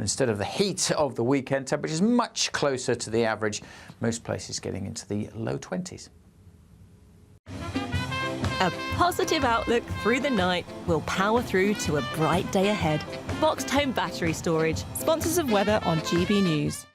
instead of the heat of the weekend, temperatures much closer to the average. Most places getting into the low 20s. A positive outlook through the night will power through to a bright day ahead. Boxed Home Battery Storage, sponsors of weather on GB News.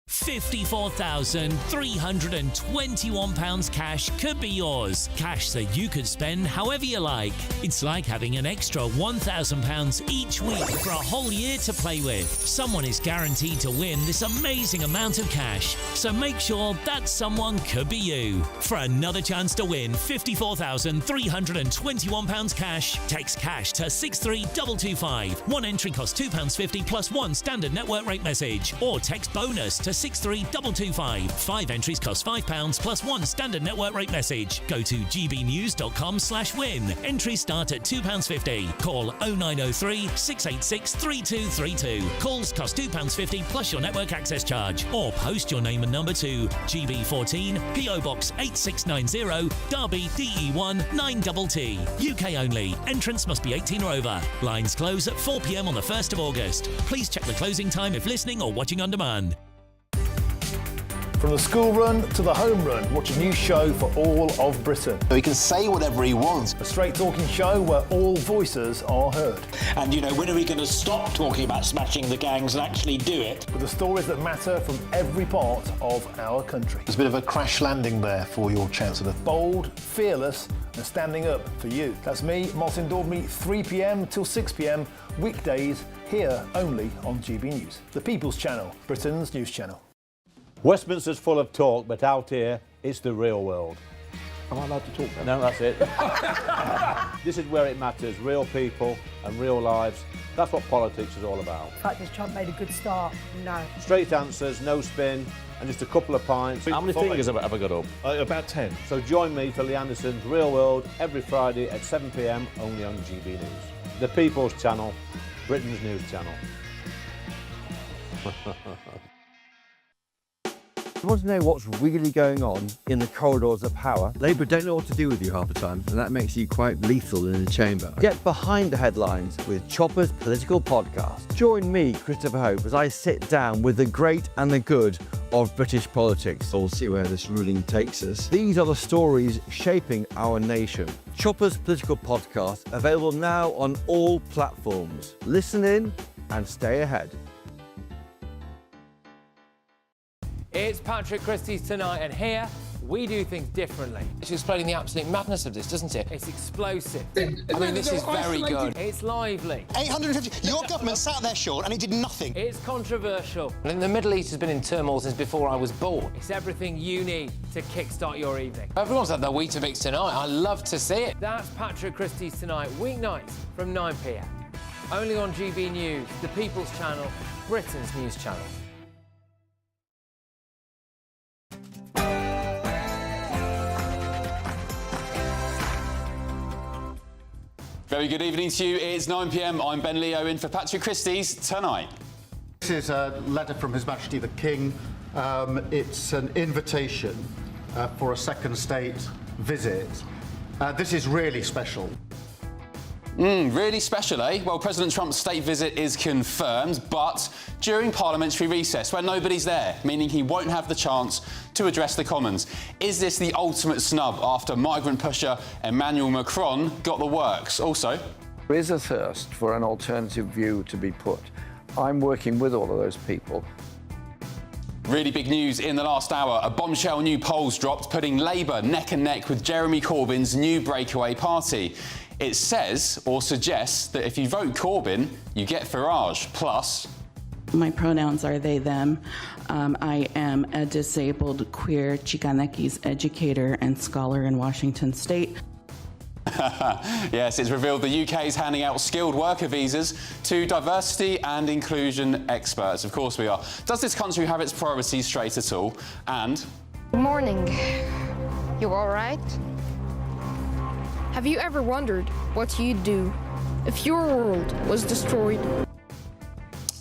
£54,321 cash could be yours. Cash that you could spend however you like. It's like having an extra £1,000 each week for a whole year to play with. Someone is guaranteed to win this amazing amount of cash. So make sure that someone could be you. For another chance to win £54,321 cash, text cash to 63225. One entry costs £2.50 plus one standard network rate message. Or text bonus to 63225. 5 entries cost £5 plus one standard network rate message. Go to gbnews.com/win. Entries start at £2.50. Call 0903 686 3232. Calls cost £2.50 plus your network access charge. Or post your name and number to GB14 PO Box 8690 Derby DE1 9TT. UK only. Entrance must be 18 or over. Lines close at 4 p.m. on the 1st of August. Please check the closing time if listening or watching on demand. From the school run to the home run, watch a new show for all of Britain. He can say whatever he wants. A straight-talking show where all voices are heard. And, you know, when are we going to stop talking about smashing the gangs and actually do it? With the stories that matter from every part of our country. There's a bit of a crash landing there for your Chancellor. Bold, fearless and standing up for you. That's me, Martin Daubney, 3 p.m. till 6 p.m, weekdays, here only on GB News. The People's Channel, Britain's news channel. Westminster's full of talk, but out here, it's the real world. Am I allowed to talk No, now? that's it. This is where it matters, real people and real lives. That's what politics is all about. In fact, has Trump made a good start? No. Straight answers, no spin, and just a couple of pints. How many fingers have I got up? About 10. So join me for Lee Anderson's Real World every Friday at 7 p.m, only on GB News. The People's Channel, Britain's news channel. You want to know what's really going on in the corridors of power? Labour don't know what to do with you half the time, and that makes you quite lethal in the chamber. Get behind the headlines with Chopper's political podcast. Join me, Christopher Hope, as I sit down with the great and the good of British politics. We'll see where this ruling takes us. These are the stories shaping our nation. Chopper's political podcast, available now on all platforms. Listen in and stay ahead. It's Patrick Christys tonight, and here we do things differently. It's explaining the absolute madness of this, doesn't it? It's explosive. I mean, this is very good. It's lively. 850. Your government sat there, Sean, and it did nothing. It's controversial. And the Middle East has been in turmoil since before I was born. It's everything you need to kickstart your evening. Everyone's had their Weetabix tonight. I love to see it. That's Patrick Christys tonight, weeknights from 9 p.m. Only on GB News, the People's Channel, Britain's news channel. Very good evening to you. It's 9 p.m. I'm Ben Leo in for Patrick Christys tonight. This is a letter from His Majesty the King. It's an invitation for a second state visit. This is really special. Really special, eh? Well, President Trump's state visit is confirmed, but during parliamentary recess, when nobody's there, meaning he won't have the chance to address the Commons. Is this the ultimate snub after migrant pusher Emmanuel Macron got the works? Also, there is a thirst for an alternative view to be put. I'm working with all of those people. Really big news in the last hour. A bombshell new polls dropped, putting Labour neck and neck with Jeremy Corbyn's new breakaway party. It says, or suggests, that if you vote Corbyn, you get Farage. Plus, my pronouns are they, them. I am a disabled queer Chicanekis educator and scholar in Washington State. Yes, it's revealed the UK is handing out skilled worker visas to diversity and inclusion experts. Of course we are. Does this country have its priorities straight at all? And... Good morning. You all right? Have you ever wondered what you'd do if your world was destroyed?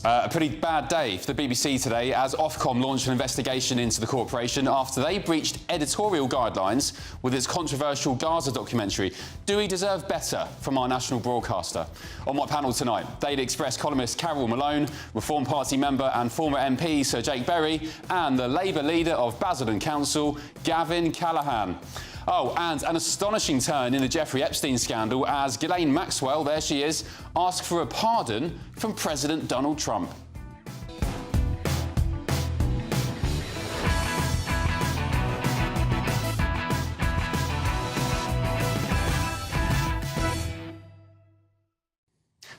A pretty bad day for the BBC today as Ofcom launched an investigation into the corporation after they breached editorial guidelines with its controversial Gaza documentary. Do we deserve better from our national broadcaster? On my panel tonight, Daily Express columnist Carol Malone, Reform Party member and former MP Sir Jake Berry, and the Labour leader of Basildon Council, Gavin Callaghan. Oh, and an astonishing turn in the Jeffrey Epstein scandal as Ghislaine Maxwell, there she is, asked for a pardon from President Donald Trump.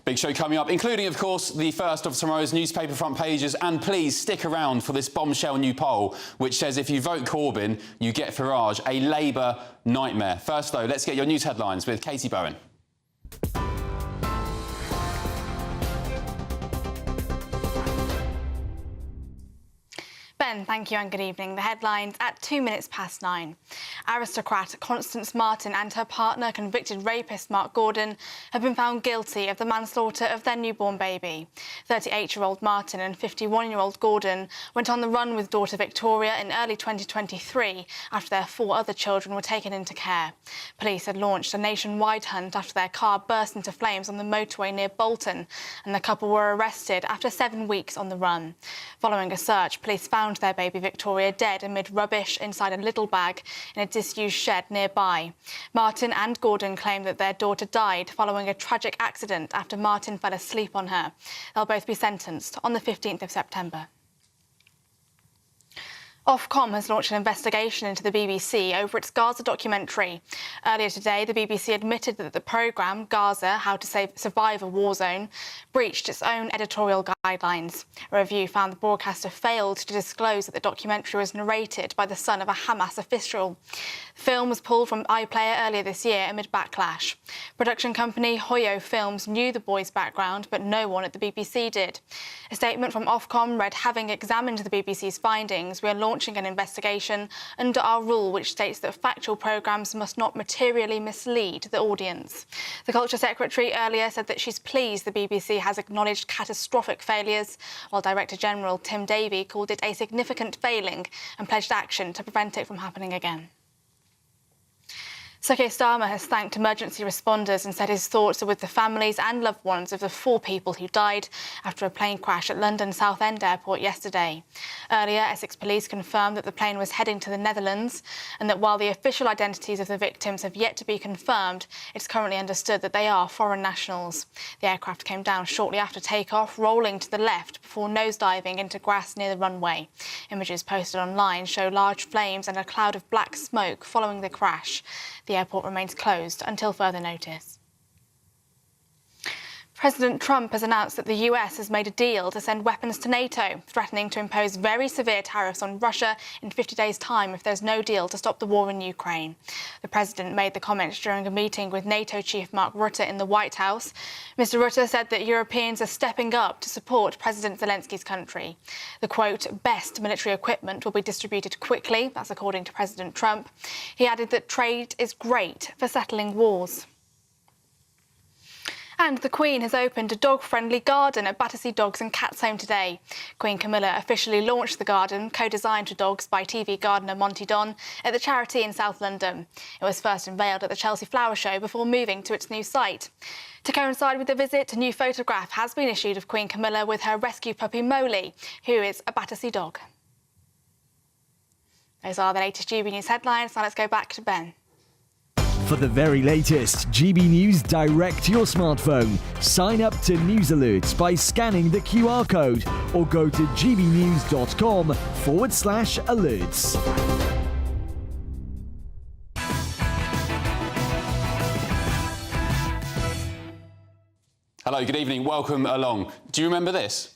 Big show coming up, including, of course, the first of tomorrow's newspaper front pages. And please stick around for this bombshell new poll, which says if you vote Corbyn, you get Farage, a Labour nightmare. First, though, let's get your news headlines with Katie Bowen. Ben, thank you and good evening. The headlines at 9:02. Aristocrat Constance Martin and her partner, convicted rapist Mark Gordon, have been found guilty of the manslaughter of their newborn baby. 38-year-old Martin and 51-year-old Gordon went on the run with daughter Victoria in early 2023 after their 4 other children were taken into care. Police had launched a nationwide hunt after their car burst into flames on the motorway near Bolton, and the couple were arrested after 7 weeks on the run. Following a search, police found their baby Victoria dead amid rubbish inside a little bag in a disused shed nearby. Martin and Gordon claimed that their daughter died following a tragic accident after Martin fell asleep on her. They'll both be sentenced on the 15th of September. Ofcom has launched an investigation into the BBC over its Gaza documentary. Earlier today, the BBC admitted that the programme, Gaza, How to Survive a War Zone, breached its own editorial guidelines. A review found the broadcaster failed to disclose that the documentary was narrated by the son of a Hamas official. The film was pulled from iPlayer earlier this year amid backlash. Production company Hoyo Films knew the boy's background, but no one at the BBC did. A statement from Ofcom read, having examined the BBC's findings, we are launching an investigation under our rule which states that factual programmes must not materially mislead the audience. The Culture Secretary earlier said that she's pleased the BBC has acknowledged catastrophic failures, while Director General Tim Davie called it a significant failing and pledged action to prevent it from happening again. Sir Keir Starmer has thanked emergency responders and said his thoughts are with the families and loved ones of the 4 people who died after a plane crash at London Southend Airport yesterday. Earlier, Essex Police confirmed that the plane was heading to the Netherlands and that while the official identities of the victims have yet to be confirmed, it's currently understood that they are foreign nationals. The aircraft came down shortly after takeoff, rolling to the left before nosediving into grass near the runway. Images posted online show large flames and a cloud of black smoke following the crash. The airport remains closed until further notice. President Trump has announced that the US has made a deal to send weapons to NATO, threatening to impose very severe tariffs on Russia in 50 days' time if there's no deal to stop the war in Ukraine. The president made the comments during a meeting with NATO chief Mark Rutte in the White House. Mr. Rutte said that Europeans are stepping up to support President Zelensky's country. The, quote, best military equipment will be distributed quickly, that's according to President Trump. He added that trade is great for settling wars. And the Queen has opened a dog-friendly garden at Battersea Dogs and Cats Home today. Queen Camilla officially launched the garden, co-designed for dogs by TV gardener Monty Don, at the charity in South London. It was first unveiled at the Chelsea Flower Show before moving to its new site. To coincide with the visit, a new photograph has been issued of Queen Camilla with her rescue puppy Molly, who is a Battersea dog. Those are the latest GB News headlines. Now let's go back to Ben. For the very latest GB News direct to your smartphone, sign up to News Alerts by scanning the QR code or go to gbnews.com/alerts. Hello, good evening, welcome along. Do you remember this?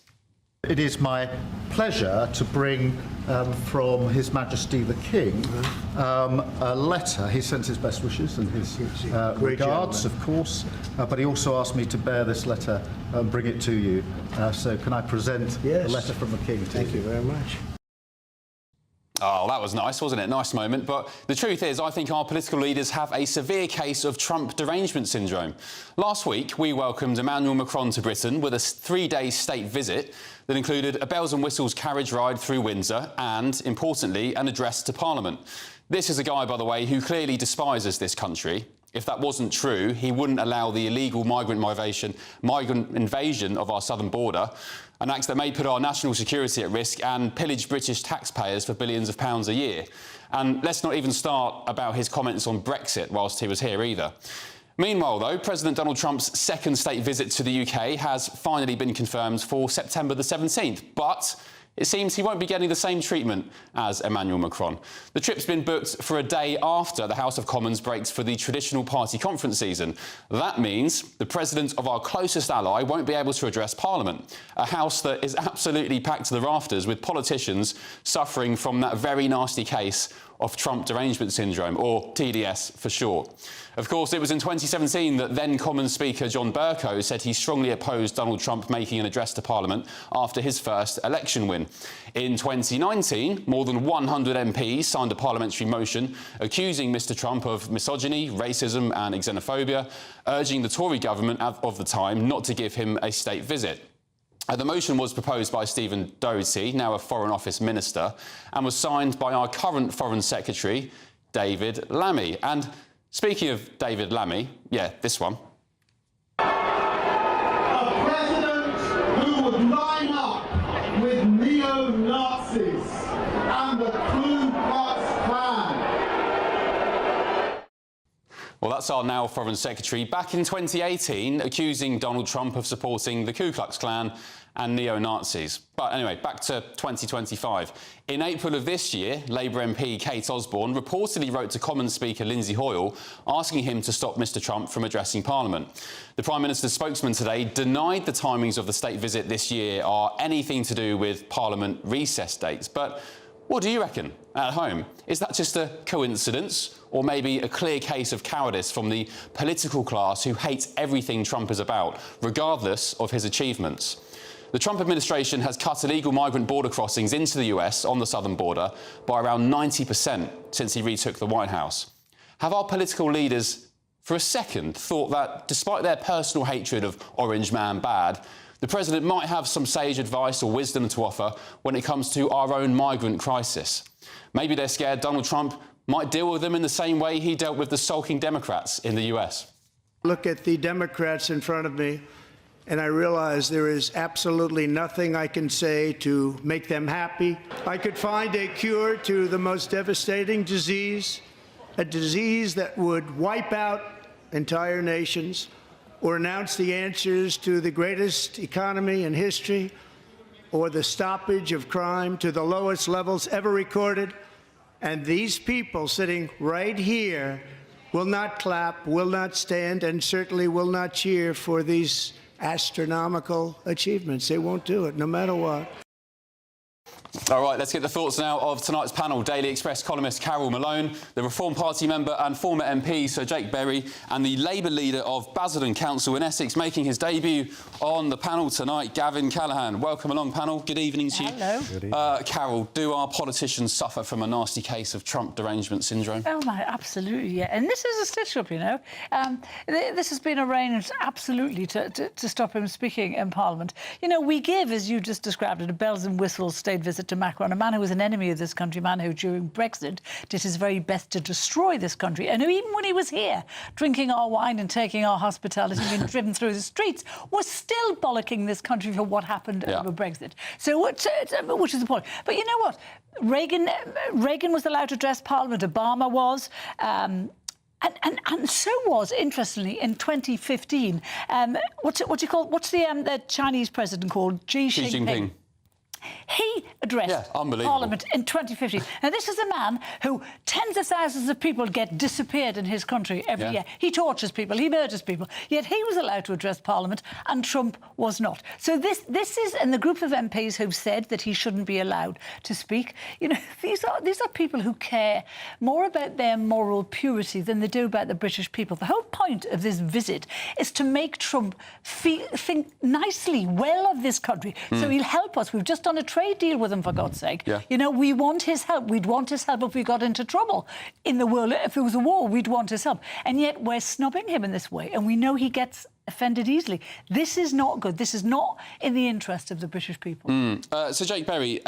It is my pleasure to bring from His Majesty the King a letter. He sends his best wishes and his regards, of course, but he also asked me to bear this letter and bring it to you. So can I present the letter from the King to you? Thank you very much. Oh, that was nice, wasn't it? Nice moment. But the truth is, I think our political leaders have a severe case of Trump derangement syndrome. Last week, we welcomed Emmanuel Macron to Britain with a 3-day state visit that included a bells and whistles carriage ride through Windsor and, importantly, an address to Parliament. This is a guy, by the way, who clearly despises this country. If that wasn't true, he wouldn't allow the illegal migrant invasion of our southern border, an act that may put our national security at risk and pillage British taxpayers for billions of pounds a year. And let's not even start about his comments on Brexit whilst he was here either. Meanwhile, though, President Donald Trump's second state visit to the UK has finally been confirmed for September the 17th, but it seems he won't be getting the same treatment as Emmanuel Macron. The trip's been booked for a day after the House of Commons breaks for the traditional party conference season. That means the president of our closest ally won't be able to address Parliament, a house that is absolutely packed to the rafters with politicians suffering from that very nasty case of Trump derangement syndrome, or TDS for short. Of course, it was in 2017 that then Commons Speaker John Bercow said he strongly opposed Donald Trump making an address to Parliament after his first election win. In 2019, more than 100 MPs signed a parliamentary motion accusing Mr Trump of misogyny, racism and xenophobia, urging the Tory government of the time not to give him a state visit. The motion was proposed by Stephen Doherty, now a Foreign Office Minister, and was signed by our current Foreign Secretary, David Lammy. And speaking of David Lammy, yeah, this one. A president who would line up with neo-Nazis and the Ku Klux Klan. Well, that's our now Foreign Secretary back in 2018 accusing Donald Trump of supporting the Ku Klux Klan and neo-Nazis. But anyway, back to 2025. In April of this year, Labour MP Kate Osborne reportedly wrote to Commons Speaker Lindsay Hoyle asking him to stop Mr Trump from addressing Parliament. The Prime Minister's spokesman today denied the timings of the state visit this year are anything to do with Parliament recess dates. But what do you reckon at home? Is that just a coincidence, or maybe a clear case of cowardice from the political class who hates everything Trump is about, regardless of his achievements? The Trump administration has cut illegal migrant border crossings into the US on the southern border by around 90% since he retook the White House. Have our political leaders, for a second, thought that, despite their personal hatred of Orange Man bad, the president might have some sage advice or wisdom to offer when it comes to our own migrant crisis? Maybe they're scared Donald Trump might deal with them in the same way he dealt with the sulking Democrats in the US. Look at the Democrats in front of me, and I realize there is absolutely nothing I can say to make them happy. I could find a cure to the most devastating disease, a disease that would wipe out entire nations, or announce the answers to the greatest economy in history, or the stoppage of crime to the lowest levels ever recorded. And these people sitting right here will not clap, will not stand, and certainly will not cheer for these astronomical achievements. They won't do it, no matter what. All right, let's get the thoughts now of tonight's panel. Daily Express columnist Carol Malone, the Reform Party member and former MP Sir Jake Berry, and the Labour leader of Basildon Council in Essex, making his debut on the panel tonight, Gavin Callaghan. Welcome along, panel. Good evening to you. Hello. Good evening. Carol, do our politicians suffer from a nasty case of Trump derangement syndrome? Oh, my, absolutely, yeah. And this is a stitch-up, you know. This has been arranged absolutely to stop him speaking in Parliament. You know, we give, as you just described it, a bells and whistles state visit to Macron, a man who was an enemy of this country, a man who, during Brexit, did his very best to destroy this country, and who, even when he was here, drinking our wine and taking our hospitality and being driven through the streets, was still bollocking this country for what happened over Brexit. So, which is the point. But you know what? Reagan was allowed to address Parliament. Obama was. And so was, interestingly, in 2015. What's the Chinese president called? Xi Jinping. He addressed Parliament in 2015. Now, this is a man who tens of thousands of people get disappeared in his country every year. He tortures people, he murders people, yet he was allowed to address Parliament and Trump was not. So this is, and the group of MPs who've said that he shouldn't be allowed to speak, you know, these are people who care more about their moral purity than they do about the British people. The whole point of this visit is to make Trump think nicely, well of this country. So he'll help us. We've just done a trade deal with them, for God's sake. Yeah. You know, we want his help. We'd want his help if we got into trouble in the world. If it was a war, we'd want his help. And yet we're snubbing him in this way, and we know he gets offended easily. This is not good. This is not in the interest of the British people. So, Jake Berry,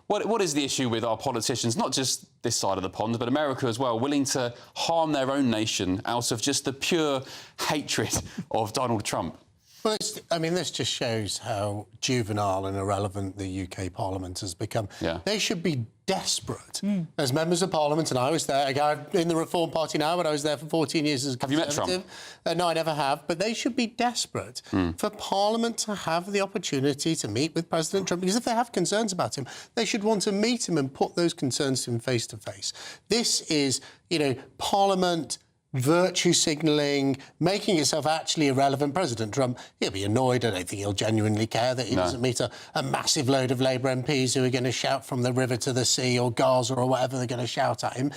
what is the issue with our politicians, not just this side of the pond, but America as well, willing to harm their own nation out of just the pure hatred of Donald Trump? Well, this just shows how juvenile and irrelevant the UK Parliament has become. Yeah. They should be desperate as members of Parliament, and I was there. I'm in the Reform Party now, but I was there for 14 years as a Conservative. Have you met Trump? No, I never have. But they should be desperate for Parliament to have the opportunity to meet with President Trump, because if they have concerns about him, they should want to meet him and put those concerns to him face to face. This is, Parliament virtue signalling, making itself actually irrelevant. President Trump, he'll be annoyed. I don't think he'll genuinely care that he doesn't meet a massive load of Labour MPs who are going to shout from the river to the sea or Gaza or whatever they're going to shout at him.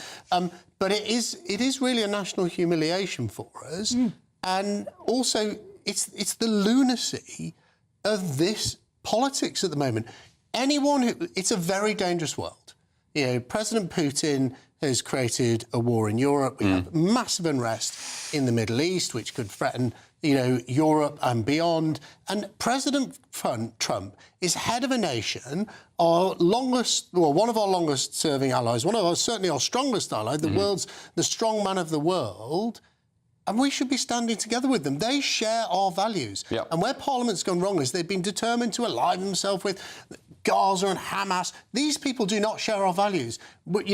But it is really a national humiliation for us. And also, it's the lunacy of this politics at the moment. It's a very dangerous world. President Putin has created a war in Europe. We have massive unrest in the Middle East, which could threaten, Europe and beyond. And President Trump is head of a nation, one of our longest-serving allies, certainly our strongest ally, the strong man of the world. And we should be standing together with them. They share our values. Yep. And where Parliament's gone wrong is they've been determined to align themselves with Gaza and Hamas. These people do not share our values. But,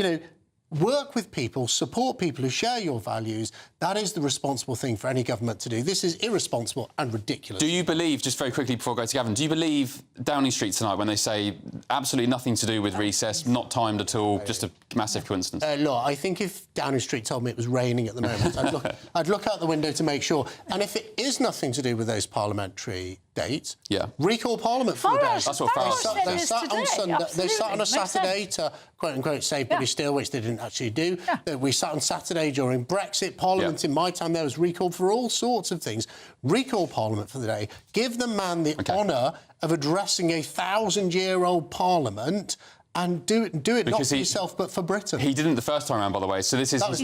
work with people, support people who share your values. That is the responsible thing for any government to do. This is irresponsible and ridiculous. Do you believe, just very quickly before I go to Gavin, do you believe Downing Street tonight when they say absolutely nothing to do with recess, not timed at all, just a massive coincidence? Look, I think if Downing Street told me it was raining at the moment, I'd look out the window to make sure. And if it is nothing to do with those parliamentary dates, recall Parliament for the day. That's what Farage They sat on Sunday. They sat on a Saturday to quote-unquote save British Steel, which they didn't actually do. We sat on Saturday during Brexit. Parliament in my time there was recalled for all sorts of things. Recall Parliament for the day. Give the man the honour of addressing a 1,000-year-old Parliament. And do it because not for yourself, but for Britain. He didn't the first time around, by the way. So this is his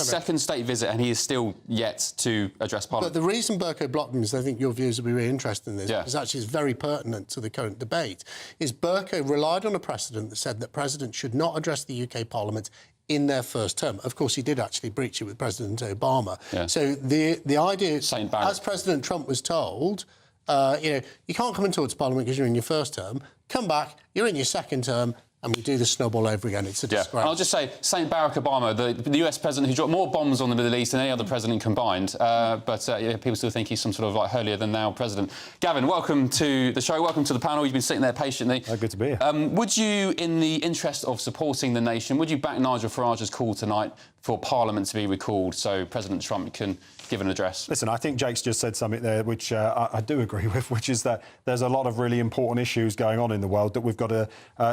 second state visit, and he is still yet to address Parliament. But the reason Bercow blocked him is, I think your views will be really interested in this, because actually it's very pertinent to the current debate, is Bercow relied on a precedent that said that presidents should not address the UK Parliament in their first term. Of course, he did actually breach it with President Obama. So the idea, as President Trump was told, you can't come and talk to Parliament because you're in your first term. Come back, you're in your second term, and we do the snub all over again. It's a disgrace. And I'll just say, St. Barack Obama, the US president who dropped more bombs on the Middle East than any other president combined, but people still think he's some sort of holier-than-thou president. Gavin, welcome to the show. Welcome to the panel. You've been sitting there patiently. Good to be here. Would you, in the interest of supporting the nation, would you back Nigel Farage's call tonight for Parliament to be recalled so President Trump can give an address? Listen, I think Jake's just said something there which I do agree with, which is that there's a lot of really important issues going on in the world that we've got to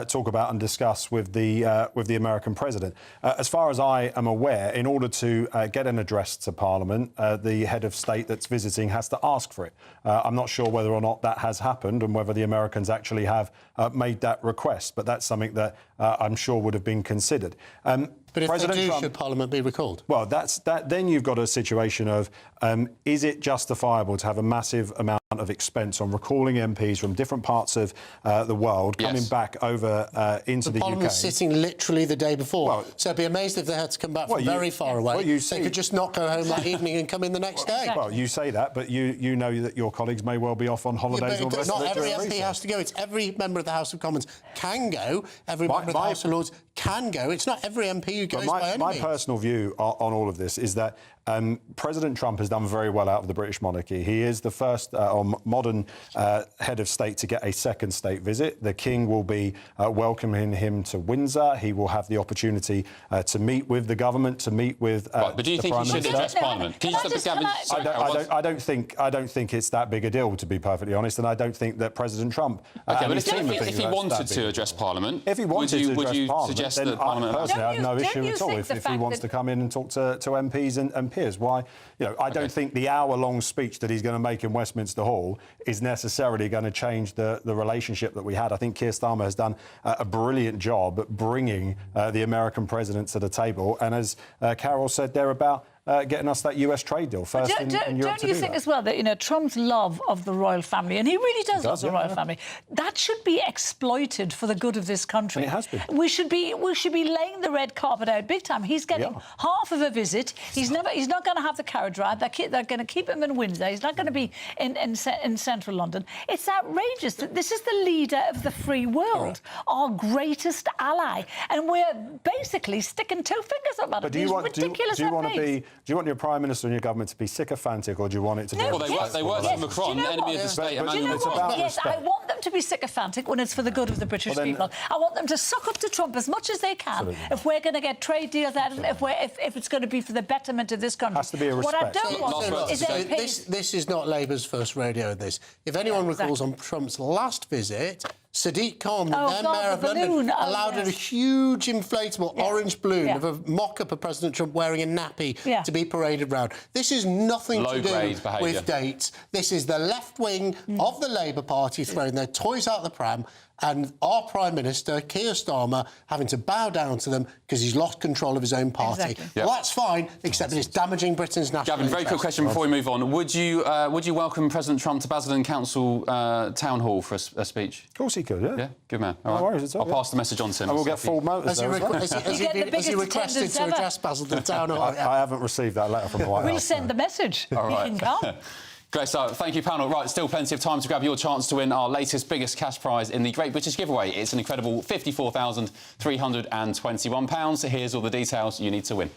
talk about and discuss with the American president. As far as I am aware, in order to get an address to Parliament, the head of state that's visiting has to ask for it. I'm not sure whether or not that has happened and whether the Americans actually have made that request, but that's something that I'm sure would have been considered. But if President they do, Trump, should Parliament be recalled? Well, then you've got a situation of is it justifiable to have a massive amount of expense on recalling MPs from different parts of the world coming back over into the UK? Parliament's sitting literally the day before, so I'd be amazed if they had to come back from very far away. They could just not go home that evening and come in the next day. Well, you say that, but you know that your colleagues may well be off on holidays or the rest of Not it every during MP has to go. It's every member of the House of Commons can go. Every member of the House of Lords can go. It's not every MP who goes by any means. My personal view on all of this is that President Trump has done very well out of the British monarchy. He is the first modern head of state to get a second state visit. The King will be welcoming him to Windsor. He will have the opportunity to meet with the government, to meet with but do you think he should address Parliament? Can you stop Gavin? I don't think it's that big a deal, to be perfectly honest, and I don't think that President Trump... OK, but if he wanted to address Parliament, if he wanted to address Parliament, suggest then that Parliament... I personally have no issue at all if he wants to come in and talk to MPs and peers. Why? I don't think the hour-long speech that he's going to make in Westminster Hall is necessarily going to change the relationship that we had. I think Keir Starmer has done a brilliant job at bringing the American president to the table. And as Carol said there about getting us that US trade deal first in Europe to do that. Don't you think as well that Trump's love of the royal family, and he really does love the royal family, that should be exploited for the good of this country? And it has been. We should be laying the red carpet out big time. He's getting half of a visit. He's not going to have the carriage ride. They're going to keep him in Windsor. He's not going to be in central London. It's outrageous that this is the leader of the free world, our greatest ally, and we're basically sticking two fingers up at him. These ridiculous Do you want your Prime Minister and your government to be sycophantic, or do you want it to be... Well, they work with Macron, enemy of the state. Yes, I want them to be sycophantic when it's for the good of the British people. I want them to suck up to Trump as much as they can. Absolutely. If we're going to get trade deals out of it, if it's going to be for the betterment of this country. Has to be a respect. What I don't want is this is not Labour's first rodeo, this. If anyone recalls on Trump's last visit, Sadiq Khan, the then Mayor of London, allowed a huge inflatable orange balloon of a mock-up of President Trump wearing a nappy to be paraded round. This is nothing to do with dates. This is the left wing of the Labour Party throwing their toys out the pram, and our Prime Minister, Keir Starmer, having to bow down to them because he's lost control of his own party. Exactly. Well, that's fine, except that it's damaging Britain's national Gavin, very quick question before we move on. Would you welcome President Trump to Basildon Council Town Hall for a speech? Of course he could, Yeah, good man. No worries at all. I'll pass the message on to him. And we'll get full motors there as well. Has he requested to address Basildon Town Hall? I haven't received that letter from the White House. We'll send the message. All right. He can come. Great start. Thank you, panel. Right, still plenty of time to grab your chance to win our latest, biggest cash prize in the Great British Giveaway. It's an incredible £54,321. So here's all the details you need to win.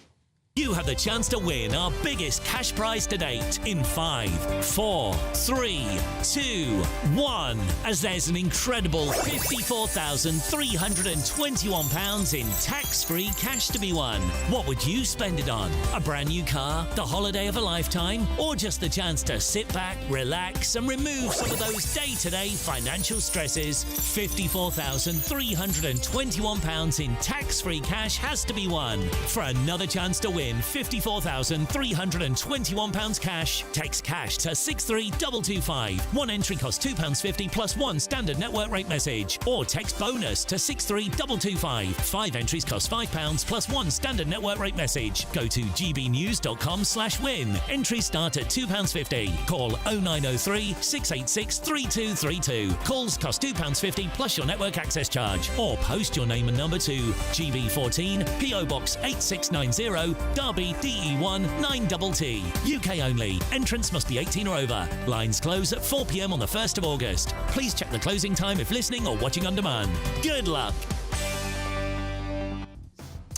You have the chance to win our biggest cash prize to date in 5, 4, 3, 2, 1. As there's an incredible £54,321 in tax-free cash to be won. What would you spend it on? A brand new car, the holiday of a lifetime, or just the chance to sit back, relax, and remove some of those day-to-day financial stresses? £54,321 in tax-free cash has to be won. For another chance to win £54,321 cash, text cash to 63225. One entry costs £2.50 plus one standard network rate message, or text bonus to 63225. 5 entries cost £5 plus one standard network rate message. Go to gbnews.com/win. Entries start at £2.50. Call 0903 686 3232. Calls cost £2.50 plus your network access charge, or post your name and number to GB14 PO Box 8690 Derby DE1 9TT. UK only. Entrance must be 18 or over. Lines close at 4 p.m. on the 1st of August. Please check the closing time if listening or watching on demand. Good luck.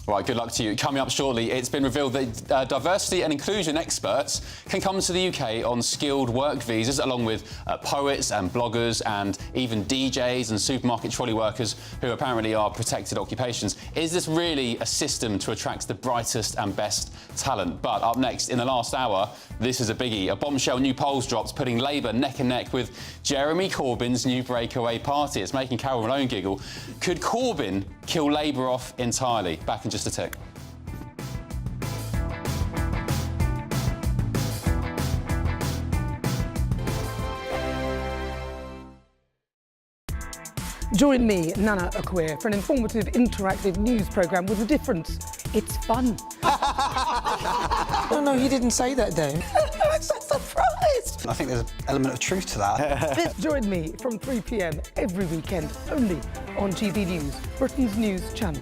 Right, good luck to you. Coming up shortly, it's been revealed that diversity and inclusion experts can come to the UK on skilled work visas, along with poets and bloggers and even DJs and supermarket trolley workers who apparently are protected occupations. Is this really a system to attract the brightest and best talent? But up next, in the last hour, this is a biggie. A bombshell new polls dropped, putting Labour neck and neck with Jeremy Corbyn's new breakaway party. It's making Carol Malone giggle. Could Corbyn kill Labour off entirely? Back in just a tick. Join me, Nana Akwe, for an informative, interactive news programme with a difference. It's fun. No, he didn't say that, Dave. I'm so surprised. I think there's an element of truth to that. Join me from 3 p.m. every weekend, only on GB News, Britain's news channel.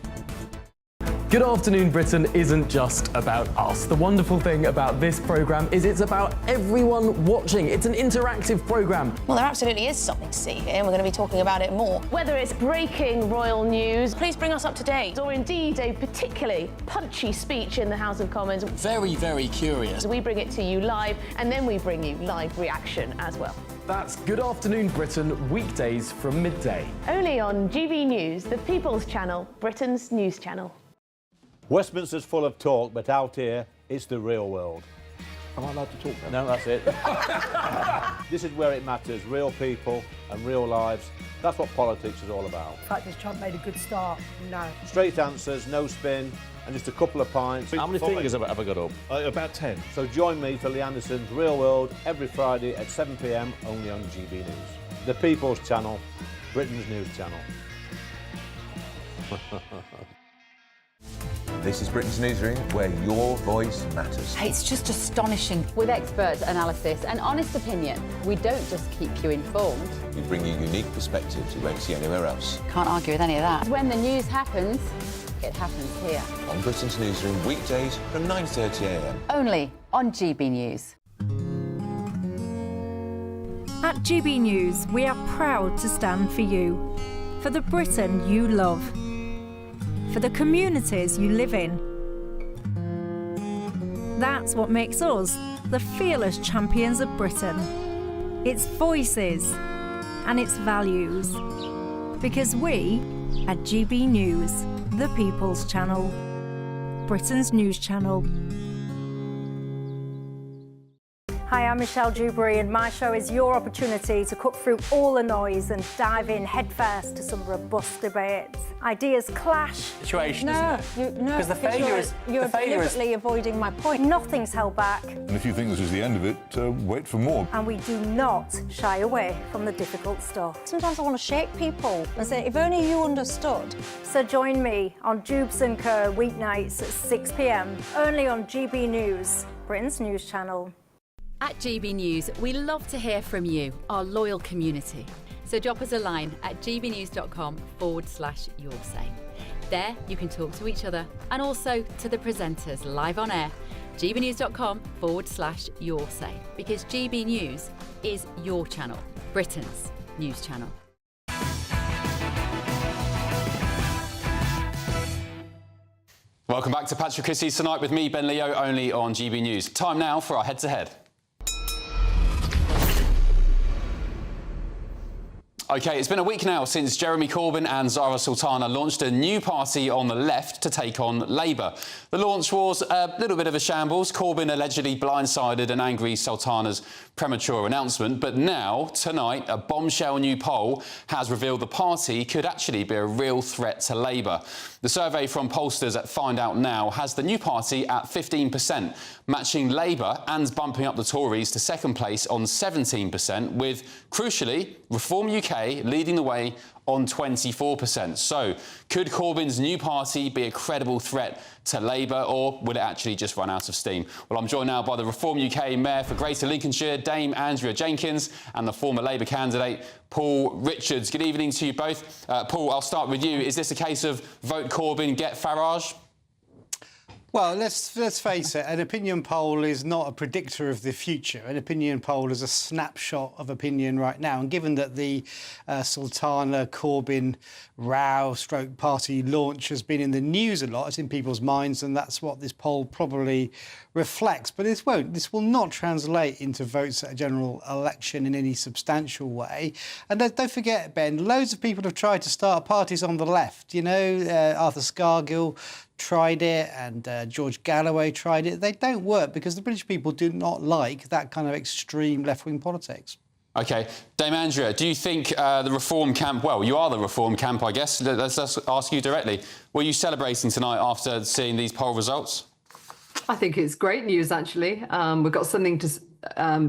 Good Afternoon Britain isn't just about us. The wonderful thing about this programme is it's about everyone watching. It's an interactive programme. Well, there absolutely is something to see here, and we're going to be talking about it more. Whether it's breaking royal news, please bring us up to date, or indeed a particularly punchy speech in the House of Commons. Very, very curious. We bring it to you live, and then we bring you live reaction as well. That's Good Afternoon Britain, weekdays from midday. Only on GB News, the People's Channel, Britain's news channel. Westminster's full of talk, but out here, it's the real world. Am I allowed to talk then? No, that's it. This is where it matters. Real people and real lives. That's what politics is all about. The fact is Trump made a good start. No. Straight answers, no spin, and just a couple of pints. How many fingers have I got up? About 10. So join me for Lee Anderson's Real World every Friday at 7 p.m. only on GB News. The People's Channel, Britain's news channel. This is Britain's Newsroom, where your voice matters. It's just astonishing. With expert analysis and honest opinion, we don't just keep you informed. We bring you unique perspectives you won't see anywhere else. Can't argue with any of that. When the news happens, it happens here. On Britain's Newsroom, weekdays from 9:30 a.m. Only on GB News. At GB News, we are proud to stand for you, for the Britain you love, for the communities you live in. That's what makes us the fearless champions of Britain. Its voices and its values. Because we, at GB News, the People's Channel, Britain's news channel. Hi, I'm Michelle Dewberry, and my show is your opportunity to cut through all the noise and dive in headfirst to some robust debates. Ideas clash. Situation, because the failure is you're deliberately avoiding my point. Nothing's held back. And if you think this is the end of it, wait for more. And we do not shy away from the difficult stuff. Sometimes I want to shake people and say, if only you understood. So join me on Jubes & Co. weeknights at 6 p.m. only on GB News, Britain's news channel. At GB News, we love to hear from you, our loyal community. So drop us a line at gbnews.com/yoursay. There you can talk to each other and also to the presenters live on air. gbnews.com/yoursay, because GB News is your channel, Britain's news channel. Welcome back to Patrick Christys tonight with me, Ben Leo, only on GB News. Time now for our head-to-head. OK, it's been a week now since Jeremy Corbyn and Zara Sultana launched a new party on the left to take on Labour. The launch was a little bit of a shambles. Corbyn allegedly blindsided and angry Sultana's premature announcement. But now, tonight, a bombshell new poll has revealed the party could actually be a real threat to Labour. The survey from pollsters at Find Out Now has the new party at 15%, matching Labour and bumping up the Tories to second place on 17%, with, crucially, Reform UK leading the way on 24%. So, could Corbyn's new party be a credible threat to Labour, or will it actually just run out of steam? Well, I'm joined now by the Reform UK Mayor for Greater Lincolnshire, Dame Andrea Jenkins, and the former Labour candidate, Paul Richards. Good evening to you both. Paul, I'll start with you. Is this a case of vote Corbyn, get Farage? Well, let's face it, an opinion poll is not a predictor of the future. An opinion poll is a snapshot of opinion right now. And given that the Sultana-Corbyn row/party launch has been in the news a lot, it's in people's minds, and that's what this poll probably reflects. But this will not translate into votes at a general election in any substantial way. And don't forget, Ben, loads of people have tried to start parties on the left. You know, Arthur Scargill tried it, and George Galloway tried it. They don't work because the British people do not like that kind of extreme left-wing politics. OK. Dame Andrea, do you think the Reform camp... Well, you are the Reform camp, I guess. Let's ask you directly. Were you celebrating tonight after seeing these poll results? I think it's great news, actually. We've got something to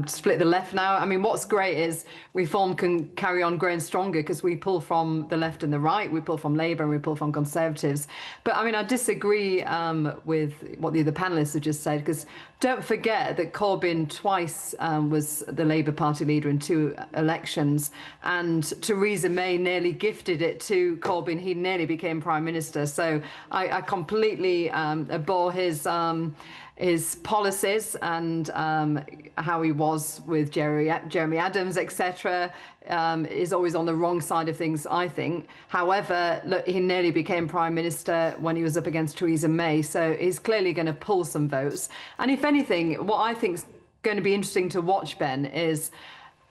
split the left now. I mean, what's great is Reform can carry on growing stronger because we pull from the left and the right, we pull from Labour and we pull from Conservatives. But, I mean, I disagree with what the other panellists have just said, because don't forget that Corbyn twice was the Labour Party leader in 2 elections, and Theresa May nearly gifted it to Corbyn. He nearly became Prime Minister. So I completely abhor his policies and how he was with Jeremy Adams, etc., is always on the wrong side of things, I think. However, look, he nearly became Prime Minister when he was up against Theresa May, so he's clearly going to pull some votes. And if anything, what I think is going to be interesting to watch, Ben, is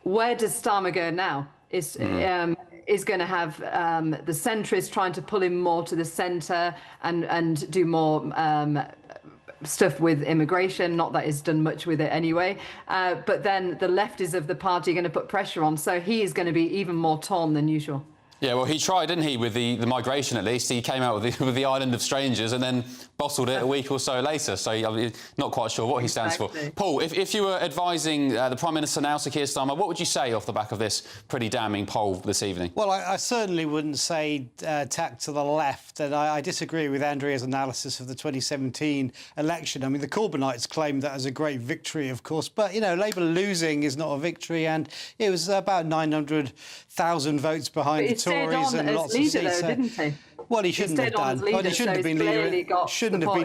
where does Starmer go now? Is going to have the centrists trying to pull him more to the centre and do more stuff with immigration, not that he's done much with it anyway, but then the lefties of the party are going to put pressure on, so he is going to be even more torn than usual. Yeah, well, he tried, didn't he, with the migration at least. He came out with the island of strangers and then bottled it a week or so later. So I'm not quite sure what he stands for. Paul, if you were advising the Prime Minister now, Sir Keir Starmer, what would you say off the back of this pretty damning poll this evening? Well, I certainly wouldn't say tack to the left, and I disagree with Andrea's analysis of the 2017 election. I mean, the Corbynites claimed that as a great victory, of course, but, you know, Labour losing is not a victory, and it was about 900,000 votes behind the Tories and lots of seats. Didn't he? Well, he shouldn't have done. Well, he shouldn't have been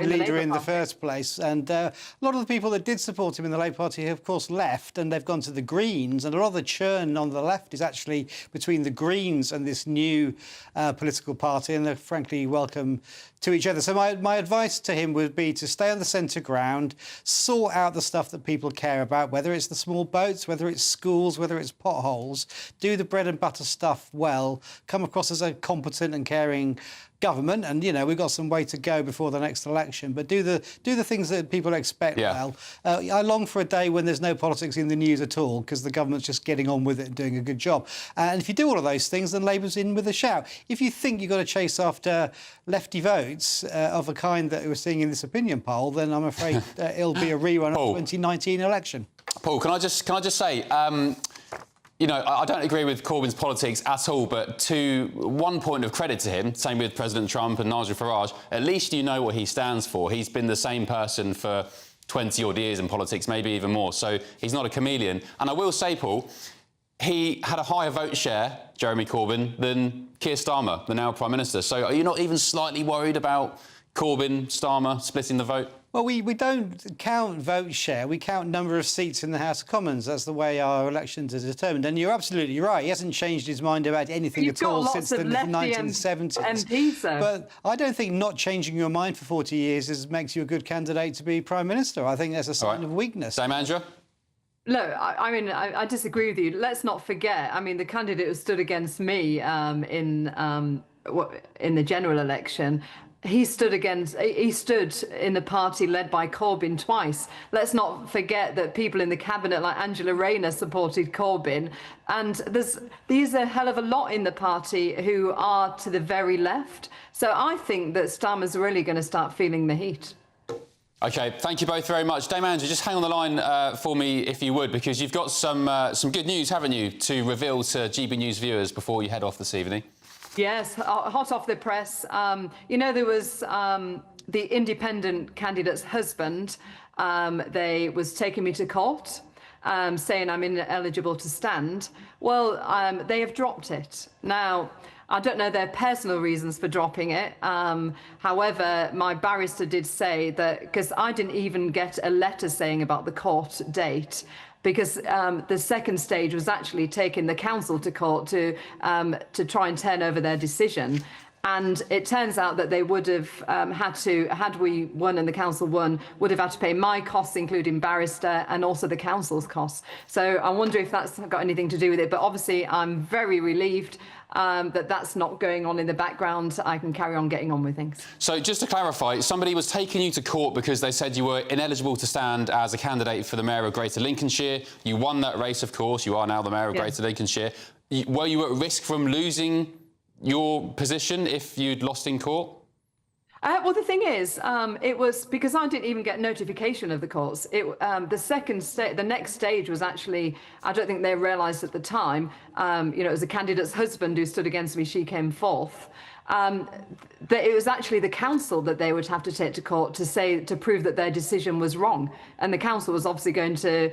leader in the first place. And a lot of the people that did support him in the Labour Party have, of course, left, and they've gone to the Greens. And a lot of the churn on the left is actually between the Greens and this new political party, and they're frankly welcome to each other. So my advice to him would be to stay on the centre ground, sort out the stuff that people care about, whether it's the small boats, whether it's schools, whether it's potholes, do the bread and butter stuff well, come across as a competent and caring government, and, you know, we've got some way to go before the next election, but do the things that people expect well. I long for a day when there's no politics in the news at all, because the government's just getting on with it and doing a good job. And if you do all of those things, then Labour's in with a shout. If you think you've got to chase after lefty votes of a kind that we're seeing in this opinion poll, then I'm afraid it'll be a rerun of the 2019 election. Paul, can I just say, you know, I don't agree with Corbyn's politics at all, but to one point of credit to him, same with President Trump and Nigel Farage, at least you know what he stands for. He's been the same person for 20-odd years in politics, maybe even more, so he's not a chameleon. And I will say, Paul, he had a higher vote share, Jeremy Corbyn, than Keir Starmer, the now Prime Minister. So are you not even slightly worried about Corbyn, Starmer splitting the vote? Well, we don't count vote share, we count number of seats in the House of Commons. That's the way our elections are determined. And you're absolutely right, he hasn't changed his mind about anything at all since the 1970s. MPs, though. But I don't think not changing your mind for 40 years makes you a good candidate to be Prime Minister. I think that's a sign of weakness. Dame Andrea? Look, I mean, I disagree with you. Let's not forget, I mean, the candidate who stood against me in the general election, he stood in the party led by Corbyn twice. Let's not forget that people in the cabinet like Angela Rayner supported Corbyn, and there's a hell of a lot in the party who are to the very left. So I think that Starmer's really going to start feeling the heat. OK, thank you both very much. Dame Andrea, just hang on the line for me, if you would, because you've got some good news, haven't you, to reveal to GB News viewers before you head off this evening? Yes, hot off the press. You know, there was the independent candidate's husband. They was taking me to court, saying I'm ineligible to stand. Well, they have dropped it. Now, I don't know their personal reasons for dropping it. However, my barrister did say that, because I didn't even get a letter saying about the court date, because the second stage was actually taking the council to court to try and turn over their decision. And it turns out that they would have had we won and the council won, would have had to pay my costs, including barrister, and also the council's costs. So I wonder if that's got anything to do with it. But obviously, I'm very relieved that that's not going on in the background. I can carry on getting on with things. So just to clarify, somebody was taking you to court because they said you were ineligible to stand as a candidate for the Mayor of Greater Lincolnshire. You won that race, of course. You are now the Mayor of Greater Lincolnshire. Were you at risk from losing your position if you'd lost in court? Well, the thing is, it was because I didn't even get notification of the courts. The next stage was actually, I don't think they realised at the time, you know, it was a candidate's husband who stood against me. She came fourth. That it was actually the council that they would have to take to court to prove that their decision was wrong. And the council was obviously going to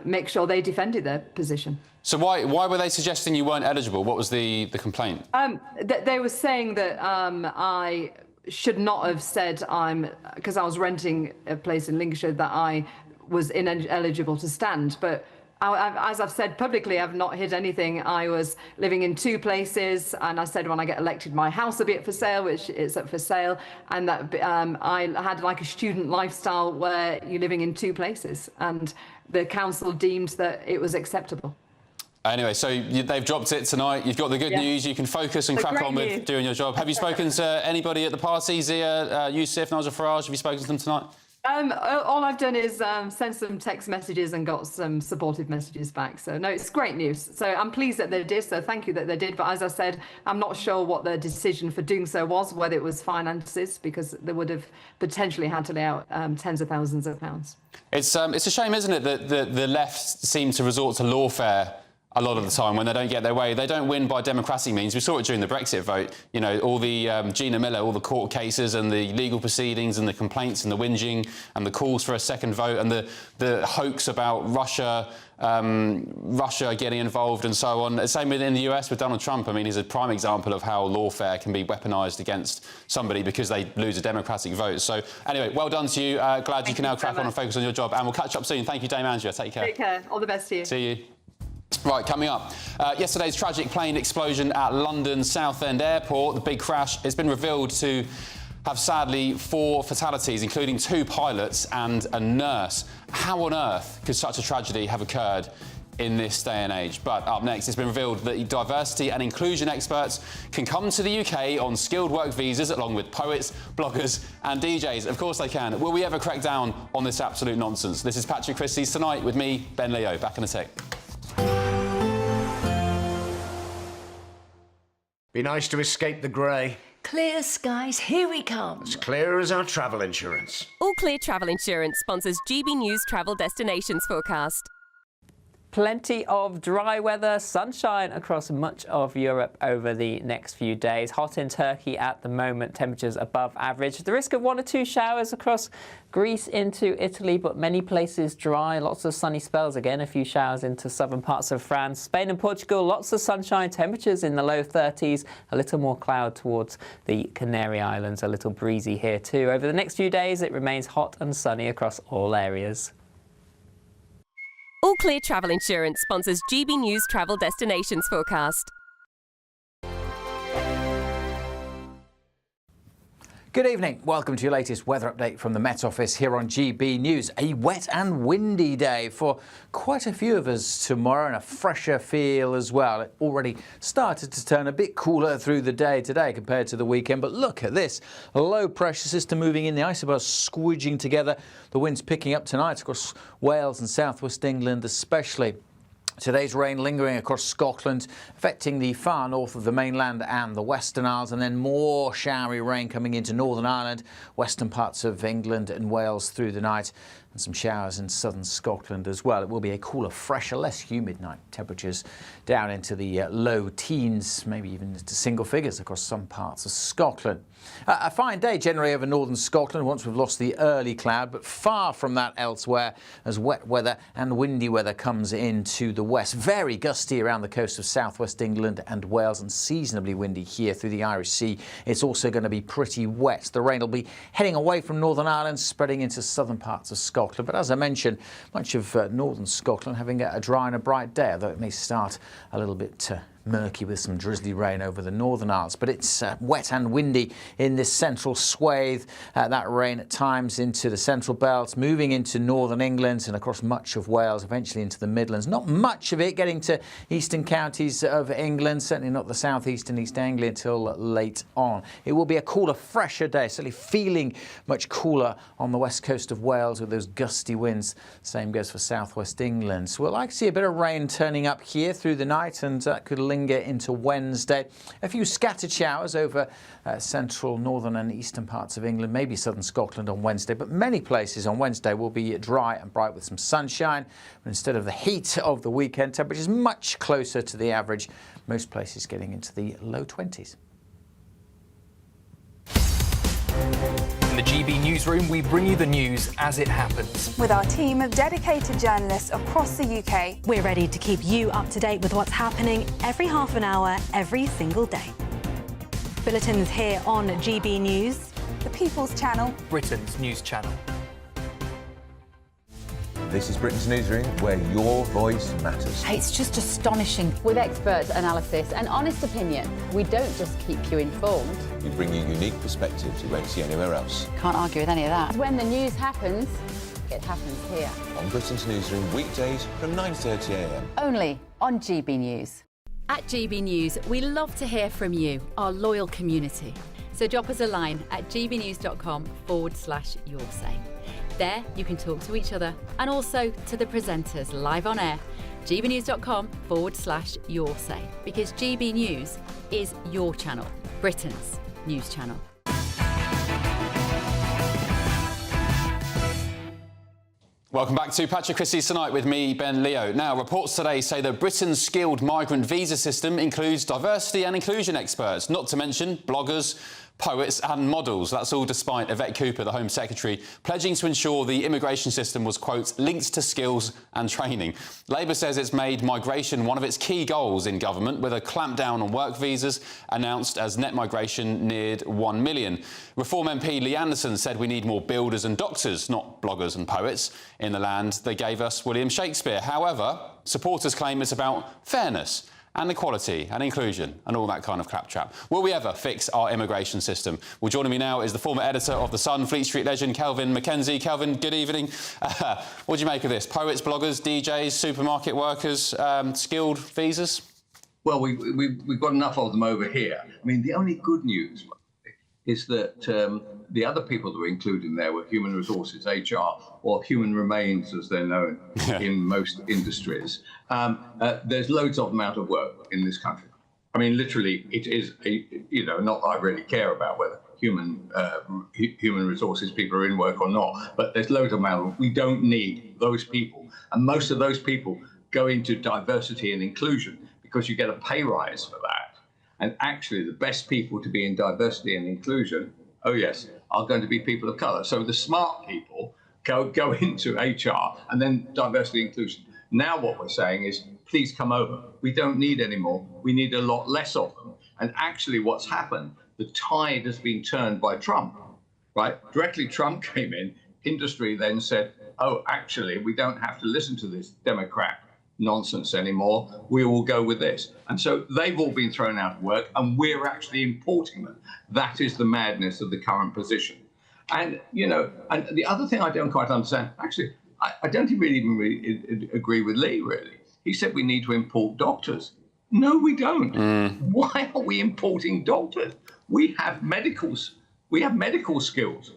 make sure they defended their position. So why were they suggesting you weren't eligible? What was the complaint? They were saying that I should not have said because I was renting a place in Lincolnshire, that I was ineligible to stand. But as I've said publicly, I've not hid anything. I was living in two places, and I said when I get elected, my house will be up for sale, which is up for sale, and that I had like a student lifestyle where you're living in two places, and the council deemed that it was acceptable. Anyway, so they've dropped it tonight. You've got the good news. You can focus and crack on with doing your job. Have you spoken to anybody at the party? Zia, Youssef, Nigel Farage? Have you spoken to them tonight? All I've done is send some text messages and got some supportive messages back. So no, it's great news. So I'm pleased that they did. So thank you that they did. But as I said, I'm not sure what their decision for doing so was, whether it was finances, because they would have potentially had to lay out tens of thousands of pounds. It's a shame, isn't it, that the left seem to resort to lawfare a lot of the time when they don't get their way. They don't win by democratic means. We saw it during the Brexit vote. You know, all the Gina Miller, all the court cases and the legal proceedings and the complaints and the whinging and the calls for a second vote and the hoax about Russia getting involved and so on. Same in the US with Donald Trump. I mean, he's a prime example of how lawfare can be weaponised against somebody because they lose a democratic vote. So anyway, well done to you. Glad you can now crack on and focus on your job. And we'll catch up soon. Thank you, Dame Andrea. Take care. Take care. All the best to you. See you. Right, coming up, yesterday's tragic plane explosion at London Southend Airport, the big crash, it's been revealed to have sadly 4 fatalities, including 2 pilots and a nurse. How on earth could such a tragedy have occurred in this day and age? But up next, it's been revealed that diversity and inclusion experts can come to the UK on skilled work visas along with poets, bloggers and DJs. Of course they can. Will we ever crack down on this absolute nonsense? This is Patrick Christys tonight with me, Ben Leo. Back in a sec. Be nice to escape the grey. Clear skies, here we come. As clear as our travel insurance. All Clear Travel Insurance sponsors GB News Travel Destinations Forecast. Plenty of dry weather, sunshine across much of Europe over the next few days. Hot in Turkey at the moment, temperatures above average. The risk of 1 or 2 showers across Greece into Italy, but many places dry. Lots of sunny spells again, a few showers into southern parts of France. Spain and Portugal, lots of sunshine, temperatures in the low 30s. A little more cloud towards the Canary Islands, a little breezy here too. Over the next few days, it remains hot and sunny across all areas. All Clear Travel Insurance sponsors GB News Travel Destinations Forecast. Good evening. Welcome to your latest weather update from the Met Office here on GB News. A wet and windy day for quite a few of us tomorrow and a fresher feel as well. It already started to turn a bit cooler through the day today compared to the weekend. But look at this. A low pressure system moving in, the isobars squidging together. The winds picking up tonight across Wales and southwest England especially. Today's rain lingering across Scotland, affecting the far north of the mainland and the Western Isles, and then more showery rain coming into Northern Ireland, western parts of England and Wales through the night, and some showers in southern Scotland as well. It will be a cooler, fresher, less humid night. Temperatures down into the low teens, maybe even into single figures across some parts of Scotland. A fine day generally over northern Scotland once we've lost the early cloud, but far from that elsewhere as wet weather and windy weather comes into the west. Very gusty around the coast of southwest England and Wales, and seasonably windy here through the Irish Sea. It's also going to be pretty wet. The rain will be heading away from Northern Ireland, spreading into southern parts of Scotland. But as I mentioned, much of northern Scotland having a dry and a bright day, although it may start a little bit murky with some drizzly rain over the Northern Isles. But it's wet and windy in this central swathe. That rain at times into the central belt, moving into northern England and across much of Wales, eventually into the Midlands. Not much of it getting to eastern counties of England, certainly not the southeast and East Anglia until late on. It will be a cooler, fresher day, certainly feeling much cooler on the west coast of Wales with those gusty winds. Same goes for southwest England. So we'll like to see a bit of rain turning up here through the night, and that could linger into Wednesday. A few scattered showers over central, northern and eastern parts of England, maybe southern Scotland on Wednesday, but many places on Wednesday will be dry and bright with some sunshine. But instead of the heat of the weekend, temperatures much closer to the average, most places getting into the low 20s. In the GB newsroom, we bring you the news as it happens. With our team of dedicated journalists across the UK, we're ready to keep you up to date with what's happening every half an hour, every single day. Bulletins here on GB News, the People's Channel, Britain's news channel. This is Britain's Newsroom, where your voice matters. It's just astonishing. With expert analysis and honest opinion, we don't just keep you informed. We bring you unique perspectives you won't see anywhere else. Can't argue with any of that. When the news happens, it happens here. On Britain's Newsroom, weekdays from 9:30 a.m. Only on GB News. At GB News, we love to hear from you, our loyal community. So drop us a line at gbnews.com/yoursay. There, you can talk to each other and also to the presenters live on air. gbnews.com/your say, because GB News is your channel, Britain's news channel. Welcome back to Patrick Christys tonight with me, Ben Leo. Now, reports today say that Britain's skilled migrant visa system includes diversity and inclusion experts, not to mention bloggers, poets and models. That's all despite Yvette Cooper, the Home Secretary, pledging to ensure the immigration system was, quote, linked to skills and training. Labour says it's made migration one of its key goals in government, with a clampdown on work visas announced as net migration neared 1 million. Reform MP Lee Anderson said we need more builders and doctors, not bloggers and poets, in the land they gave us William Shakespeare. However, supporters claim it's about fairness and equality and inclusion and all that kind of claptrap. Will we ever fix our immigration system? Well, joining me now is the former editor of The Sun, Fleet Street legend, Kelvin Mackenzie. Kelvin, good evening. What do you make of this? Poets, bloggers, DJs, supermarket workers, skilled visas? Well, we've got enough of them over here. I mean, the only good news is that the other people that were included in there were human resources, HR, or human remains, as they're known in most industries. There's loads of them out of work in this country. I mean, literally, it is not that I really care about whether human resources people are in work or not, but there's loads of them out of work. We don't need those people. And most of those people go into diversity and inclusion because you get a pay rise for that. And actually, the best people to be in diversity and inclusion, oh yes, are going to be people of colour. So the smart people go into HR and then diversity and inclusion. Now what we're saying is, please come over. We don't need any more. We need a lot less of them. And actually what's happened, the tide has been turned by Trump, right? Directly Trump came in, industry then said, oh, actually, we don't have to listen to this Democrat nonsense anymore. We will go with this. And so they've all been thrown out of work and we're actually importing them. That is the madness of the current position. And, and the other thing I don't quite understand, actually, I don't really agree with Lee, really. He said we need to import doctors. No, we don't. Why are we importing doctors? We have medicals. We have medical schools.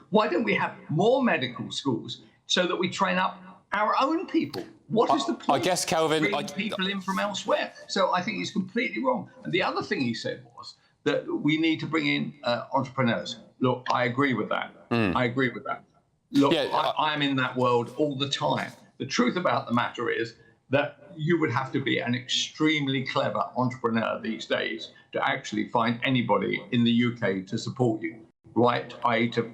Why don't we have more medical schools so that we train up our own people? What is the point? I guess, Kelvin, bringing people in from elsewhere. So I think he's completely wrong. And the other thing he said was that we need to bring in entrepreneurs. Look, I agree with that. I agree with that. Look, I'm in that world all the time. The truth about the matter is that you would have to be an extremely clever entrepreneur these days to actually find anybody in the UK to support you, right? I.e. to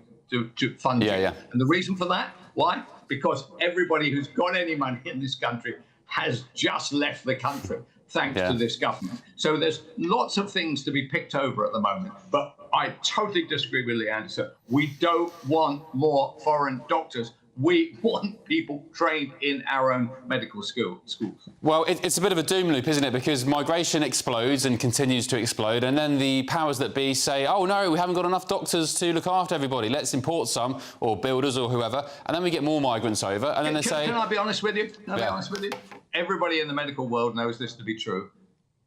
fund you. And the reason for that, why? Because everybody who's got any money in this country has just left the country, thanks to this government. So there's lots of things to be picked over at the moment. But I totally disagree with Lee Anderson. We don't want more foreign doctors. We want people trained in our own medical schools. Well, it's a bit of a doom loop, isn't it? Because migration explodes and continues to explode, and then the powers that be say, oh no, we haven't got enough doctors to look after everybody. Let's import some, or builders or whoever, and then we get more migrants over, and then they say... Can I be honest with you? Can I be honest with you? Everybody in the medical world knows this to be true.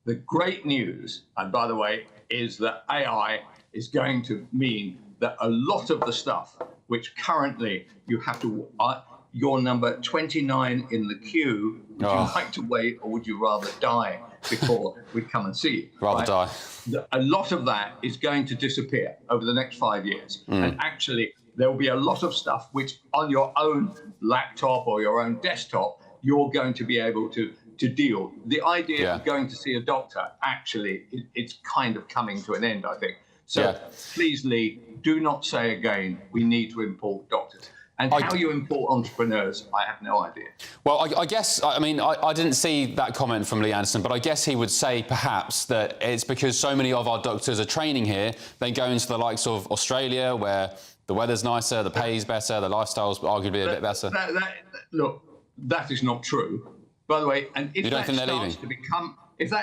The great news, and by the way, is that AI is going to mean that a lot of the stuff which currently you have to, you're number 29 in the queue, would you like to wait or would you rather die before we come and see you? Rather die. A lot of that is going to disappear over the next 5 years. And actually, there will be a lot of stuff which on your own laptop or your own desktop, you're going to be able to deal. The idea of going to see a doctor, actually, it's kind of coming to an end, I think. So please, Lee, do not say again, we need to import doctors. And how you import entrepreneurs, I have no idea. Well, I guess, I mean, I didn't see that comment from Lee Anderson, but I guess he would say perhaps that it's because so many of our doctors are training here, they go into the likes of Australia, where the weather's nicer, the pay's better, the lifestyle's arguably a bit better. Look, that is not true. By the way, and if that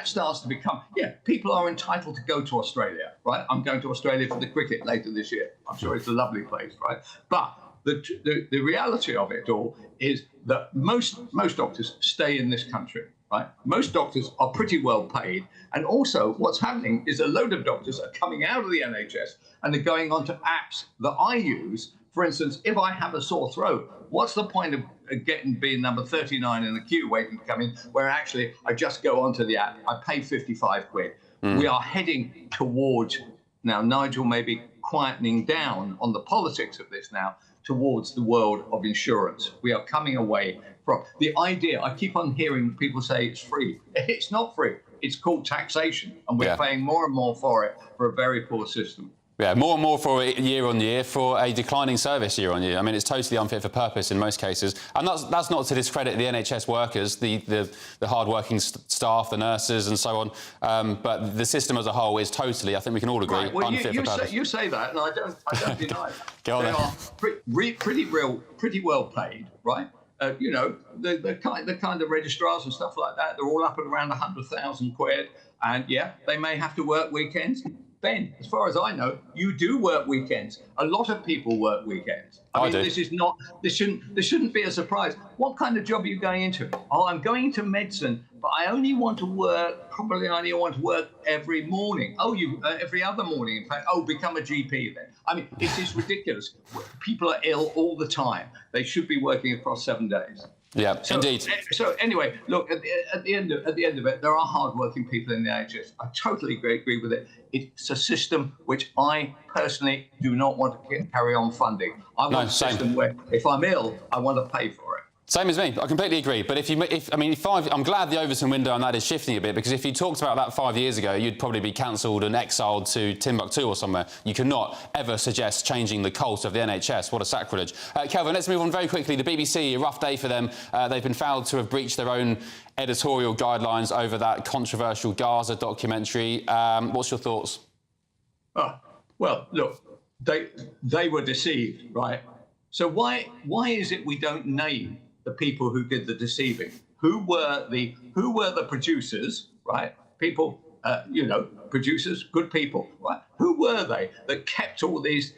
starts to become, people are entitled to go to Australia, right? I'm going to Australia for the cricket later this year. I'm sure it's a lovely place, right? But the reality of it all is that most doctors stay in this country, right? Most doctors are pretty well paid. And also what's happening is a load of doctors are coming out of the NHS and they're going onto apps that I use For instance, if I have a sore throat, what's the point of being number 39 in the queue waiting to come in, where actually I just go onto the app, I pay 55 quid. We are heading towards, now Nigel may be quietening down on the politics of this now, towards the world of insurance. We are coming away from the idea. I keep on hearing people say it's free. It's not free. It's called taxation, and we're paying more and more for it for a very poor system. Yeah, more and more for year on year for a declining service year on year. I mean, it's totally unfit for purpose in most cases. And that's not to discredit the NHS workers, the hard-working staff, the nurses and so on. But the system as a whole is totally, I think we can all agree, unfit for purpose. You say that, and I don't deny it. Go on, they are pretty well paid, right? You know, the kind of registrars and stuff like that, they're all up at around 100,000 quid. And yeah, they may have to work weekends. Ben, as far as I know, you do work weekends. A lot of people work weekends. I mean, this shouldn't be a surprise. What kind of job are you going into? Oh, I'm going into medicine, but I only want to work, every morning. Oh, every other morning, in fact. Oh, become a GP then. I mean, it is ridiculous. People are ill all the time. They should be working across 7 days. Yeah, indeed. So anyway, look, at the end of it, there are hard-working people in the NHS. I totally agree with it. It's a system which I personally do not want to carry on funding. I want a system where if I'm ill, I want to pay for it. Same as me. I completely agree. But I'm glad the Overton window on that is shifting a bit, because if you talked about that 5 years ago, you'd probably be cancelled and exiled to Timbuktu or somewhere. You cannot ever suggest changing the cult of the NHS. What a sacrilege. Kelvin, let's move on very quickly. The BBC, a rough day for them. They've been found to have breached their own editorial guidelines over that controversial Gaza documentary. What's your thoughts? Well, look, they were deceived, right? So why is it we don't name the people who did the deceiving? Who were the producers, right? People, producers, good people, right? Who were they that kept all this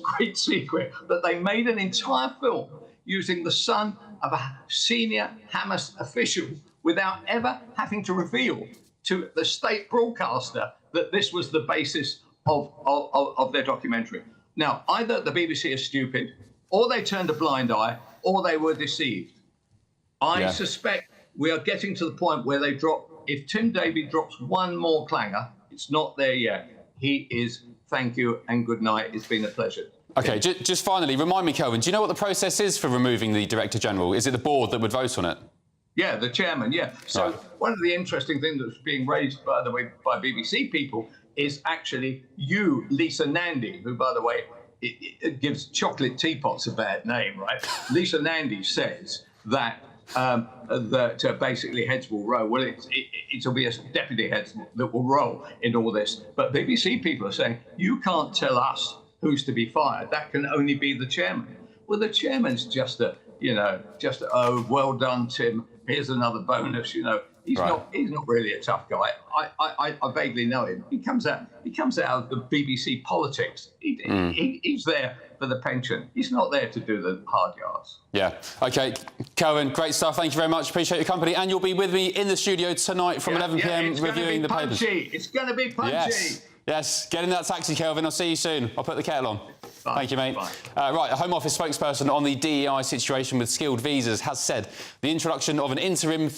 great secret, that they made an entire film using the son of a senior Hamas official without ever having to reveal to the state broadcaster that this was the basis of their documentary? Now, either the BBC is stupid, or they turned a blind eye, or they were deceived. I suspect we are getting to the point where if Tim Davie drops one more clanger, it's not there yet. He is, thank you and good night. It's been a pleasure. OK, just finally, remind me, Kelvin, do you know what the process is for removing the Director General? Is it the board that would vote on it? Yeah, the chairman, yeah. So one of the interesting things that's being raised, by the way, by BBC people is actually you, Lisa Nandy, who, by the way, it gives chocolate teapots a bad name, right? Lisa Nandy says that basically heads will roll. Well, it'll be a deputy heads that will roll in all this. But BBC people are saying, you can't tell us who's to be fired. That can only be the chairman. Well, the chairman's just oh, well done, Tim. Here's another bonus, He's not really a tough guy. I vaguely know him. He comes out of the BBC politics. He's there for the pension. He's not there to do the hard yards. Yeah. OK, Kelvin, great stuff. Thank you very much. Appreciate your company. And you'll be with me in the studio tonight from 11 p.m. reviewing the papers. It's going to be punchy. Yes. Get in that taxi, Kelvin. I'll see you soon. I'll put the kettle on. Thank you, mate. Right, a Home Office spokesperson on the DEI situation with skilled visas has said the introduction of an interim,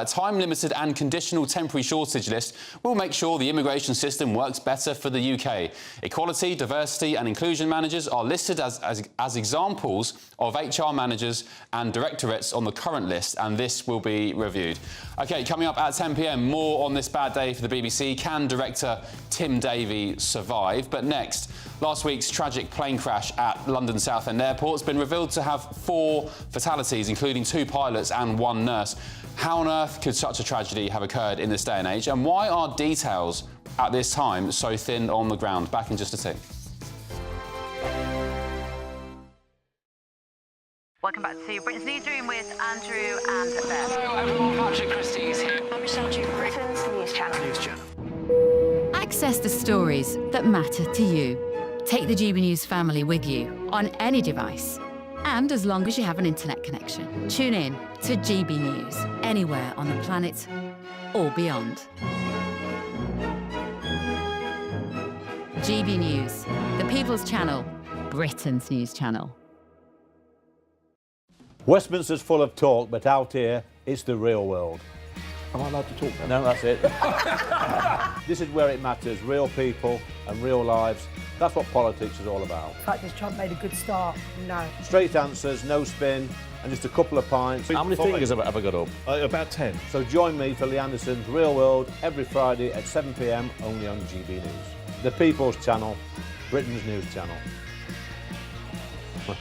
time-limited and conditional temporary shortage list will make sure the immigration system works better for the UK. Equality, diversity and inclusion managers are listed as examples of HR managers and directorates on the current list, and this will be reviewed. OK, coming up at 10 p.m, more on this bad day for the BBC. Can director Tim Davie survive? But next, last week's tragic plane crash at London Southend Airport has been revealed to have 4 fatalities, including 2 pilots and 1 nurse. How on earth could such a tragedy have occurred in this day and age? And why are details at this time so thin on the ground? Back in just a tick. Welcome back to Britain's Newsroom with Andrew and Beth. Hello everyone, Patrick Christys here. I'm Michelle Duke, Britain's News Channel. Access the stories that matter to you. Take the GB News family with you on any device. And as long as you have an internet connection, tune in to GB News anywhere on the planet or beyond. GB News, the People's Channel, Britain's news channel. Westminster's full of talk, but out here, it's the real world. Am I allowed to talk now? No, that's it. This is where it matters, real people and real lives. That's what politics is all about. In fact, has Trump made a good start? No. Straight answers, no spin, and just a couple of pints. How many fingers have I got up? About 10. So join me for Lee Anderson's Real World every Friday at 7 p.m. only on GB News. The People's Channel, Britain's news channel. You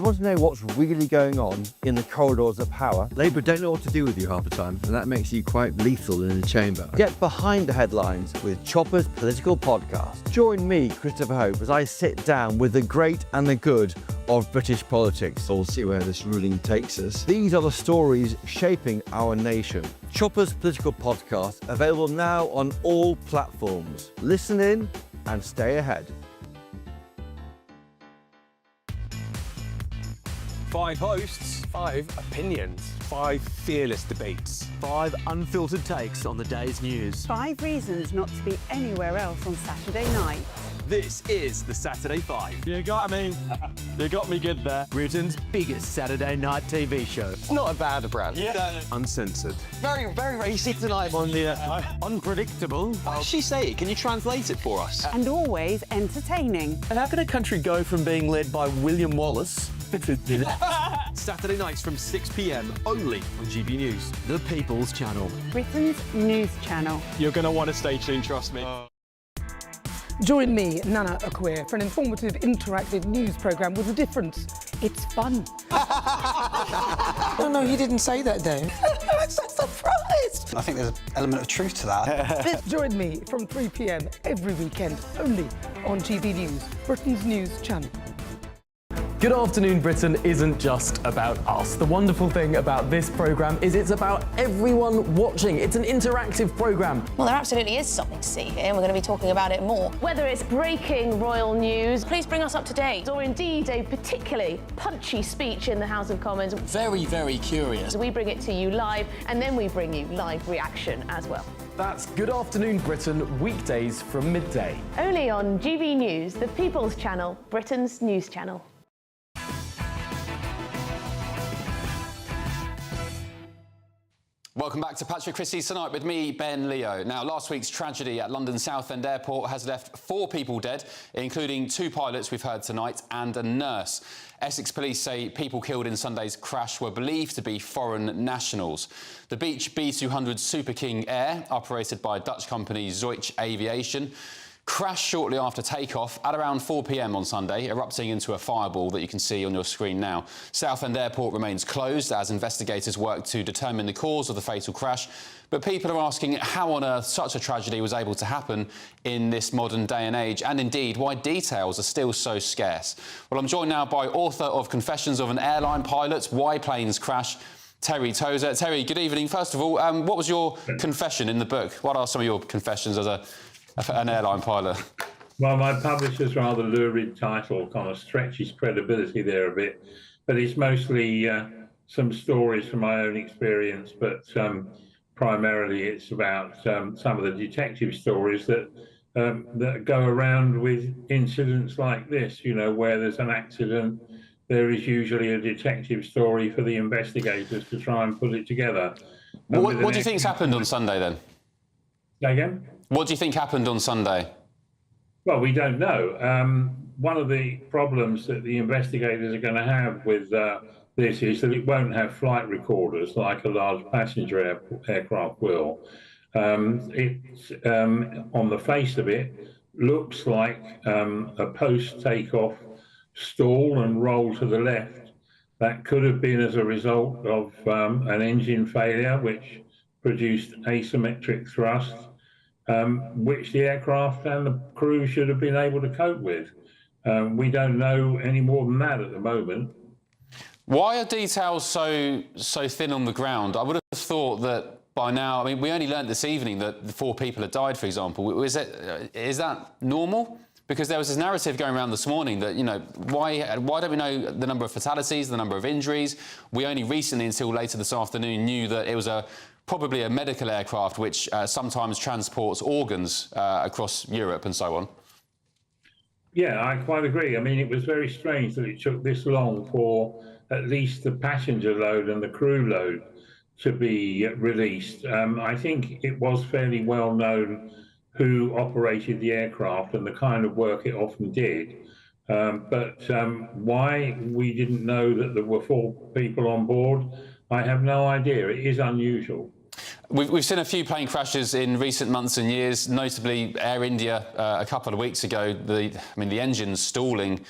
want to know what's really going on in the corridors of power? Labour don't know what to do with you half the time, and that makes you quite lethal in the chamber. Get behind the headlines with Chopper's Political Podcast. Join me, Christopher Hope, as I sit down with the great and the good of British politics. We'll see where this ruling takes us. These are the stories shaping our nation. Chopper's Political Podcast, available now on all platforms. Listen in and stay ahead. 5 hosts, 5 opinions, 5 fearless debates, 5 unfiltered takes on the day's news. 5 reasons not to be anywhere else on Saturday night. This is the Saturday 5. You got me good there. Britain's biggest Saturday night TV show. It's not a bad brand. Yeah. Uncensored. Very, very racy tonight. On the unpredictable. What did she say? Can you translate it for us? And always entertaining. And how can a country go from being led by William Wallace Saturday nights from 6 p.m. only on GB News, the People's Channel. Britain's news channel. You're going to want to stay tuned, trust me. Join me, Nana Okoye, for an informative, interactive news programme with a difference. It's fun. No, you didn't say that, Dave. I'm so surprised. I think there's an element of truth to that. Join me from 3 p.m. every weekend, only on GB News, Britain's news channel. Good Afternoon Britain isn't just about us. The wonderful thing about this programme is it's about everyone watching. It's an interactive programme. Well, there absolutely is something to see here, and we're going to be talking about it more. Whether it's breaking royal news, please bring us up to date, or indeed a particularly punchy speech in the House of Commons. Very, very curious. We bring it to you live, and then we bring you live reaction as well. That's Good Afternoon Britain, weekdays from midday. Only on GB News, the People's Channel, Britain's news channel. Welcome back to Patrick Christys tonight with me, Ben Leo. Now, last week's tragedy at London Southend Airport has left 4 people dead, including 2 pilots we've heard tonight and a nurse. Essex police say people killed in Sunday's crash were believed to be foreign nationals. The Beech B200 Super King Air, operated by Dutch company Aviation, crashed shortly after takeoff at around 4 p.m. on Sunday, erupting into a fireball that you can see on your screen now. Southend Airport remains closed as investigators work to determine the cause of the fatal crash. But people are asking how on earth such a tragedy was able to happen in this modern day and age, and indeed why details are still so scarce. Well, I'm joined now by author of Confessions of an Airline Pilot, Why Planes Crash, Terry Tozer. Terry, good evening. First of all, what was your confession in the book? What are some of your confessions as an airline pilot? Well, my publisher's rather lurid title kind of stretches credibility there a bit, but it's mostly some stories from my own experience, but primarily it's about some of the detective stories that go around with incidents like this, you know, where there's an accident, there is usually a detective story for the investigators to try and put it together. What do you think's happened on Sunday then? Say again? What do you think happened on Sunday? Well, we don't know. One of the problems that the investigators are going to have with this is that it won't have flight recorders like a large passenger aircraft will. It's on the face of it, looks like a post-takeoff stall and roll to the left. That could have been as a result of an engine failure, which produced asymmetric thrust, which the aircraft and the crew should have been able to cope with. We don't know any more than that at the moment. Why are details so thin on the ground? I would have thought that by now, I mean, we only learnt this evening that 4 people had died, for example. Is that normal? Because there was this narrative going around this morning that, you know, why don't we know the number of fatalities, the number of injuries? We only recently, until later this afternoon, knew that it was probably a medical aircraft which sometimes transports organs across Europe and so on. Yeah, I quite agree. I mean, it was very strange that it took this long for at least the passenger load and the crew load to be released. I think it was fairly well known who operated the aircraft and the kind of work it often did. But why we didn't know that there were 4 people on board, I have no idea. It is unusual. We've seen a few plane crashes in recent months and years, notably Air India a couple of weeks ago. The engines stalling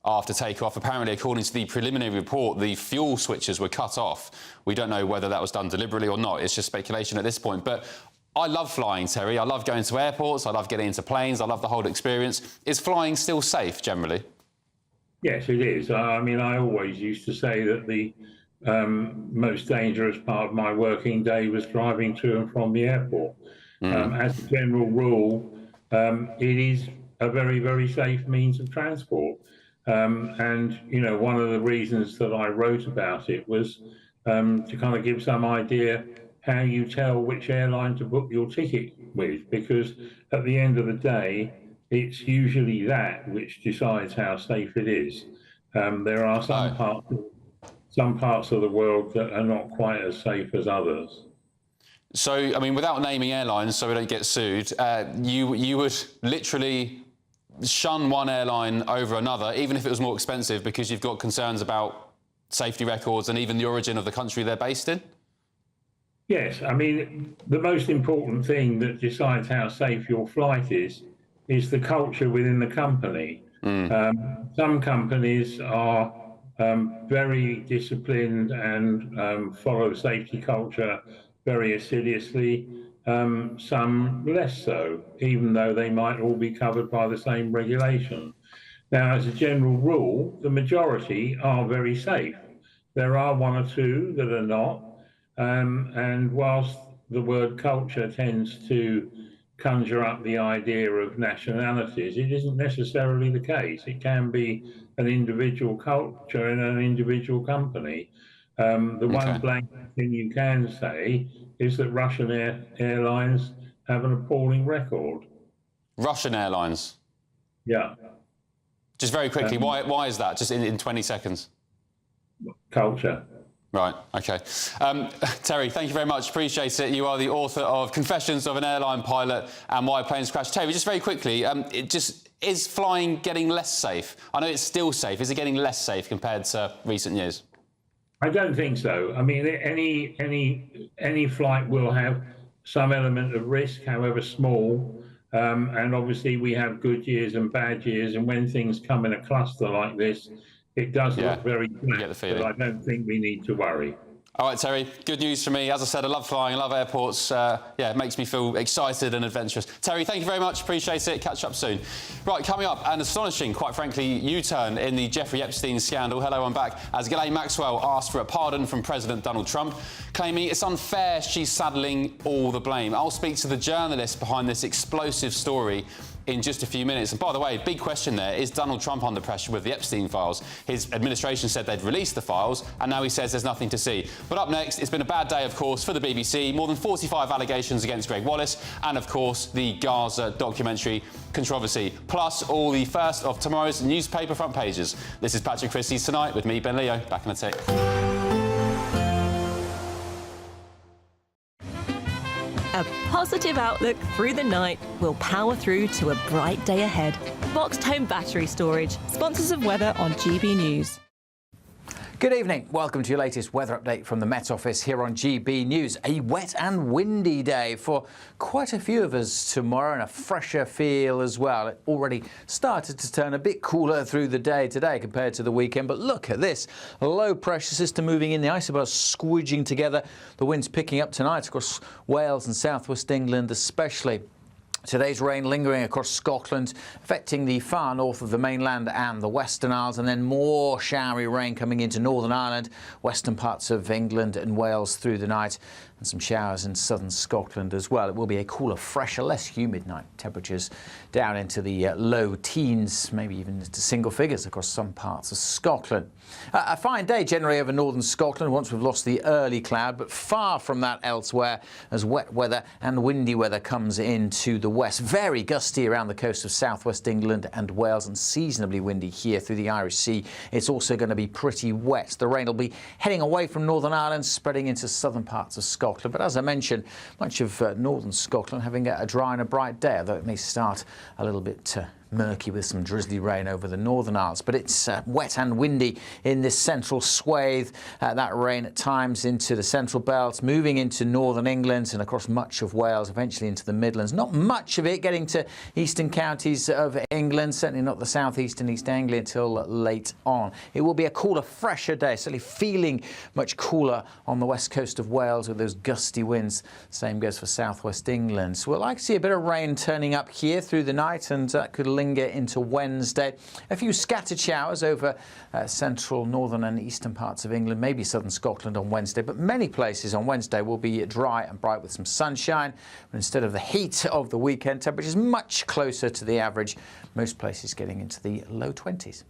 after takeoff. Apparently, according to the preliminary report, the fuel switches were cut off. We don't know whether that was done deliberately or not. It's just speculation at this point. But I love flying, Terry. I love going to airports. I love getting into planes. I love the whole experience. Is flying still safe, generally? Yes, it is. I mean, I always used to say that the most dangerous part of my working day was driving to and from the airport. As a general rule, it is a very, very safe means of transport. And, you know, one of the reasons that I wrote about it was to kind of give some idea how you tell which airline to book your ticket with, because at the end of the day, it's usually that which decides how safe it is. There are some parts of the world that are not quite as safe as others. So, I mean, without naming airlines so we don't get sued, you would literally shun one airline over another, even if it was more expensive, because you've got concerns about safety records and even the origin of the country they're based in? Yes, I mean, the most important thing that decides how safe your flight is the culture within the company. Some companies are very disciplined and follow safety culture very assiduously, some less so, even though they might all be covered by the same regulation. Now, as a general rule, the majority are very safe. There are 1 or 2 that are not, and whilst the word culture tends to conjure up the idea of nationalities, it isn't necessarily the case. It can be an individual culture in an individual company. One blanket thing you can say is that Russian airlines have an appalling record. Russian airlines? Yeah. Just very quickly, why is that? Just in 20 seconds. Culture. Right, OK. Terry, thank you very much. Appreciate it. You are the author of Confessions of an Airline Pilot and Why Planes Crash. Terry, just very quickly, is flying getting less safe? I know it's still safe. Is it getting less safe compared to recent years? I don't think so. I mean, any flight will have some element of risk, however small. And obviously, we have good years and bad years. And when things come in a cluster like this, it does look very flat, but I don't think we need to worry. All right, Terry, good news for me. As I said, I love flying, I love airports. Yeah, it makes me feel excited and adventurous. Terry, thank you very much. Appreciate it. Catch up soon. Right, coming up, an astonishing, quite frankly, U-turn in the Jeffrey Epstein scandal. Hello, I'm back. As Ghislaine Maxwell asked for a pardon from President Donald Trump, claiming it's unfair she's saddling all the blame. I'll speak to the journalist behind this explosive story in just a few minutes. And by the way, big question there, is Donald Trump under pressure with the Epstein files? His administration said they'd released the files, and now he says there's nothing to see. But up next, it's been a bad day, of course, for the BBC. More than 45 allegations against Greg Wallace, and, of course, the Gaza documentary controversy. Plus, all the first of tomorrow's newspaper front pages. This is Patrick Christys Tonight with me, Ben Leo. Back in a tick. A positive outlook through the night will power through to a bright day ahead. Boxed Home Battery Storage, sponsors of weather on GB News. Good evening. Welcome to your latest weather update from the Met Office here on GB News. A wet and windy day for quite a few of us tomorrow, and a fresher feel as well. It already started to turn a bit cooler through the day today compared to the weekend, but look at this. A low pressure system moving in, the isobars squidging together. The wind's picking up tonight across Wales and southwest England especially. Today's rain lingering across Scotland, affecting the far north of the mainland and the Western Isles, and then more showery rain coming into Northern Ireland, western parts of England and Wales through the night, and some showers in southern Scotland as well. It will be a cooler, fresher, less humid night. Temperatures down into the low teens, maybe even into single figures across some parts of Scotland. A fine day generally over northern Scotland once we've lost the early cloud, but far from that elsewhere as wet weather and windy weather comes into the west. Very gusty around the coast of southwest England and Wales, and seasonably windy here through the Irish Sea. It's also going to be pretty wet. The rain will be heading away from Northern Ireland, spreading into southern parts of Scotland. But as I mentioned, much of northern Scotland having a dry and a bright day, although it may start a little bit murky with some drizzly rain over the Northern Isles. But it's wet and windy in this central swathe. That rain at times into the central belt, moving into northern England and across much of Wales, eventually into the Midlands. Not much of it getting to eastern counties of England, certainly not the southeast and East Anglia until late on. It will be a cooler, fresher day, certainly feeling much cooler on the west coast of Wales with those gusty winds. Same goes for southwest England. So we'll like to see a bit of rain turning up here through the night, and that could linger into Wednesday. A few scattered showers over central, northern and eastern parts of England, maybe southern Scotland on Wednesday, but many places on Wednesday will be dry and bright with some sunshine. But instead of the heat of the weekend, temperatures much closer to the average, most places getting into the low 20s.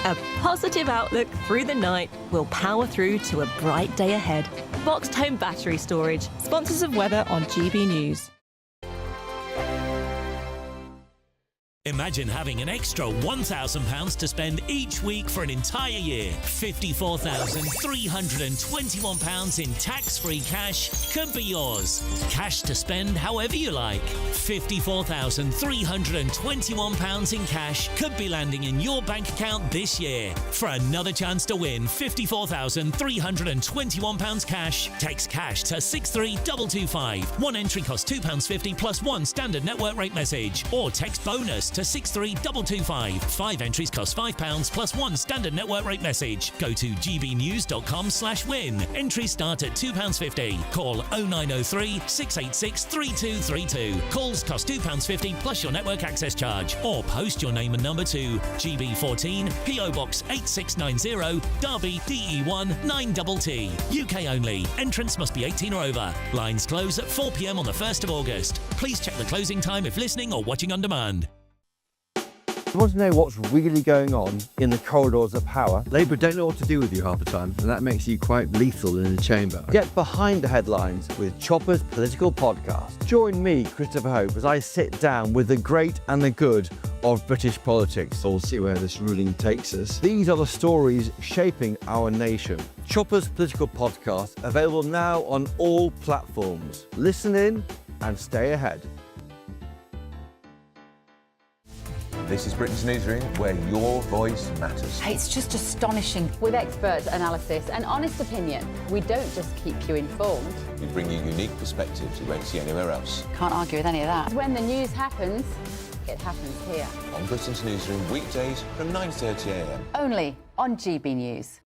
A positive outlook through the night will power through to a bright day ahead. Boxed Home Battery Storage, sponsors of weather on GB News. Imagine having an extra £1,000 to spend each week for an entire year. £54,321 in tax-free cash could be yours. Cash to spend however you like. £54,321 in cash could be landing in your bank account this year. For another chance to win £54,321 cash, text cash to 63225. One entry costs £2.50 plus one standard network rate message, or text bonus to 63225. 5 entries cost £5 plus one standard network rate message. Go to gbnews.com/win. Entries start at £2.50. Call 0903 686 3232. Calls cost £2.50 plus your network access charge. Or post your name and number to GB14 PO Box 8690 Derby DE1 9TT. UK only. Entrance must be 18 or over. Lines close at 4 p.m. on the 1st of August. Please check the closing time if listening or watching on demand. You want to know what's really going on in the corridors of power? Labour don't know what to do with you half the time, and that makes you quite lethal in the chamber. Get behind the headlines with Chopper's political podcast. Join me, Christopher Hope, as I sit down with the great and the good of British politics. We'll see where this ruling takes us. These are the stories shaping our nation. Chopper's political podcast, available now on all platforms. Listen in and stay ahead. This is Britain's Newsroom, where your voice matters. It's just astonishing. With expert analysis and honest opinion, we don't just keep you informed. We bring you unique perspectives you won't see anywhere else. Can't argue with any of that. When the news happens, it happens here. On Britain's Newsroom, weekdays from 9:30 a.m. Only on GB News.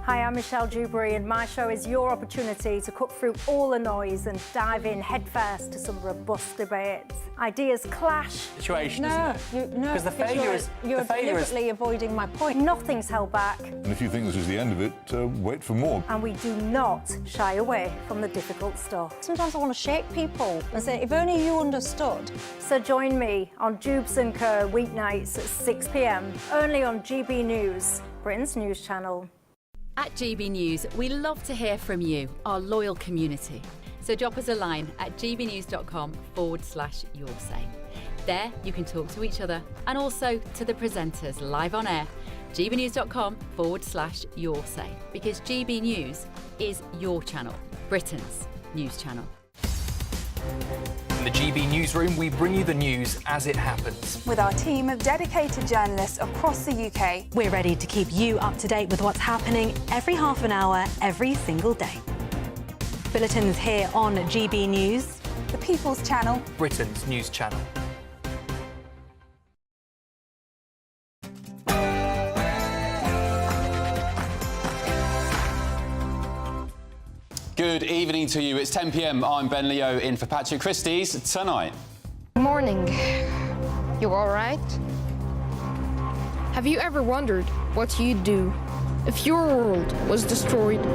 Hi, I'm Michelle Dewberry, and my show is your opportunity to cut through all the noise and dive in headfirst to some robust debates. Ideas clash. Situation, isn't it? No, because the failure is you're deliberately avoiding my point. Nothing's held back, And if you think this is the end of it, wait for more. and we do not shy away from the difficult stuff. Sometimes I want to shake people and say, if only you understood. So join me on Jubes and Co weeknights at 6 p.m. only on GB News, Britain's news channel. At GB News, we love to hear from you, our loyal community. So drop us a line at gbnews.com/yoursay. There you can talk to each other and also to the presenters live on air. gbnews.com/yoursay, because GB News is your channel, Britain's news channel. In the GB Newsroom, we bring you the news as it happens. With our team of dedicated journalists across the UK, We're ready to keep you up to date with what's happening every half an hour, every single day. Bulletins here on GB News, the People's Channel, Britain's news channel. Good evening to you. It's 10 p.m. I'm Ben Leo in for Patrick Christys tonight. Good morning. You all right? Have you ever wondered what you'd do if your world was destroyed?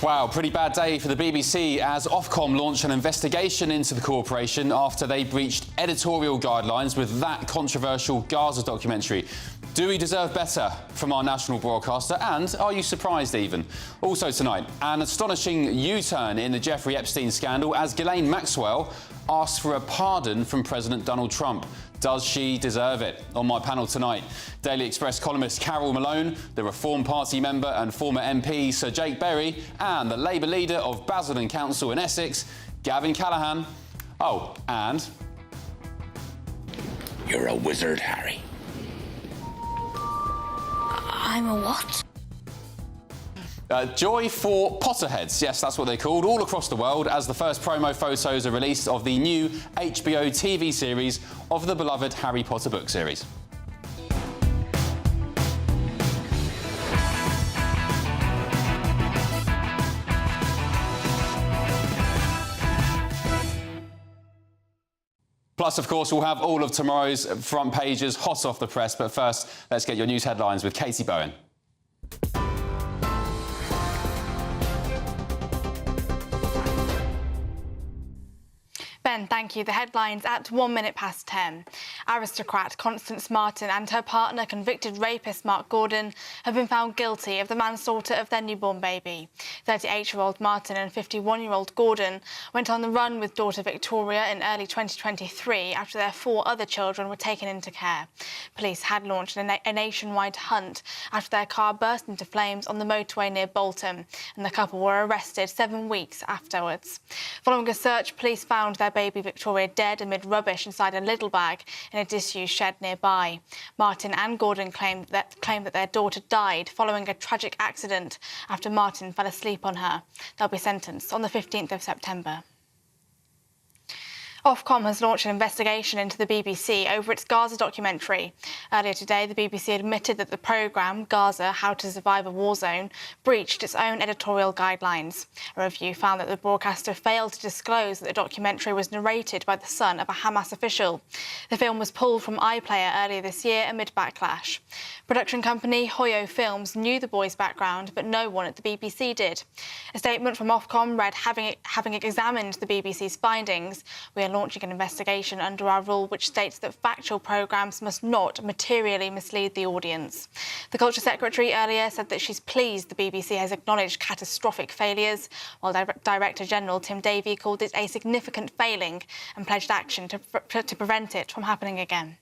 Wow, pretty bad day for the BBC as Ofcom launched an investigation into the corporation after they breached editorial guidelines with that controversial Gaza documentary. Do we deserve better from our national broadcaster? And are you surprised even? Also tonight, an astonishing U-turn in the Jeffrey Epstein scandal as Ghislaine Maxwell asks for a pardon from President Donald Trump. Does she deserve it? On my panel tonight, Daily Express columnist Carol Malone, the Reform Party member and former MP Sir Jake Berry, and the Labour leader of Basildon Council in Essex, Gavin Callaghan. Oh, and... You're a wizard, Harry. I'm a what? Joy for Potterheads, yes, that's what they're called, all across the world as the first promo photos are released of the new HBO TV series of the beloved Harry Potter book series. Plus, of course, we'll have all of tomorrow's front pages hot off the press. But first, let's get your news headlines with Katie Bowen. Ben, thank you. The headlines at 1 minute past 10. Aristocrat Constance Martin and her partner, convicted rapist Mark Gordon, have been found guilty of the manslaughter of their newborn baby. 38-year-old Martin and 51-year-old Gordon went on the run with daughter Victoria in early 2023 after their 4 other children were taken into care. Police had launched a nationwide hunt after their car burst into flames on the motorway near Bolton, and the couple were arrested 7 weeks afterwards. Following a search, police found their baby Victoria dead amid rubbish inside a little bag in a disused shed nearby. Martin and Gordon claimed that their daughter died following a tragic accident after Martin fell asleep on her. They'll be sentenced on the 15th of September. Ofcom has launched an investigation into the BBC over its Gaza documentary. Earlier today, the BBC admitted that the programme, Gaza, How to Survive a War Zone, breached its own editorial guidelines. A review found that the broadcaster failed to disclose that the documentary was narrated by the son of a Hamas official. The film was pulled from iPlayer earlier this year amid backlash. Production company Hoyo Films knew the boy's background, but no one at the BBC did. A statement from Ofcom read, having examined the BBC's findings, we are launching an investigation under our rule which states that factual programmes must not materially mislead the audience. The Culture Secretary earlier said that she's pleased the BBC has acknowledged catastrophic failures, while Director General Tim Davie called it a significant failing and pledged action to prevent it from happening again.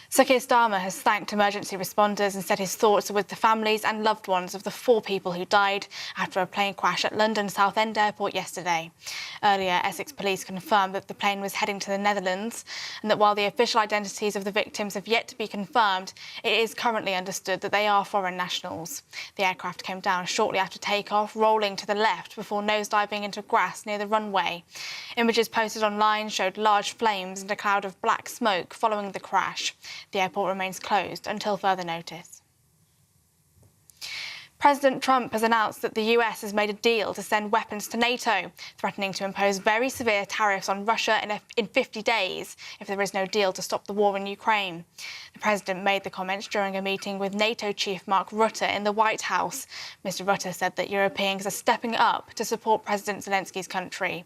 Sir Keir Starmer has thanked emergency responders and said his thoughts are with the families and loved ones of the 4 people who died after a plane crash at London Southend Airport yesterday. Earlier, Essex Police confirmed that the plane was heading to the Netherlands and that while the official identities of the victims have yet to be confirmed, it is currently understood that they are foreign nationals. The aircraft came down shortly after takeoff, rolling to the left before nosediving into grass near the runway. Images posted online showed large flames and a cloud of black smoke following the crash. The airport remains closed until further notice. President Trump has announced that the US has made a deal to send weapons to NATO, threatening to impose very severe tariffs on Russia in 50 days if there is no deal to stop the war in Ukraine. The president made the comments during a meeting with NATO chief Mark Rutte in the White House. Mr. Rutte said that Europeans are stepping up to support President Zelensky's country.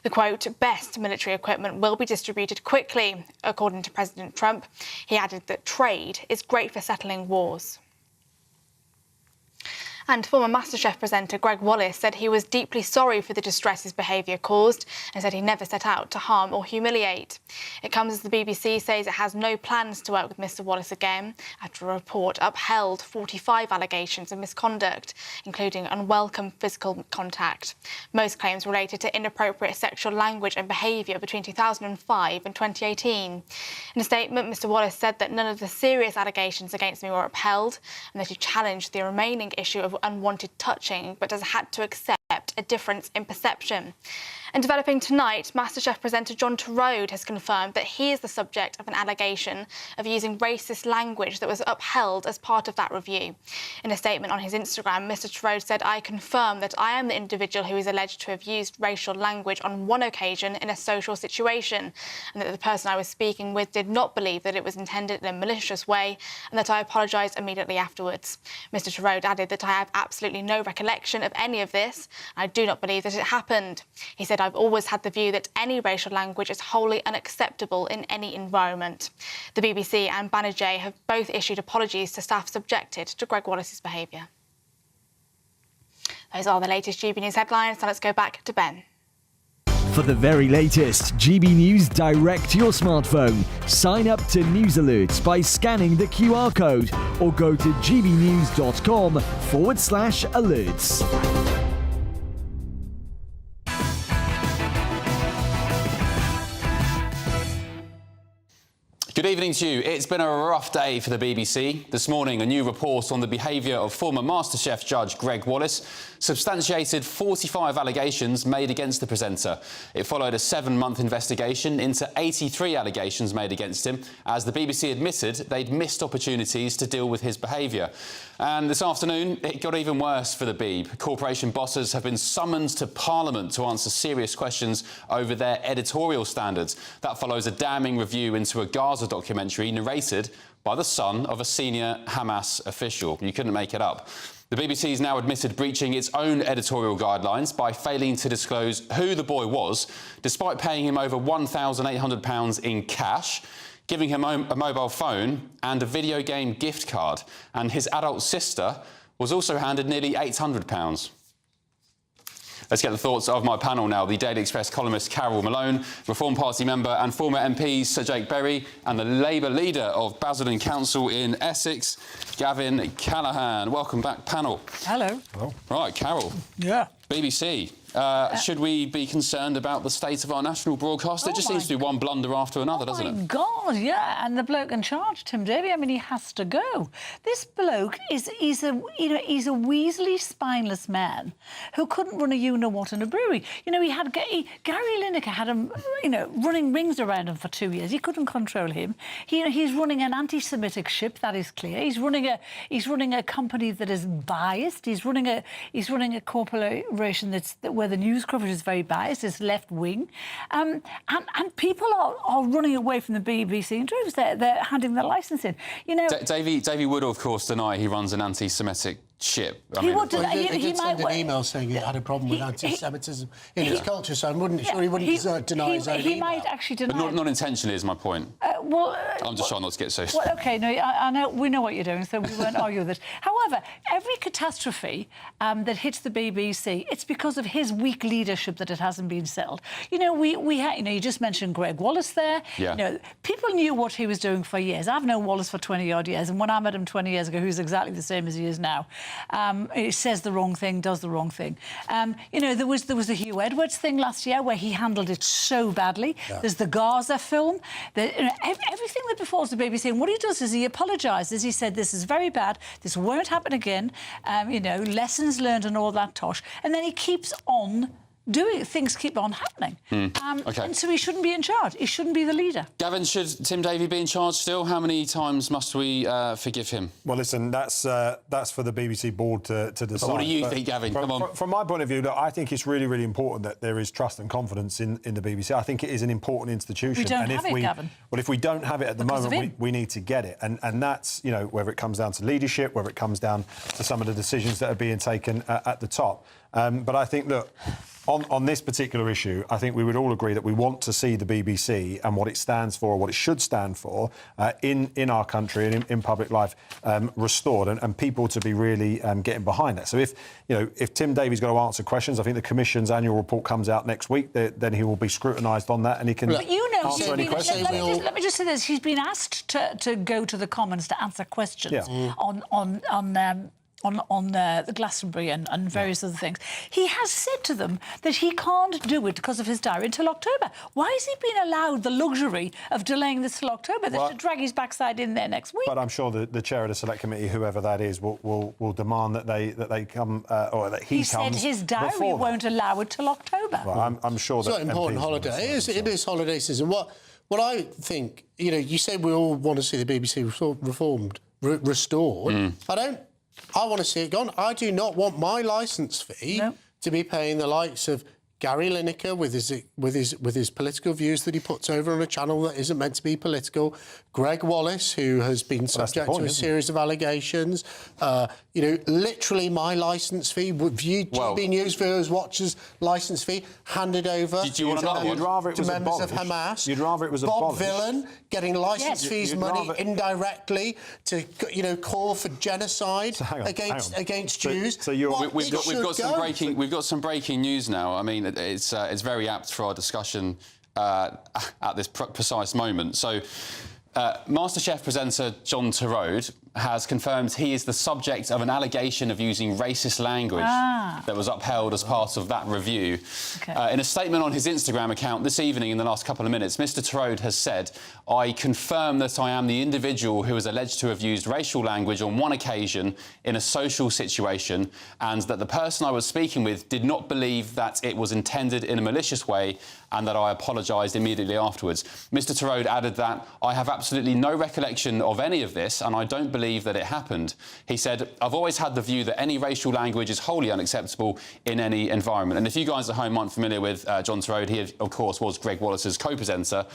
The, quote, best military equipment will be distributed quickly, according to President Trump. He added that trade is great for settling wars. And former MasterChef presenter Greg Wallace said he was deeply sorry for the distress his behaviour caused and said he never set out to harm or humiliate. It comes as the BBC says it has no plans to work with Mr Wallace again after a report upheld 45 allegations of misconduct, including unwelcome physical contact. Most claims related to inappropriate sexual language and behaviour between 2005 and 2018. In a statement, Mr Wallace said that none of the serious allegations against me were upheld and that he challenged the remaining issue of unwanted touching, but has had to accept a difference in perception. And developing tonight, MasterChef presenter John Turode has confirmed that he is the subject of an allegation of using racist language that was upheld as part of that review. In a statement on his Instagram, Mr Turode said, "I confirm that I am the individual who is alleged to have used racial language on one occasion in a social situation, and that the person I was speaking with did not believe that it was intended in a malicious way, and that I apologised immediately afterwards." Mr Turode added that I have absolutely no recollection of any of this. I I do not believe that it happened. He said, I've always had the view that any racial language is wholly unacceptable in any environment. The BBC and Banijay have both issued apologies to staff subjected to Greg Wallace's behaviour. Those are the latest GB News headlines. Now let's go back to Ben. For the very latest GB News direct to your smartphone, sign up to News Alerts by scanning the QR code or go to gbnews.com/alerts. Good evening to you. It's been a rough day for the BBC. This morning, a new report on the behaviour of former MasterChef judge Greg Wallace substantiated 45 allegations made against the presenter. It followed a 7-month investigation into 83 allegations made against him, as the BBC admitted they'd missed opportunities to deal with his behaviour. And this afternoon, it got even worse for the Beeb. Corporation bosses have been summoned to Parliament to answer serious questions over their editorial standards. That follows a damning review into a Gaza documentary narrated by the son of a senior Hamas official. You couldn't make it up. The BBC's now admitted breaching its own editorial guidelines by failing to disclose who the boy was, despite paying him over £1,800 in cash, giving him a mobile phone and a video game gift card. And his adult sister was also handed nearly £800. Let's get the thoughts of my panel now. The Daily Express columnist Carol Malone, Reform Party member and former MP Sir Jake Berry, and the Labour leader of Basildon Council in Essex, Gavin Callaghan. Welcome back, panel. Hello. Right, Carol. Yeah. BBC. Should we be concerned about the state of our national broadcast? It just seems to be one blunder after another, doesn't it? God, yeah, and the bloke in charge, Tim Davie, I mean, he has to go. This bloke he's a weaselly, spineless man who couldn't run a you-know-what in a brewery. You know, Gary Lineker had him, running rings around him for 2 years. He couldn't control him. He's running an anti-Semitic ship, that is clear. He's running a company that is biased. He's running a corporation where the news coverage is very biased, it's left-wing. And people are running away from the BBC in droves. They're handing their licence in. You know, Davie would, of course, deny he runs an anti-Semitic ship. He did send an email saying he had a problem with anti-Semitism in his culture, so he wouldn't deny his own email. He might actually deny But not intentionally is my point. I'm just trying not to get so... Well, OK, no, I know, we know what you're doing, so we won't argue with it. However, every catastrophe that hits the BBC, it's because of his weak leadership that it hasn't been settled. You know, you just mentioned Greg Wallace there. Yeah. You know, people knew what he was doing for years. I've known Wallace for 20-odd years, and when I met him 20 years ago, he was exactly the same as he is now. He says the wrong thing, does the wrong thing. There was the Hugh Edwards thing last year where he handled it so badly. Yeah. There's the Gaza film. Everything that befalls the BBC, and what he does is he apologises. He said, this is very bad, this won't happen again, lessons learned and all that tosh. And then he keeps on doing things, keep on happening. OK. And so he shouldn't be in charge. He shouldn't be the leader. Gavin, should Tim Davie be in charge still? How many times must we forgive him? Well, listen, that's for the BBC board to decide. But what do you think, Gavin? Come on. From my point of view, look, I think it's really, really important that there is trust and confidence in the BBC. I think it is an important institution. We don't have it, Gavin. Well, if we don't have it at the moment, we need to get it. And that's, whether it comes down to leadership, whether it comes down to some of the decisions that are being taken at the top. But I think, look, on this particular issue, I think we would all agree that we want to see the BBC and what it stands for, what it should stand for, in our country and in public life restored, and people to be really getting behind that. So if Tim Davie's got to answer questions, I think the Commission's annual report comes out next week, then he will be scrutinised on that and he can answer any questions. Let me just say this. He's been asked to go to the Commons to answer questions on the Glastonbury and various other things. He has said to them that he can't do it because of his diary until October. Why has he been allowed the luxury of delaying this till October? They should drag his backside in there next week. But I'm sure the chair of the Select Committee, whoever that is, will demand that they come, or that he comes. He said his diary won't allow it till October. Well, I'm sure it's not an important holiday. It is holiday season. What I think, you said we all want to see the BBC restored. I want to see it gone. I do not want my licence fee to be paying the likes of Gary Lineker with his political views that he puts over on a channel that isn't meant to be political. Greg Wallace, who has been subject to a series of allegations. Literally my licence fee, GB News viewers, watchers' licence fee, handed over to members of Hamas. You'd rather it was Bob abolished. Villan getting licence fees money indirectly to call for genocide against Jews. So we've got some breaking news now. I mean, it's very apt for our discussion at this precise moment. So, MasterChef presenter John Turode has confirmed he is the subject of an allegation of using racist language that was upheld as part of that review. In a statement on his Instagram account this evening in the last couple of minutes, Mr Turode has said, "I confirm that I am the individual who is alleged to have used racial language on one occasion in a social situation, and that the person I was speaking with did not believe that it was intended in a malicious way, and that I apologised immediately afterwards." Mr Turode added that, "I have absolutely no recollection of any of this, and I don't believe that it happened." He said, "I've always had the view that any racial language is wholly unacceptable in any environment." And if you guys at home aren't familiar with John Turode, he, of course, was Greg Wallace's co-presenter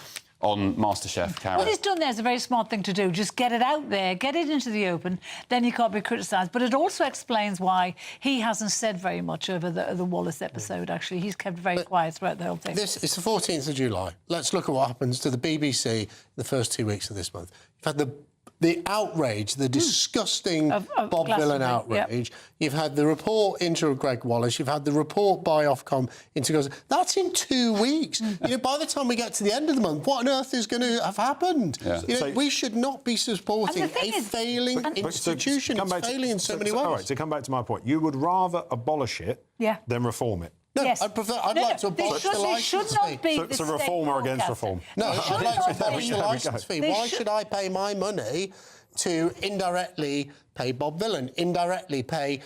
on MasterChef. Karen. What he's done there is a very smart thing to do. Just get it out there, get it into the open, then you can't be criticised. But it also explains why he hasn't said very much over the Wallace episode, actually. He's kept very quiet throughout the whole thing. It's the 14th of July. Let's look at what happens to the BBC in the first 2 weeks of this month. You've had the outrage, the disgusting Bob Villan outrage. Yep. You've had the report into Greg Wallace. You've had the report by Ofcom into Gaza. That's in 2 weeks. By the time we get to the end of the month, what on earth is going to have happened? Yeah. We should not be supporting a failing institution. It's failing in so many ways. All right, to come back to my point, you would rather abolish it than reform it. No, I'd like to abolish the licence fee. So reform or against reform? No, I'd like to abolish the licence fee. Why should I pay my money to indirectly pay Bob Villan, indirectly pay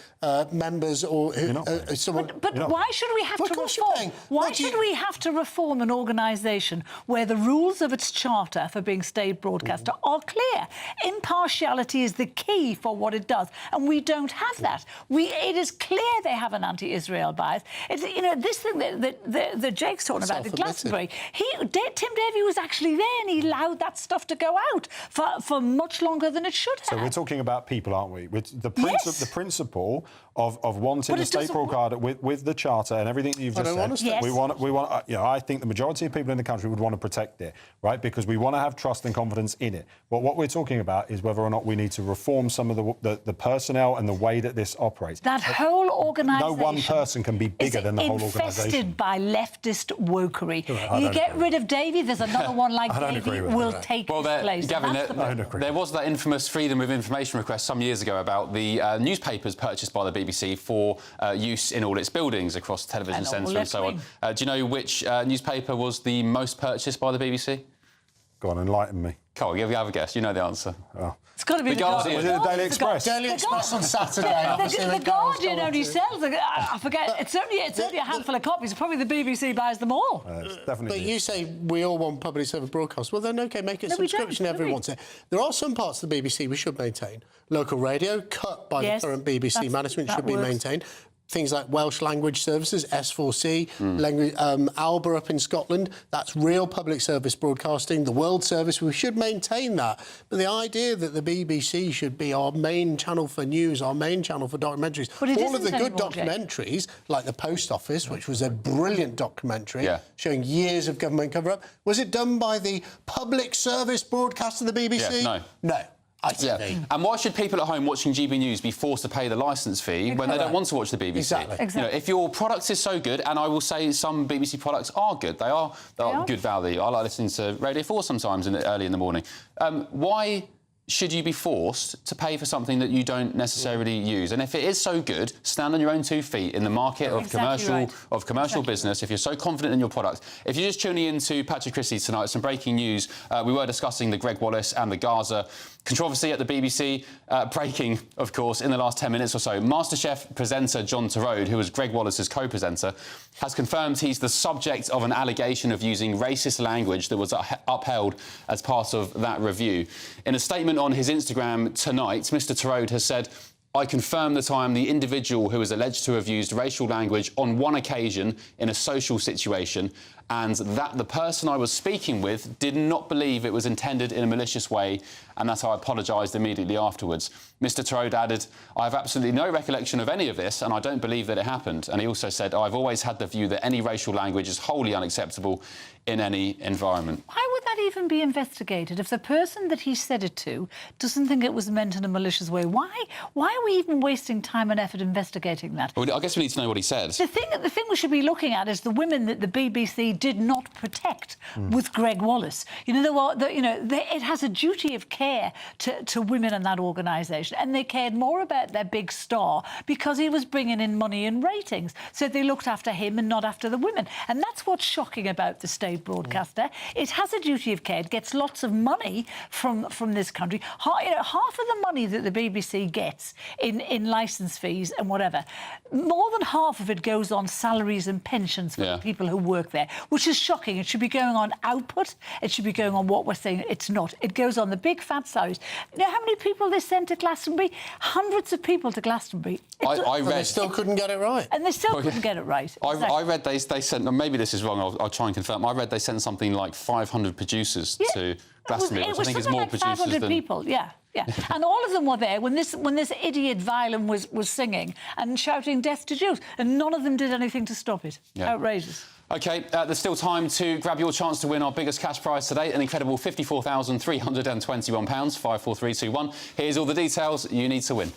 members or someone... But why should we have to reform? Why should we have to reform an organisation where the rules of its charter for being state broadcaster are clear? Impartiality is the key for what it does, and we don't have that. It is clear they have an anti-Israel bias. It's, this thing that Jake's talking about, the Glastonbury, Tim Davie was actually there and he allowed that stuff to go out for much longer than it should have. So we're talking about people, aren't we? With the principle of wanting a state broadcaster with the charter and everything that you've just said. We want. I think the majority of people in the country would want to protect it, right? Because we want to have trust and confidence in it. But what we're talking about is whether or not we need to reform some of the personnel and the way that this operates. That whole organisation. No one person can be bigger than the whole organisation. Infested by leftist wokery. You get rid of Davie, there's another one like Davie will take his place. Gavin, there was that infamous freedom of information request some years ago about the newspapers purchased by the BBC for use in all its buildings across the television centre and so on. Do you know which newspaper was the most purchased by the BBC? Go on, enlighten me. Cole, you have a guess. You know the answer. Oh. It's got to be the Guardian. Was it the Daily Express? Daily Express on Saturday. The Guardian only sells, I forget, it's only a handful of copies. Probably the BBC buys them all. Definitely. But you say we all want public service broadcast. Well, then, OK, make it a subscription. Everyone wants it. There are some parts of the BBC we should maintain. Local radio, cut by the current BBC management, should be maintained. Things like Welsh language services, S4C, Alba up in Scotland, that's real public service broadcasting. The World Service, we should maintain that. But the idea that the BBC should be our main channel for news, our main channel for documentaries, all of the good documentaries, like The Post Office, which was a brilliant documentary showing years of government cover-up, was it done by the public service broadcaster of the BBC? Yeah, No. And why should people at home watching GB News be forced to pay the licence fee when they don't want to watch the BBC? Exactly. If your product is so good, and I will say some BBC products are good, they are good value. I like listening to Radio 4 sometimes early in the morning. Why should you be forced to pay for something that you don't necessarily use? And if it is so good, stand on your own 2 feet in the market of commercial business. If you're so confident in your product, if you're just tuning in to Patrick Christys tonight, some breaking news. We were discussing the Greg Wallace and the Gaza controversy at the BBC, breaking, of course, in the last 10 minutes or so. MasterChef presenter John Turode, who was Greg Wallace's co-presenter, has confirmed he's the subject of an allegation of using racist language that was upheld as part of that review. In a statement on his Instagram tonight, Mr Turode has said, I confirm that I am the individual who is alleged to have used racial language on one occasion in a social situation, and that the person I was speaking with did not believe it was intended in a malicious way, and that I apologised immediately afterwards. Mr Torode added, I have absolutely no recollection of any of this, and I don't believe that it happened. And he also said, I've always had the view that any racial language is wholly unacceptable in any environment. Why would that even be investigated if the person that he said it to doesn't think it was meant in a malicious way? Why are we even wasting time and effort investigating that? Well, I guess we need to know what he said. The thing we should be looking at is the women that the BBC did not protect with Greg Wallace. You know, it has a duty of care to women in that organisation, and they cared more about their big star because he was bringing in money and ratings. So they looked after him and not after the women. And that's what's shocking about the state broadcaster. It has a duty of care. It gets lots of money from this country. Half of the money that the BBC gets in licence fees and whatever, more than half of it goes on salaries and pensions for the people who work there, which is shocking. It should be going on output. It should be going on what we're saying. It's not. It goes on the big fat salaries. You know how many people they sent to Glastonbury? Hundreds of people to Glastonbury. I read... They still couldn't get it right. And they still couldn't get it right. I read they sent... Maybe this is wrong. I'll try and confirm. I read they sent something like 500 producers to Glastonbury, which I think is more like producers 500 than... people, yeah. And all of them were there when this idiot Violin was singing and shouting death to Jews, and none of them did anything to stop it. Outrageous. OK, there's still time to grab your chance to win our biggest cash prize today, an incredible £54,321, 54321. Here's all the details you need to win.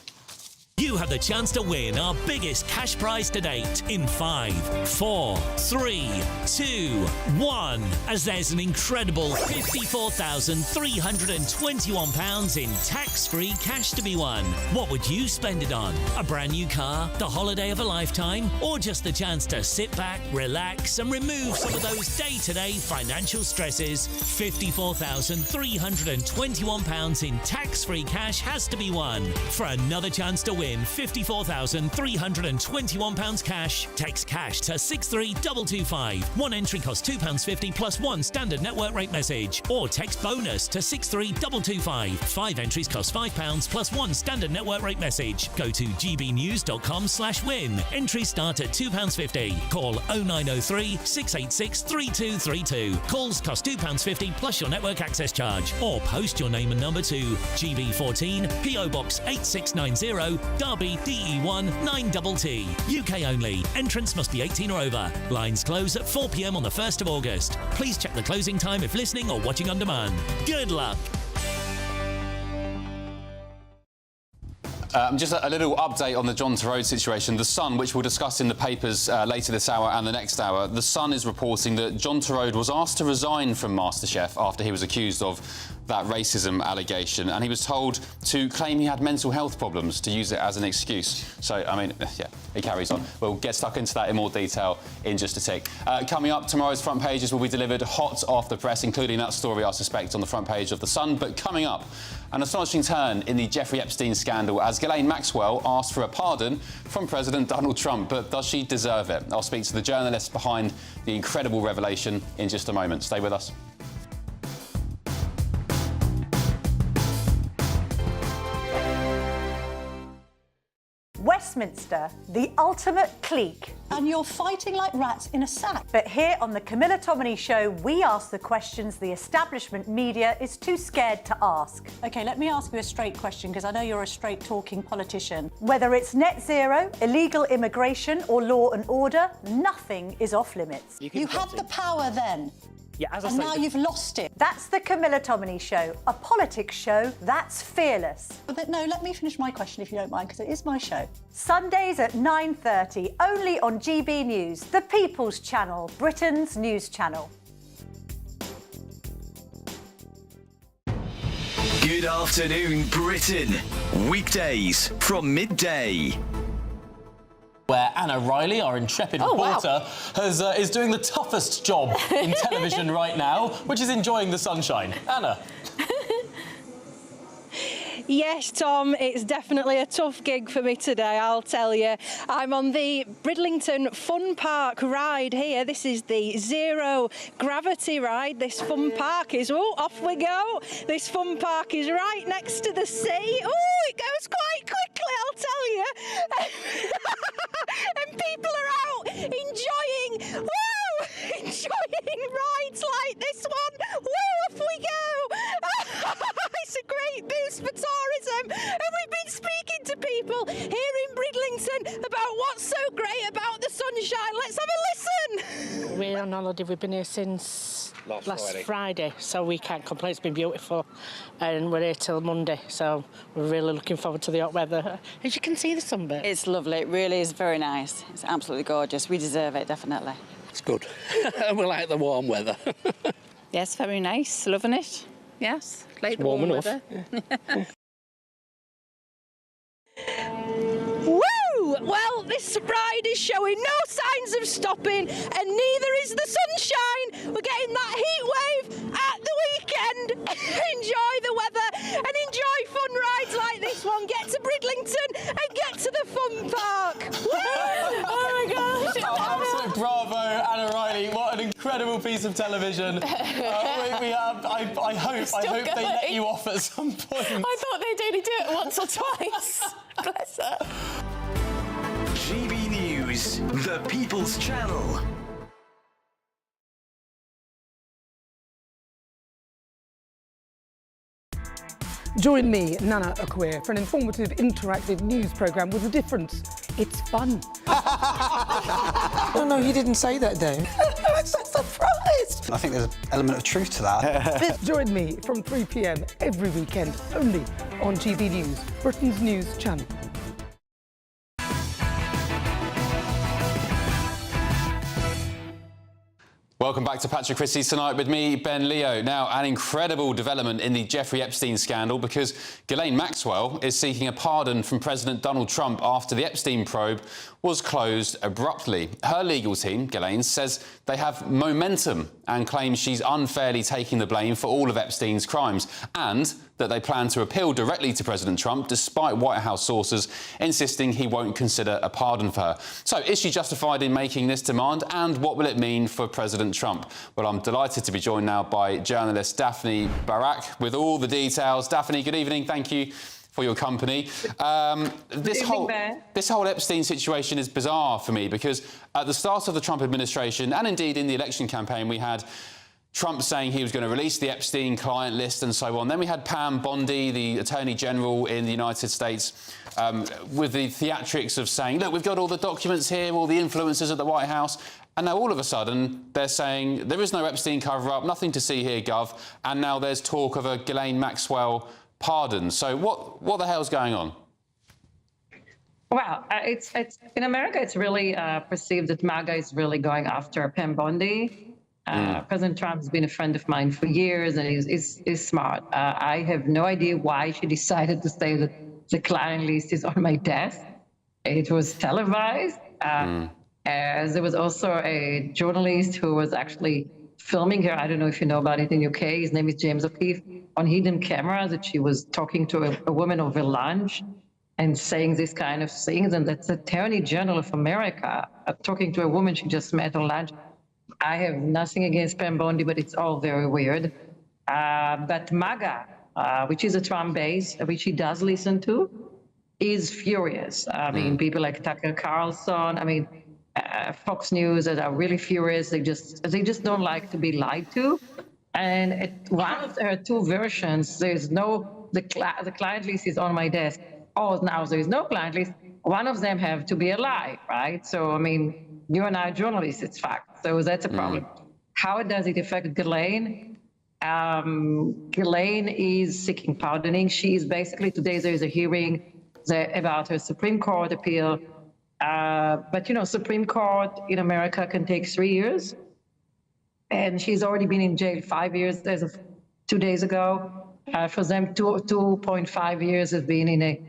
You have the chance to win our biggest cash prize to date in 5, 4, 3, 2, 1. As there's an incredible £54,321 in tax-free cash to be won. What would you spend it on? A brand new car, the holiday of a lifetime, or just the chance to sit back, relax and remove some of those day-to-day financial stresses? £54,321 in tax-free cash has to be won. For another chance to win £54,321 cash, text cash to 63225. One entry costs £2.50 plus one standard network rate message, or text bonus to 63225. 5 entries cost £5 plus one standard network rate message. Go to gbnews.com/win. Entries start at £2.50. Call 0903 686 3232. Calls cost £2.50 plus your network access charge, or post your name and number to GB14 PO Box 8690 Derby DE1 9TT. UK only. Entrance must be 18 or over. Lines close at 4 p.m. on the 1st of August. Please check the closing time if listening or watching on demand. Good luck. Just a little update on the John Torode situation. The Sun, which we'll discuss in the papers later this hour and the next hour, The Sun is reporting that John Torode was asked to resign from MasterChef after he was accused of that racism allegation, and he was told to claim he had mental health problems, to use it as an excuse. So, I mean, yeah, he carries on. We'll get stuck into that in more detail in just a tick. Coming up, tomorrow's front pages will be delivered hot off the press, including that story, I suspect, on the front page of The Sun. But coming up, an astonishing turn in the Jeffrey Epstein scandal as Ghislaine Maxwell asked for a pardon from President Donald Trump. But does she deserve it? I'll speak to the journalist behind the incredible revelation in just a moment. Stay with us. Westminster, the ultimate clique. And you're fighting like rats in a sack. But here on the Camilla Tominey Show, we ask the questions the establishment media is too scared to ask. OK, let me ask you a straight question, because I know you're a straight-talking politician. Whether it's net zero, illegal immigration or law and order, nothing is off-limits. You had the power then. Yeah, as I and say, now you've lost it. That's the Camilla Tominey Show, a politics show that's fearless. But no, let me finish my question if you don't mind, because it is my show. Sundays at 9:30, only on GB News, the People's Channel, Britain's news channel. Good afternoon, Britain. Weekdays from midday. Where Anna Riley, our intrepid reporter, is doing the toughest job in television right now, which is enjoying the sunshine. Anna. Yes, Tom, it's definitely a tough gig for me today, I'll tell you. I'm on the Bridlington Fun Park ride here. This is the zero gravity ride. This fun park is, oh, off we go. This fun park is right next to the sea. Oh, it goes quite quickly, I'll tell you. And people are out enjoying, enjoying rides like this one. Woo, off we go. It's a great boost for tourism, and we've been speaking to people here in Bridlington about what's so great about the sunshine. Let's have a listen. We're on holiday. We've been here since last Friday, so we can't complain. It's been beautiful, and we're here till Monday, so we're really looking forward to the hot weather. As you can see, the sunburn. It's lovely. It really is very nice. It's absolutely gorgeous. We deserve it, definitely. It's good. We like the warm weather. Yes, very nice. Loving it. Yes, like the warm enough. weather. Woo! Well, this ride is showing no signs of stopping, and neither is the sunshine. We're getting that heat wave at the weekend. Enjoy the weather and enjoy fun rides like this one. Get to Bridlington and get to the fun park. Woo! Oh my gosh! Absolute bravo, Anna Riley. What an incredible piece of television. I hope they let you off at some point. I thought they'd only do it once or twice. Bless her. GB News, the People's Channel. Join me, Nana Akwe, for an informative, interactive news programme with a difference. It's fun. No, you didn't say that, Dave. I'm so surprised. I think there's an element of truth to that. Join me from 3 p.m. every weekend, only on GB News, Britain's news channel. Welcome back to Patrick Christys tonight with me, Ben Leo. Now, an incredible development in the Jeffrey Epstein scandal because Ghislaine Maxwell is seeking a pardon from President Donald Trump after the Epstein probe was closed abruptly. Her legal team, Ghislaine, says they have momentum and claims she's unfairly taking the blame for all of Epstein's crimes and that they plan to appeal directly to President Trump despite White House sources insisting he won't consider a pardon for her. So is she justified in making this demand and what will it mean for President Trump? Well, I'm delighted to be joined now by journalist Daphne Barak with all the details. Daphne, good evening. Thank you for your company. This whole Epstein situation is bizarre for me because at the start of the Trump administration and indeed in the election campaign we had Trump saying he was going to release the Epstein client list and so on. Then we had Pam Bondi, the Attorney General in the United States, with the theatrics of saying, look, we've got all the documents here, all the influences at the White House. And now all of a sudden they're saying there is no Epstein cover-up, nothing to see here, Gov. And now there's talk of a Ghislaine Maxwell pardon. So what the hell's going on? Well, it's in America, it's really perceived that MAGA is really going after Pam Bondi. President Trump has been a friend of mine for years and is smart. I have no idea why she decided to say that the client list is on my desk. It was televised. There was also a journalist who was actually filming her. I don't know if you know about it in UK. His name is James O'Keefe. On hidden camera that she was talking to a woman over lunch and saying this kind of things. And that's the Attorney General of America talking to a woman she just met on lunch. I have nothing against Pam Bondi, but it's all very weird. But MAGA, which is a Trump base, which he does listen to, is furious. I mean, people like Tucker Carlson, Fox News that are really furious. They just don't like to be lied to. And one of her two versions, there's no, the client list is on my desk. Oh, now there is no client list. One of them have to be a lie, right? So, you and I are journalists, it's fact. So that's a problem. How does it affect Ghislaine? Ghislaine is seeking pardoning. She is basically, today there is a hearing about her Supreme Court appeal. But, Supreme Court in America can take 3 years. And she's already been in jail 5 years as of 2 days ago. For them, 2.5 years have been in a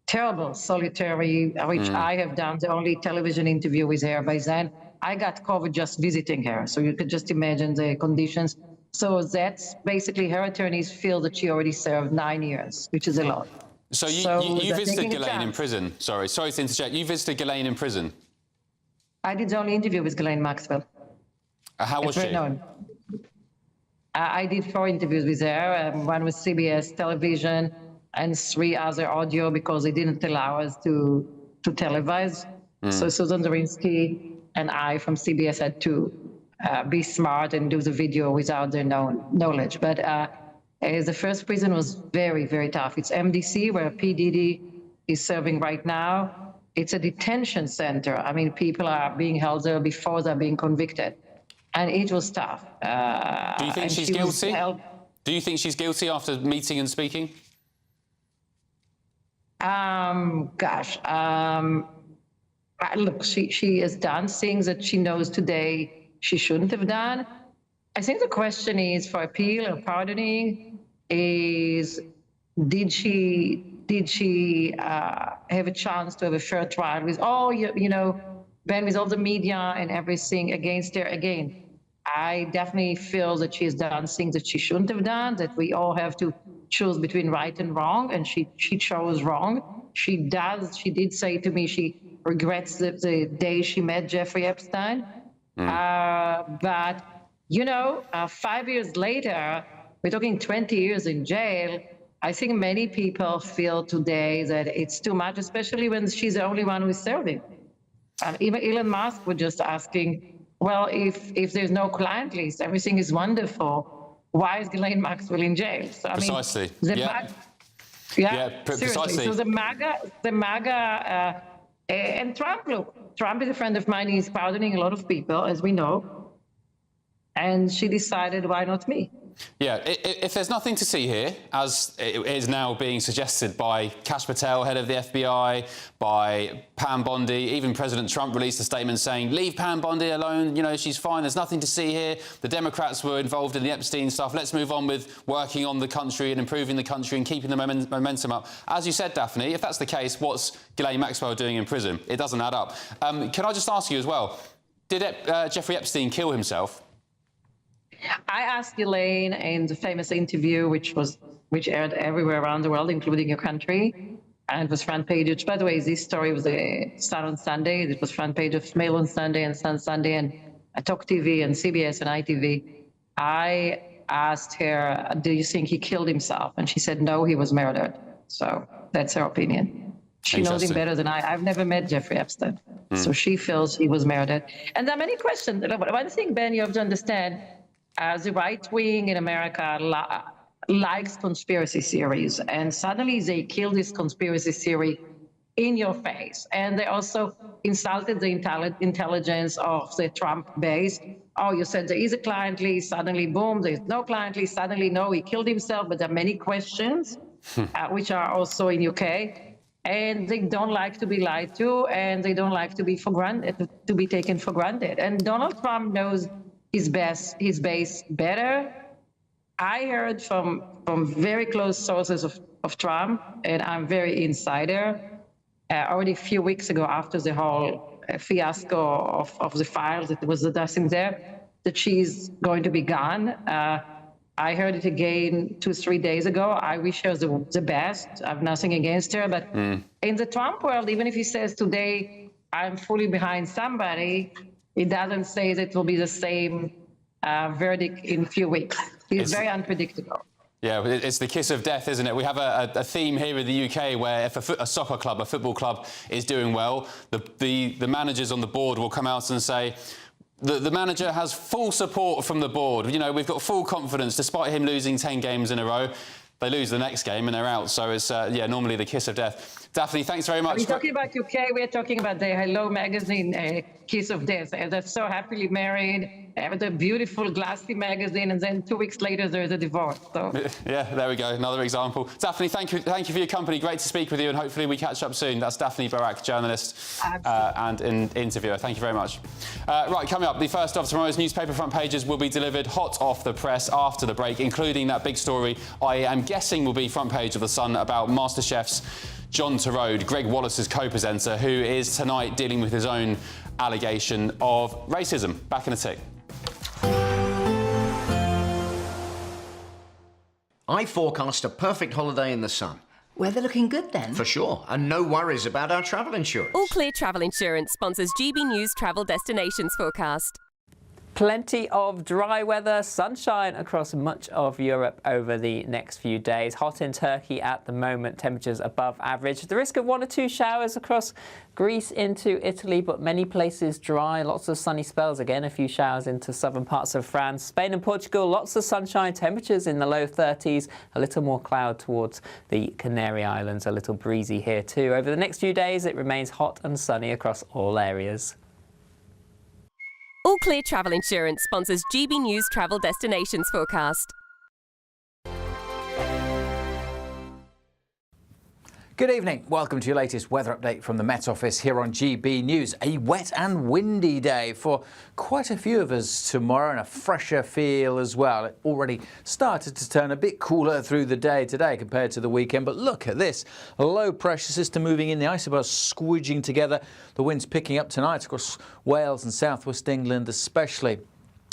terrible solitary, which I have done the only television interview with her by then. I got COVID just visiting her. So you could just imagine the conditions. So that's basically her attorneys feel that she already served 9 years, which is a lot. So you visited Ghislaine in prison. Sorry to interject. You visited Ghislaine in prison. I did the only interview with Ghislaine Maxwell. How was she? I did 4 interviews with her. One with CBS television and 3 other audio because they didn't allow us to televise. So Susan Zarinsky and I from CBS had to be smart and do the video without their knowledge. But the first prison was very, very tough. It's MDC, where P. Diddy is serving right now. It's a detention center. I mean, people are being held there before they're being convicted. And it was tough. Do you think she's guilty? Do you think she's guilty after meeting and speaking? Look, she has done things that she knows today she shouldn't have done. I think the question is for appeal or pardoning is, did she have a chance to have a fair trial with all, Ben, with all the media and everything against her again? I definitely feel that she has done things that she shouldn't have done, that we all have to choose between right and wrong, and she chose wrong. She did say to me she regrets the day she met Jeffrey Epstein. But, 5 years later, we're talking 20 years in jail. I think many people feel today that it's too much, especially when she's the only one who's serving. Even Elon Musk was just asking, well, if there's no client list, everything is wonderful, why is Ghislaine Maxwell in jail? So, Precisely. Precisely. So the MAGA, and Trump, look, Trump is a friend of mine. He's pardoning a lot of people, as we know. And she decided, why not me? Yeah, if there's nothing to see here, as it is now being suggested by Kash Patel, head of the FBI, by Pam Bondi, even President Trump released a statement saying, leave Pam Bondi alone, she's fine, there's nothing to see here. The Democrats were involved in the Epstein stuff. Let's move on with working on the country and improving the country and keeping the momentum up. As you said, Daphne, if that's the case, what's Ghislaine Maxwell doing in prison? It doesn't add up. Can I just ask you as well, did Jeffrey Epstein kill himself? I asked Ghislaine in the famous interview, which aired everywhere around the world, including your country, and was front page. By the way, this story was a Sun on Sunday. It was front page of Mail on Sunday and Sun Sunday and Talk TV and CBS and ITV. I asked her, do you think he killed himself? And she said, no, he was murdered. So that's her opinion. She knows him better than I. I've never met Jeffrey Epstein. So she feels he was murdered. And there are many questions. One thing, Ben, you have to understand, the right wing in America likes conspiracy theories, and suddenly they kill this conspiracy theory in your face. And they also insulted the intelligence of the Trump base. Oh, you said there is a client list, suddenly boom, there's no client list, suddenly no, he killed himself. But there are many questions, which are also in UK. And they don't like to be lied to, and they don't like to be taken for granted. And Donald Trump knows his base better. I heard from very close sources of Trump, and I'm very insider, already a few weeks ago after the whole fiasco of the files that was addressing there, that she's going to be gone. I heard it again 2-3 days ago. I wish her the best. I have nothing against her. But in the Trump world, even if he says today, I'm fully behind somebody, it doesn't say that it will be the same verdict in a few weeks. It's very unpredictable. Yeah, it's the kiss of death, isn't it? We have a theme here in the UK where if a soccer club, a football club is doing well, the managers on the board will come out and say, the manager has full support from the board. We've got full confidence, despite him losing 10 games in a row. They lose the next game and they're out. So it's, normally the kiss of death. Daphne, thanks very much. We're talking about UK, we're talking about the Hello magazine, Kiss of Death. They're so happily married, have a beautiful glassy magazine, and then 2 weeks later there's a divorce. So. Yeah, there we go, another example. Daphne, thank you for your company. Great to speak with you, and hopefully we catch up soon. That's Daphne Barak, journalist and interviewer. Thank you very much. Right, coming up, the first of tomorrow's newspaper front pages will be delivered hot off the press after the break, including that big story I am guessing will be front page of The Sun about MasterChef's John Turode, Greg Wallace's co-presenter, who is tonight dealing with his own allegation of racism. Back in a tick. I forecast a perfect holiday in the sun. Weather looking good then? For sure, and no worries about our travel insurance. All Clear Travel Insurance sponsors GB News Travel Destinations Forecast. Plenty of dry weather, sunshine across much of Europe over the next few days. Hot in Turkey at the moment, temperatures above average. The risk of 1 or 2 showers across Greece into Italy, but many places dry. Lots of sunny spells again, a few showers into southern parts of France. Spain and Portugal, lots of sunshine, temperatures in the low 30s. A little more cloud towards the Canary Islands, a little breezy here too. Over the next few days, it remains hot and sunny across all areas. All Clear Travel Insurance sponsors GB News Travel Destinations Forecast. Good evening. Welcome to your latest weather update from the Met Office here on GB News. A wet and windy day for quite a few of us tomorrow, and a fresher feel as well. It already started to turn a bit cooler through the day today compared to the weekend, but look at this. A low pressure system moving in, the isobars squidging together. The winds picking up tonight across Wales and southwest England especially.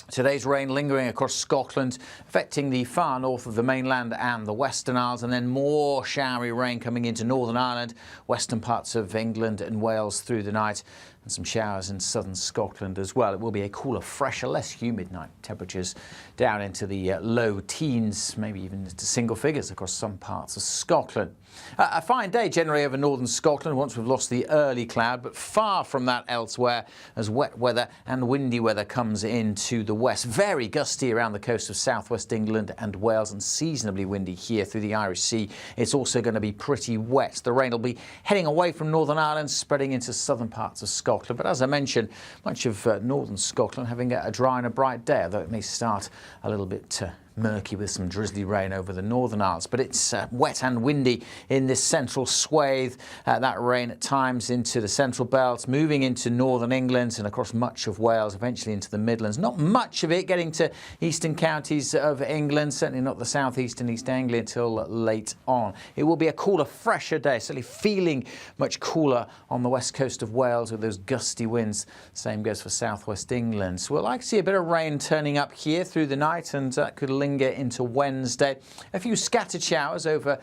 Today's rain lingering across Scotland, affecting the far north of the mainland and the Western Isles, and then more showery rain coming into Northern Ireland, western parts of England and Wales through the night, and some showers in southern Scotland as well. It will be a cooler, fresher, less humid night. Temperatures down into the low teens, maybe even into single figures across some parts of Scotland. A fine day generally over northern Scotland once we've lost the early cloud, but far from that elsewhere as wet weather and windy weather comes into the west. Very gusty around the coast of southwest England and Wales, and seasonably windy here through the Irish Sea. It's also going to be pretty wet. The rain will be heading away from Northern Ireland, spreading into southern parts of Scotland. But as I mentioned, much of northern Scotland having a dry and a bright day, although it may start a little bit murky with some drizzly rain over the Northern Isles. But it's wet and windy in this central swathe. That rain at times into the central belt, moving into northern England and across much of Wales, eventually into the Midlands. Not much of it getting to eastern counties of England, certainly not the southeast and East Anglia until late on. It will be a cooler, fresher day, certainly feeling much cooler on the west coast of Wales with those gusty winds. Same goes for southwest England. So we'll like to see a bit of rain turning up here through the night, and that could linger into Wednesday. A few scattered showers over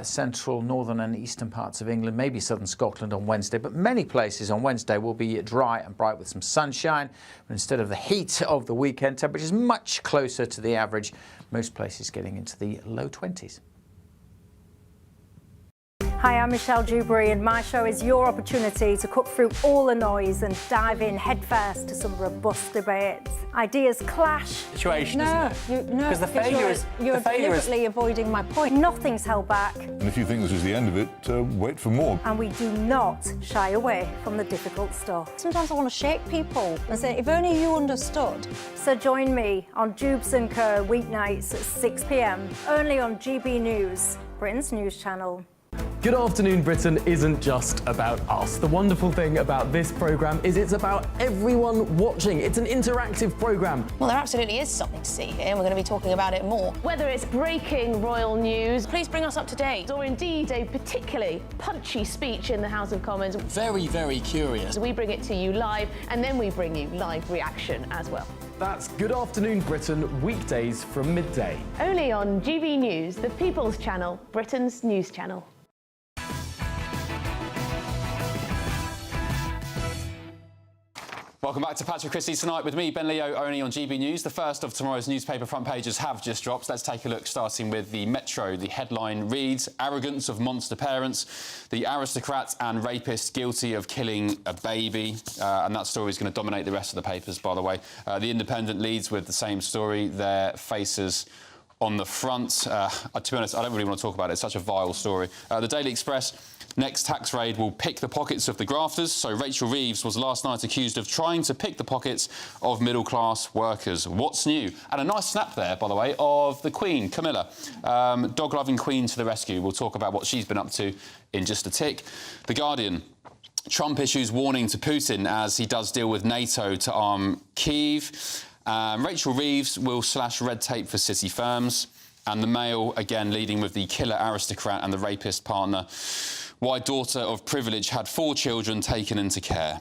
central, northern and eastern parts of England, maybe southern Scotland on Wednesday, but many places on Wednesday will be dry and bright with some sunshine. But instead of the heat of the weekend, temperatures much closer to the average, most places getting into the low 20s. Hi, I'm Michelle Dewberry, and my show is your opportunity to cut through all the noise and dive in headfirst to some robust debates. Ideas clash. Situation, no, because the failure is you're deliberately avoiding my point. Nothing's held back. And if you think this is the end of it, wait for more. And we do not shy away from the difficult stuff. Sometimes I want to shake people and say, if only you understood. So join me on Jubes & Co. weeknights at 6 p.m. only on GB News, Britain's news channel. Good Afternoon Britain isn't just about us. The wonderful thing about this programme is it's about everyone watching. It's an interactive programme. Well, there absolutely is something to see here, and we're going to be talking about it more. Whether it's breaking royal news, please bring us up to date, or indeed a particularly punchy speech in the House of Commons. Very, very curious. We bring it to you live, and then we bring you live reaction as well. That's Good Afternoon Britain, weekdays from midday. Only on GB News, the People's Channel, Britain's news channel. Welcome back to Patrick Christys tonight with me, Ben Leo, only on GB News. The first of tomorrow's newspaper front pages have just dropped. Let's take a look, starting with the Metro. The headline reads, "Arrogance of monster parents. The aristocrat and rapist guilty of killing a baby." And that story is going to dominate the rest of the papers, by the way. The Independent leads with the same story. Their faces on the front. To be honest, I don't really want to talk about it. It's such a vile story. The Daily Express. Next tax raid will pick the pockets of the grafters. So Rachel Reeves was last night accused of trying to pick the pockets of middle-class workers. What's new? And a nice snap there, by the way, of the Queen, Camilla. Dog-loving Queen to the rescue. We'll talk about what she's been up to in just a tick. The Guardian. Trump issues warning to Putin as he does deal with NATO to arm Kyiv. Rachel Reeves will slash red tape for city firms. And the Mail, again, leading with the killer aristocrat and the rapist partner. Why daughter of privilege had 4 children taken into care.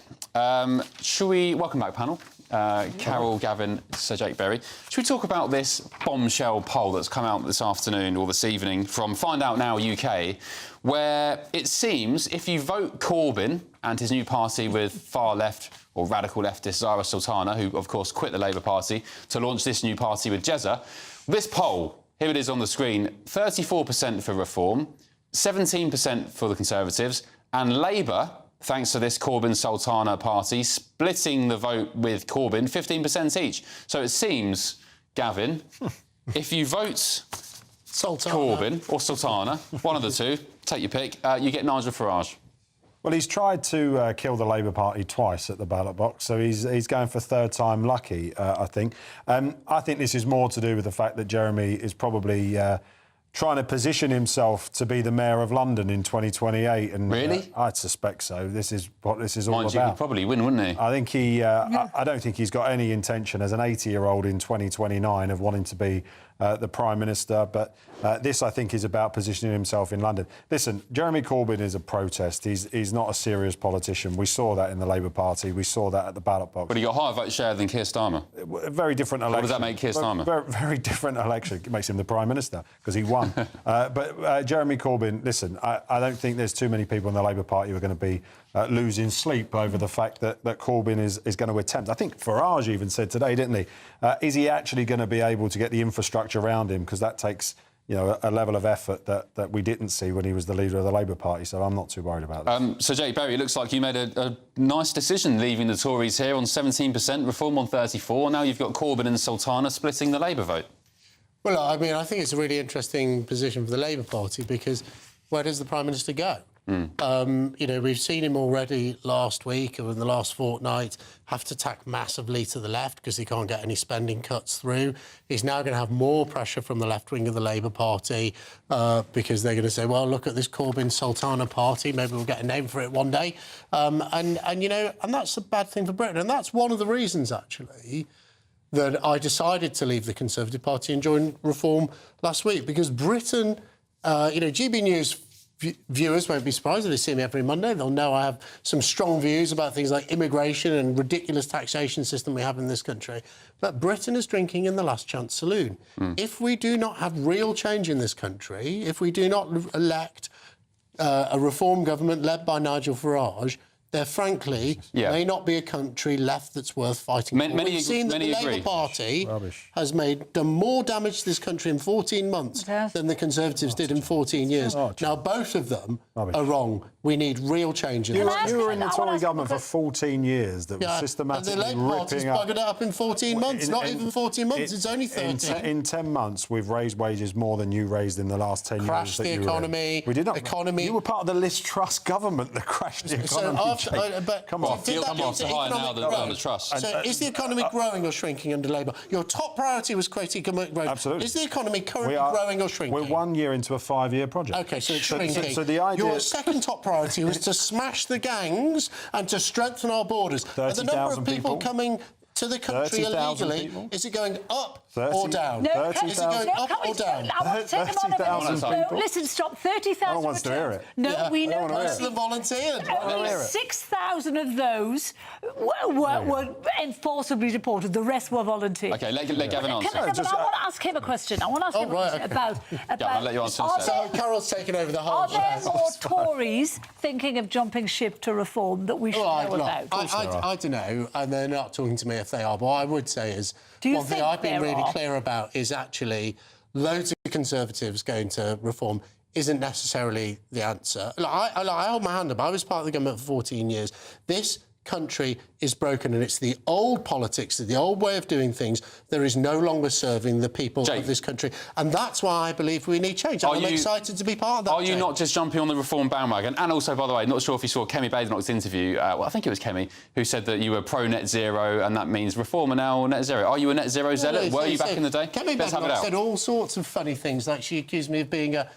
Shall we... Welcome back, panel. Carol, Gavin, Sir Jake Berry. Should we talk about this bombshell poll that's come out this afternoon or this evening from Find Out Now UK, where it seems if you vote Corbyn and his new party with far left or radical leftist Zara Sultana, who of course quit the Labour Party to launch this new party with Jezza, this poll, here it is on the screen, 34% for Reform, 17% for the Conservatives, and Labour, thanks to this Corbyn-Sultana party, splitting the vote with Corbyn 15% each. So it seems, Gavin, if you vote Corbyn or Sultana, one of the two, take your pick, you get Nigel Farage. Well, he's tried to kill the Labour Party twice at the ballot box, so he's going for third time lucky, I think. I think this is more to do with the fact that Jeremy is probably trying to position himself to be the mayor of London in 2028. And really? I'd suspect so. This is what this is all about. Mind you, he'd probably win, wouldn't he? I think he. I don't think he's got any intention as an 80-year-old in 2029 of wanting to be the Prime Minister. But this, I think, is about positioning himself in London. Listen, Jeremy Corbyn is a protest. He's not a serious politician. We saw that in the Labour Party. We saw that at the ballot box. But he got a higher vote share than Keir Starmer. Very different election. What does that make Keir Starmer? Very different election. It makes him the Prime Minister because he won. But Jeremy Corbyn, listen, I don't think there's too many people in the Labour Party who are going to be losing sleep over the fact that Corbyn is going to attempt. I think Farage even said today, didn't he? Is he actually going to be able to get the infrastructure around him? Because that takes, you know, a level of effort that we didn't see when he was the leader of the Labour Party. So I'm not too worried about that. So, Jake Berry, it looks like you made a nice decision leaving the Tories here on 17%, Reform on 34%. Now you've got Corbyn and Sultana splitting the Labour vote. Well, I mean, I think it's a really interesting position for the Labour Party because where does the Prime Minister go? You know, we've seen him already last week or in the last fortnight have to tack massively to the left because he can't get any spending cuts through. He's now going to have more pressure from the left wing of the Labour Party because they're going to say, well, look at this Corbyn-Sultana party. Maybe we'll get a name for it one day. And you know, and that's a bad thing for Britain. And that's one of the reasons, actually, that I decided to leave the Conservative Party and join Reform last week because Britain, you know, GBNews viewers won't be surprised if they see me every Monday. They'll know I have some strong views about things like immigration and ridiculous taxation system we have in this country. But Britain is drinking in the last chance saloon. If we do not have real change in this country, if we do not elect a Reform government led by Nigel Farage, there, frankly, may not be a country left that's worth fighting for. We've seen that the Labour Party has done more damage to this country in 14 months than the Conservatives did in 14 years. Now, both of them are wrong. We need real change in this country. You were in the Tory government for 14 years that was systematically ripping up. The Labour Party's buggered it up in 14 months. Not even 14 months, it's only 13. In 10 months, we've raised wages more than you raised in the last 10 years. Crashed the economy. We did not. You were part of the Liz Truss government that crashed the economy. Come on, higher now than the Trust. So is the economy growing or shrinking under Labour? Your top priority was creating economic growth. Absolutely. Is the economy currently growing or shrinking? We're 1 year into a 5-year project. OK, so it's shrinking. So the idea... Your second top priority was to smash the gangs and to strengthen our borders. The number of people coming to the country illegally, is it going up or down? No, is it going up or down? I want to take them on a minute. No, listen, stop. 30,000 No one wants to hear it. No, we know most of them volunteered. Only 6,000 of those were enforceably deported. The rest were volunteers. OK, let Gavin answer. I want to ask him a question. I want to ask him a question about... Gavin, I'll let you answer. So Carol's taken over the whole... Are there more Tories thinking of jumping ship to Reform that we should know about? I don't know, and they're not talking to me if they are, but what I would say is one thing I've been really clear about is actually loads of Conservatives going to Reform isn't necessarily the answer. I hold my hand up. I was part of the government for 14 years. This country is broken and it's the old politics, the old way of doing things that is no longer serving the people of this country. And that's why I believe we need change. I'm excited to be part of that. Are you not just jumping on the Reform bandwagon? And also, by the way, not sure if you saw Kemi Badenoch's interview, well, I think it was Kemi, who said that you were pro-net zero and that means Reform are now net zero. Are you a net zero zealot? Were you back in the day? Kemi Badenoch said all sorts of funny things, like she accused me of being a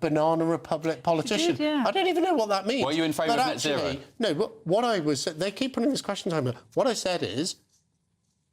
banana republic politician. Did, yeah. I don't even know what that means. Were you in favour of net zero? No, but what I was... They keep putting this question to me. What I said is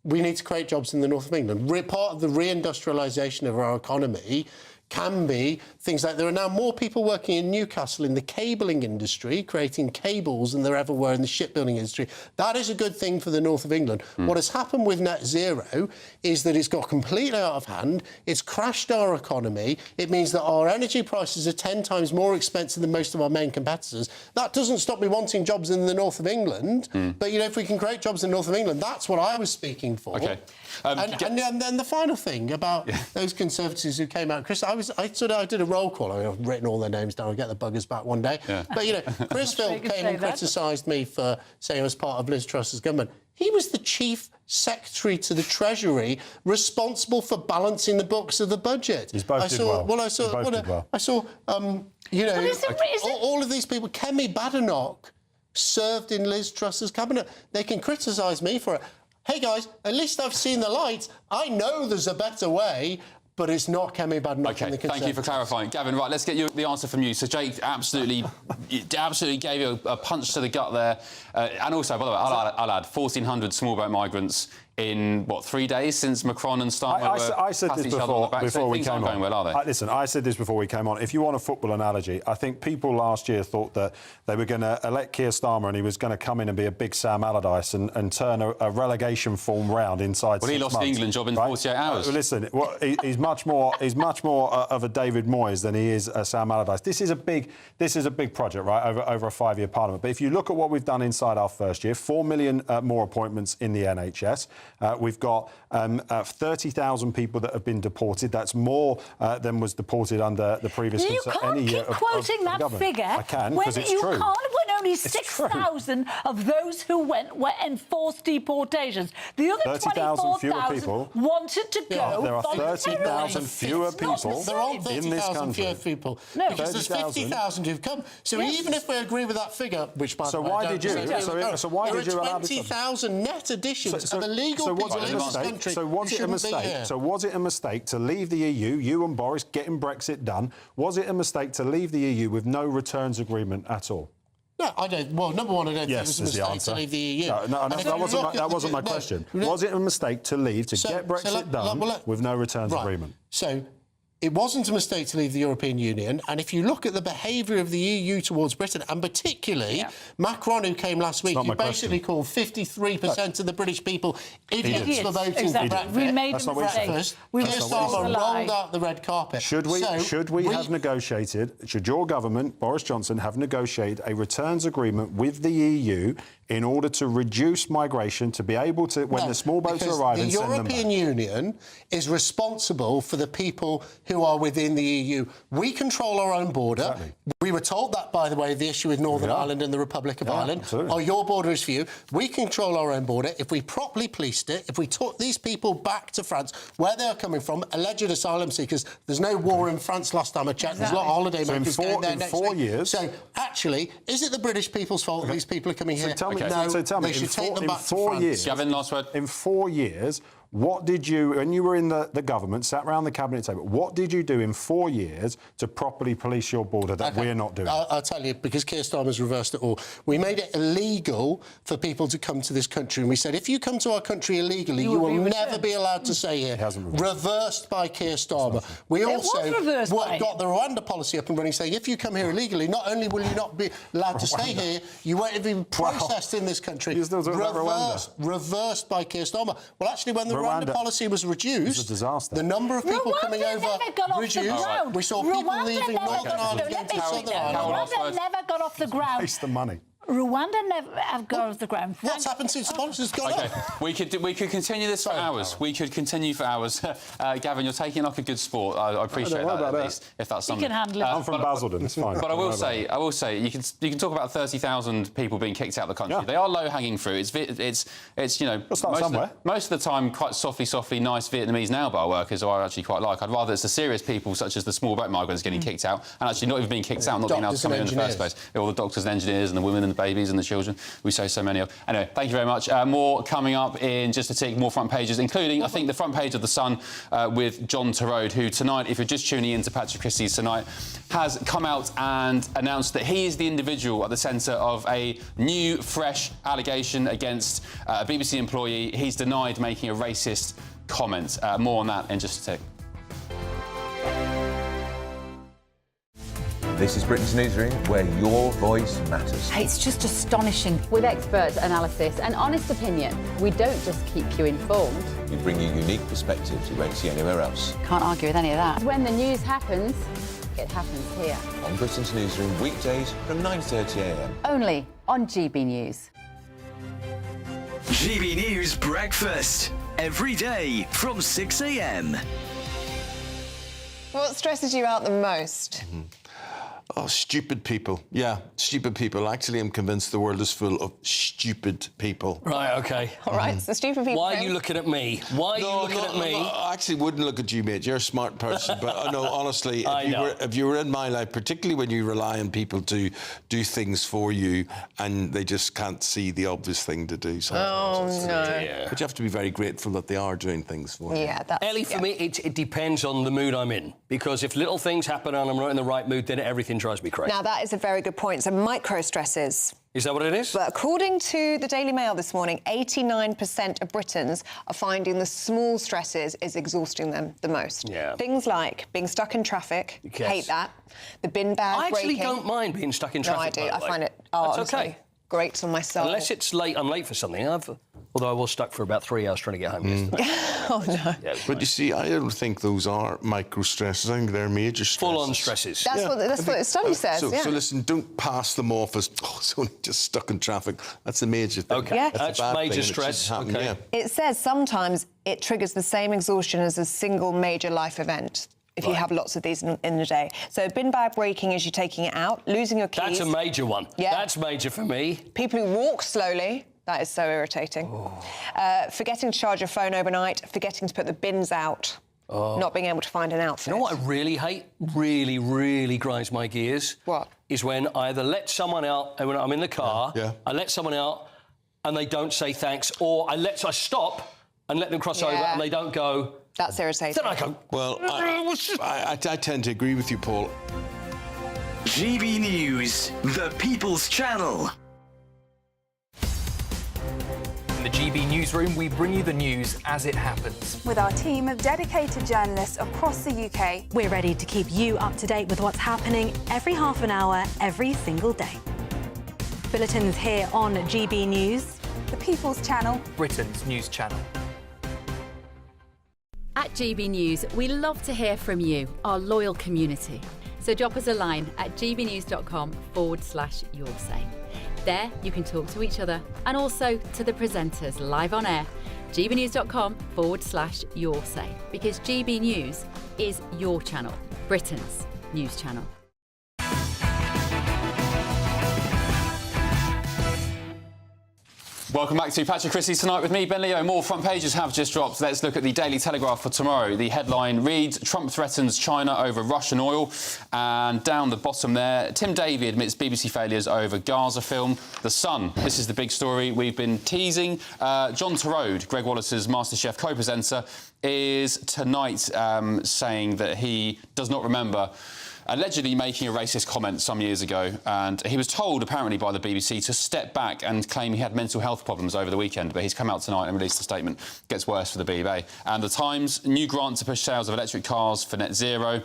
we need to create jobs in the north of England. Part of the reindustrialisation of our economy can be things like there are now more people working in Newcastle in the cabling industry, creating cables than there ever were in the shipbuilding industry. That is a good thing for the north of England. What has happened with net zero is that it's got completely out of hand. It's crashed our economy. It means that our energy prices are 10 times more expensive than most of our main competitors. That doesn't stop me wanting jobs in the north of England. But, you know, if we can create jobs in the north of England, that's what I was speaking for. OK. And then the final thing about those Conservatives who came out, Chris, I did a roll call. I mean, I've written all their names down. I'll get the buggers back one day. But, you know, Chris Philp came and criticised me for saying I was part of Liz Truss's government. He was the Chief Secretary to the Treasury, responsible for balancing the books of the budget. He's both did well. Well, I saw, you know, all of these people. Kemi Badenoch served in Liz Truss's cabinet. They can criticise me for it. Hey, guys, at least I've seen the light. I know there's a better way, but it's not Kemi Badenoch. OK, thank you for clarifying. Gavin, right, let's get the answer from you. So Jake absolutely gave you a punch to the gut there. And also, by the way, I'll add 1,400 small boat migrants in, what, 3 days since Macron and Starmer I said this before we came on. Well, are they? Listen, I said this before we came on. If you want a football analogy, I think people last year thought that they were going to elect Keir Starmer and he was going to come in and be a big Sam Allardyce and turn a relegation form round inside 6 months. Well, he lost the England job in 48 hours. Listen, he's much more of a David Moyes than he is a Sam Allardyce. This is a big project, right, over a 5-year parliament. But if you look at what we've done inside our first year, 4 million more appointments in the NHS. We've got 30,000 people that have been deported. That's more than was deported under the previous... You can't keep quoting that figure. I can, because it's true. You can't, when only 6,000 of those who went were enforced deportations. The other 24,000 wanted to go. There are 30,000 fewer people in this country. Fewer people. No, because there's 50,000 who've come. So even if we agree with that figure, which by the way, why did you? So why did you allow this? 20,000 net additions of illegal people in this country. So was it a mistake? So was it a mistake to leave the EU? You and Boris getting Brexit done. Was it a mistake to leave the EU with no returns agreement at all? No, I don't. Well, number one, I don't think it was a mistake to leave the EU. No, that wasn't my question. Was it a mistake to leave to get Brexit done with no returns agreement? So it wasn't a mistake to leave the European Union. And if you look at the behaviour of the EU towards Britain, and particularly Macron, who came last week, you basically called 53% of the British people idiots for voting for Brexit. We made a mistake. Keir Starmer rolled out the red carpet. Should we have negotiated, should your government, Boris Johnson, have negotiated a returns agreement with the EU in order to reduce migration, to be able to, when the small boats arrive, and send them back? The European Union is responsible for the people who are within the EU. We control our own border. Exactly. We were told that, by the way, the issue with Northern Ireland and the Republic of Ireland. Oh, your border is for you. We control our own border. If we properly policed it, if we took these people back to France, where they are coming from, alleged asylum seekers, there's no war in France last time I checked. There's a lot of holiday makers going there next week. 4 years. So, actually, is it the British people's fault that these people are coming here? Tell me, they should take them back to France. Gavin, last word. In 4 years, what did you, when you were in the government, sat around the cabinet table, what did you do in 4 years to properly police your border that we're not doing? I'll tell you, because Keir Starmer's reversed it all. We made it illegal for people to come to this country, and we said, if you come to our country illegally, you will never be allowed to stay here. Reversed by Keir Starmer. We also got the Rwanda policy up and running, saying, if you come here illegally, not only will you not be allowed to stay here, you won't even be processed in this country. You're still talking about Rwanda. Reversed by Keir Starmer. Well, actually, when the Rwanda policy was reduced, the number of people coming over reduced. We saw people leaving Northern Ireland going to Southern Ireland. Rwanda never got off the ground. Waste the money. Rwanda never have got off the ground. What's happened since the policy has gone up? We could continue this for hours. We could continue for hours. Gavin, you're taking it like a good sport. I appreciate that, at least, if that's something. You can handle it. I'm from Basildon, it's fine. But I will say, you can talk about 30,000 people being kicked out of the country. They are low-hanging fruit. It's you know, most of the time quite softly nice Vietnamese nail-bar workers who I actually quite like. I'd rather it's the serious people, such as the small boat migrants, getting kicked out, and actually not even being kicked out, not being able to come in the first place. All the doctors and engineers and the women and the babies and the children we say so many of. Anyway, thank you very much. More coming up in just a tick, more front pages, including, I think, the front page of The Sun with John Torode, who tonight, if you're just tuning in to Patrick Christys tonight, has come out and announced that he is the individual at the centre of a new, fresh allegation against a BBC employee. He's denied making a racist comment. More on that in just a tick. This is Britain's Newsroom, where your voice matters. It's just astonishing. With expert analysis and honest opinion, we don't just keep you informed. We bring you unique perspectives you won't see anywhere else. Can't argue with any of that. When the news happens, it happens here. On Britain's Newsroom, weekdays from 9:30 a.m. Only on GB News. GB News Breakfast. Every day from 6 a.m. What stresses you out the most? Oh, stupid people. Yeah, stupid people. Actually, I'm convinced the world is full of stupid people. Right, OK. All right, so stupid people... Why are you looking at me? Why are you looking at me? No, I actually wouldn't look at you, mate. You're a smart person. But, no, honestly, if you were in my life, particularly when you rely on people to do things for you and they just can't see the obvious thing to do sometimes. Oh, no. Yeah. But you have to be very grateful that they are doing things for you. Yeah, that's... Ellie, for me, it depends on the mood I'm in. Because if little things happen and I'm not in the right mood, then everything drives me crazy. Now, that is a very good point. So, micro-stresses. Is that what it is? But according to the Daily Mail this morning, 89% of Britons are finding the small stresses is exhausting them the most. Yeah. Things like being stuck in traffic, Yes. hate that. The bin bag breaking. I actually don't mind being stuck in traffic. No, I do. by the way. I find it That's honestly, okay. great on my soul. Unless it's late, I'm late for something. Although I was stuck for about 3 hours trying to get home yesterday. Oh, no. Yeah, but you see, I don't think those are micro stresses. I think they're major stresses. Full-on stresses. That's what the study says, so, yeah. So listen, don't pass them off as, oh, it's only just stuck in traffic. That's a major thing. OK, Yeah. that's a bad major thing, and it stress. shouldn't happen, OK. yeah. It says sometimes it triggers the same exhaustion as a single major life event if you have lots of these in a day. So bin bag breaking is you taking it out, losing your keys. That's a major one. Yeah. That's major for me. People who walk slowly. That is so irritating. Forgetting to charge your phone overnight, forgetting to put the bins out, not being able to find an outfit. You know what I really hate? Really, really grinds my gears? What? Is when I either let someone out, and when I'm in the car, I let someone out and they don't say thanks, or I stop and let them cross over and they don't go... That's irritating. Then I go... Well, I tend to agree with you, Paul. GB News, the People's Channel. In the GB Newsroom, we bring you the news as it happens. With our team of dedicated journalists across the UK. We're ready to keep you up to date with what's happening every half an hour, every single day. Bulletins here on GB News. The People's Channel. Britain's news channel. At GB News, we love to hear from you, our loyal community. So drop us a line at gbnews.com/yoursay. There, you can talk to each other and also to the presenters live on air. gbnews.com/yoursay, because GB News is your channel, Britain's news channel. Welcome back to Patrick Christys tonight with me, Ben Leo. More front pages have just dropped. Let's look at the Daily Telegraph for tomorrow. The headline reads, Trump threatens China over Russian oil. And down the bottom there, Tim Davie admits BBC failures over Gaza film. The Sun, this is the big story we've been teasing. John Turode, Greg Wallace's MasterChef co-presenter, is tonight saying that he does not remember allegedly making a racist comment some years ago, and he was told, apparently, by the BBC to step back and claim he had mental health problems over the weekend, but he's come out tonight and released a statement. Gets worse for the BB. And The Times, new grant to push sales of electric cars for net zero,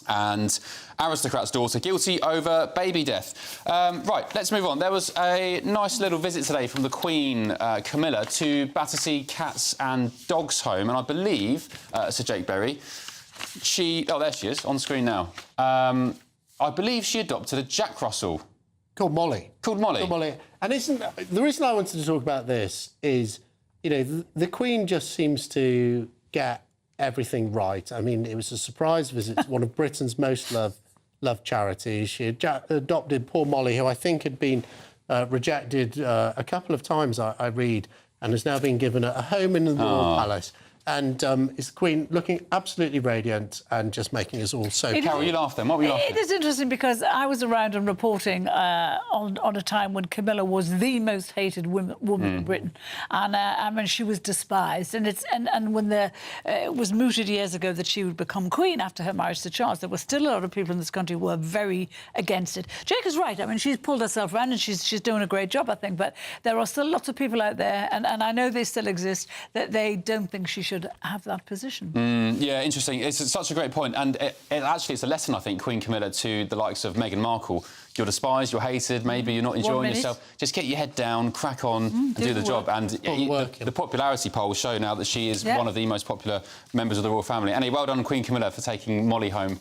and aristocrat's daughter guilty over baby death. Right, let's move on. There was a nice little visit today from the Queen, Camilla, to Battersea Cats and Dogs Home, and I believe, Sir Jake Berry, oh, there she is, on screen now. I believe she adopted a Jack Russell. Called Molly. Called Molly. Called Molly. And the reason I wanted to talk about this is, you know, the Queen just seems to get everything right. I mean, it was a surprise visit to one of Britain's most loved charities. She adopted poor Molly, who I think had been rejected a couple of times, I read, and has now been given a home in the Royal Palace. And is the Queen looking absolutely radiant and just making us all so... Carol, you laughed then. What were you laughing at? It is interesting because I was around and reporting on a time when Camilla was the most hated woman in Britain. And I mean, she was despised. And when it was mooted years ago that she would become Queen after her marriage to Charles, there were still a lot of people in this country who were very against it. Jake is right. I mean, she's pulled herself around and she's doing a great job, I think. But there are still lots of people out there, and I know they still exist, that they don't think she should should have that position. Yeah, interesting. It's such a great point. And actually, it's a lesson, I think, Queen Camilla, to the likes of Meghan Markle. You're despised, you're hated, maybe you're not enjoying yourself. Just get your head down, crack on and do the job. And the popularity polls show now that she is one of the most popular members of the royal family. Anyway, well done, Queen Camilla, for taking Molly home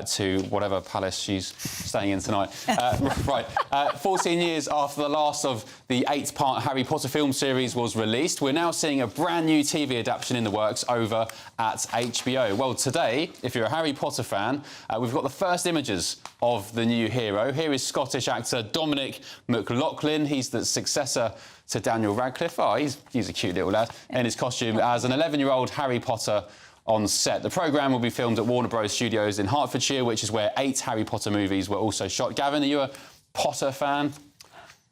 to whatever palace she's staying in tonight. 14 years after the last of the 8-part Harry Potter film series was released, we're now seeing a brand new TV adaptation in the works over at HBO. Well, today, if you're a Harry Potter fan, we've got the first images of the new hero. Here is Scottish actor Dominic McLaughlin. He's the successor to Daniel Radcliffe. Oh, he's a cute little lad in his costume as an 11-year-old Harry Potter on set. The programme will be filmed at Warner Bros Studios in Hertfordshire, which is where 8 Harry Potter movies were also shot. Gavin, are you a Potter fan?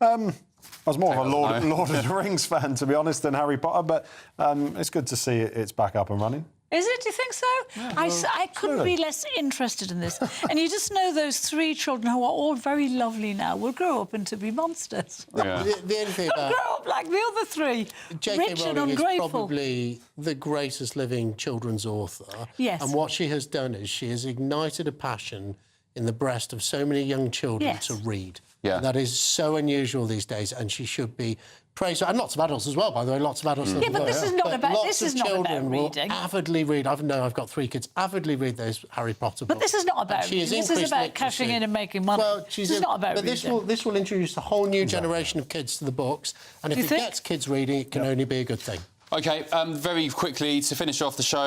I was more of a Lord of the Rings fan, to be honest, than Harry Potter, but it's good to see it's back up and running. Is it? Do you think so? Yeah, I couldn't be less interested in this. And you just know those 3 children who are all very lovely now will grow up into be monsters. Yeah. The only thing about... grow up like the other 3, J.K. rich and Rowling is ungrateful. probably the greatest living children's author. Yes. And what she has done is she has ignited a passion in the breast of so many young children to read. Yeah. That is so unusual these days, and she should be praised. And lots of adults as well, by the way. Lots of adults. Yeah, but this is not about. This is not about reading. Avidly read. I've got 3 kids. Avidly read those Harry Potter books. But this is not about reading. This is about cashing in and making money. Well, this is not about reading. But this will introduce a whole new generation of kids to the books, and if it gets kids reading, it can only be a good thing. OK, very quickly, to finish off the show,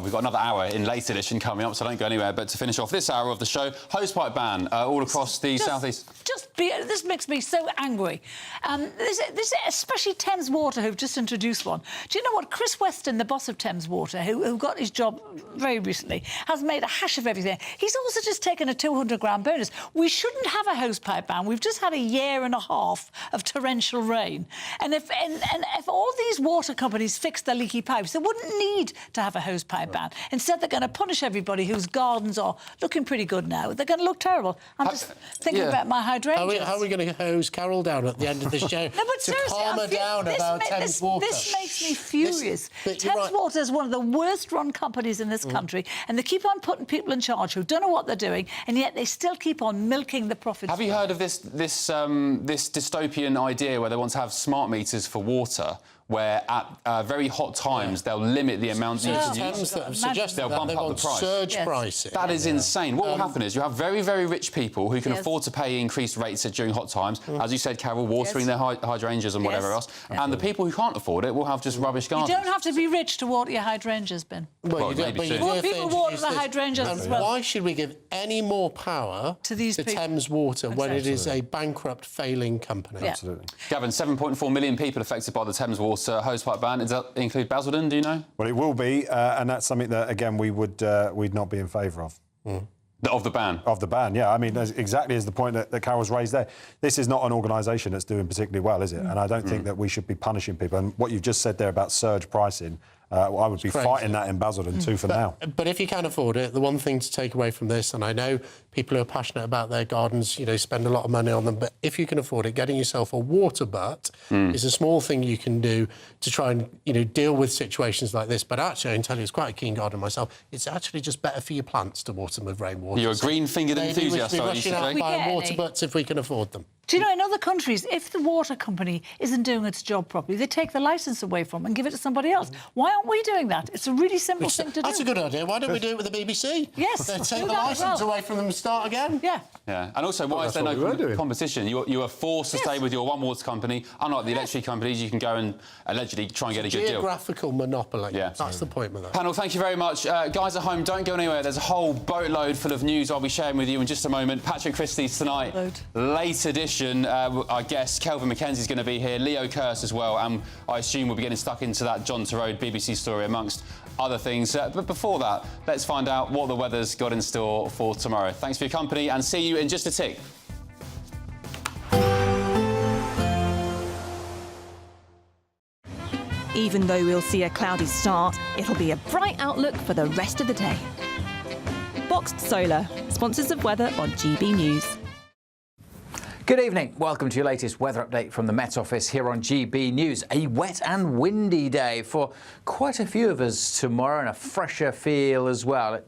we've got another hour in late edition coming up, so don't go anywhere, but to finish off this hour of the show, hosepipe ban all across the southeast. This makes me so angry. This, especially Thames Water, who've just introduced one. Do you know what? Chris Weston, the boss of Thames Water, who got his job very recently, has made a hash of everything. He's also just taken a 200 grand bonus. We shouldn't have a hosepipe ban. We've just had a year and a half of torrential rain. And if all these water companies fixed their leaky pipes, they wouldn't need to have a hosepipe ban. Instead, they're going to punish everybody whose gardens are looking pretty good now. They're going to look terrible. I'm just thinking about my hydrangeas. How are we going to hose Carol down at the end of the show? No, but seriously, calm her down about Thames Water? This makes me furious. Thames Water is one of the worst-run companies in this country, and they keep on putting people in charge who don't know what they're doing, and yet they still keep on milking the profits. Have you heard of this dystopian idea where they want to have smart meters for water, where at very hot times they'll limit the amount you can use? That have suggested they'll bump up the price. Surge pricing. That is insane. What will happen is you have very, very rich people who can afford to pay increased rates during hot times, as you said, Carol, watering their hydrangeas and whatever else, and the people who can't afford it will have just rubbish gardens. You don't have to be rich to water your hydrangeas, Ben. Well, you don't, but you more people water the hydrangeas as well. Why should we give any more power to Thames Water when it is a bankrupt, failing company? Absolutely. Gavin, 7.4 million people affected by the Thames Water hosepipe ban. Does that include Basildon, do you know? Well, it will be, and that's something that, again, we'd not be in favour of. Of the ban? Of the ban, yeah. I mean, exactly as the point that Carol's raised there. This is not an organisation that's doing particularly well, is it? And I don't think that we should be punishing people. And what you've just said there about surge pricing, I would be fighting that in Basildon too for now. But if you can afford it, the one thing to take away from this, and I know people who are passionate about their gardens, spend a lot of money on them, but if you can afford it, getting yourself a water butt is a small thing you can do to try and, deal with situations like this. But actually, I can tell you, it's quite a keen gardener myself, it's actually just better for your plants to water them with rainwater. You're a green-fingered enthusiast, are you? Rushing out buying water butts if we can afford them. Do you know, in other countries, if the water company isn't doing its job properly, they take the licence away from them and give it to somebody else. Why aren't we doing that? It's a really simple thing to do. That's a good idea. Why don't we do it with the BBC? Yes. They take the licence away from them and start again. Yeah. Yeah. And also, why is there no competition? You are forced to stay with your one water company. Unlike the electric companies, you can go and allegedly try and get a good deal. Geographical monopoly. Yeah. That's the point with that. Panel, thank you very much. Guys at home, don't go anywhere. There's a whole boatload full of news I'll be sharing with you in just a moment. Patrick Christys tonight. Late edition. Our guest, Kelvin Mackenzie's going to be here. Leo Kearse as well. And I assume we'll be getting stuck into that John Turode BBC story, amongst other things. But before that, let's find out what the weather's got in store for tomorrow. Thanks for your company and see you in just a tick. Even though we'll see a cloudy start, it'll be a bright outlook for the rest of the day. Boxed Solar, sponsors of weather on GB News. Good evening. Welcome to your latest weather update from the Met Office here on GB News. A wet and windy day for quite a few of us tomorrow and a fresher feel as well.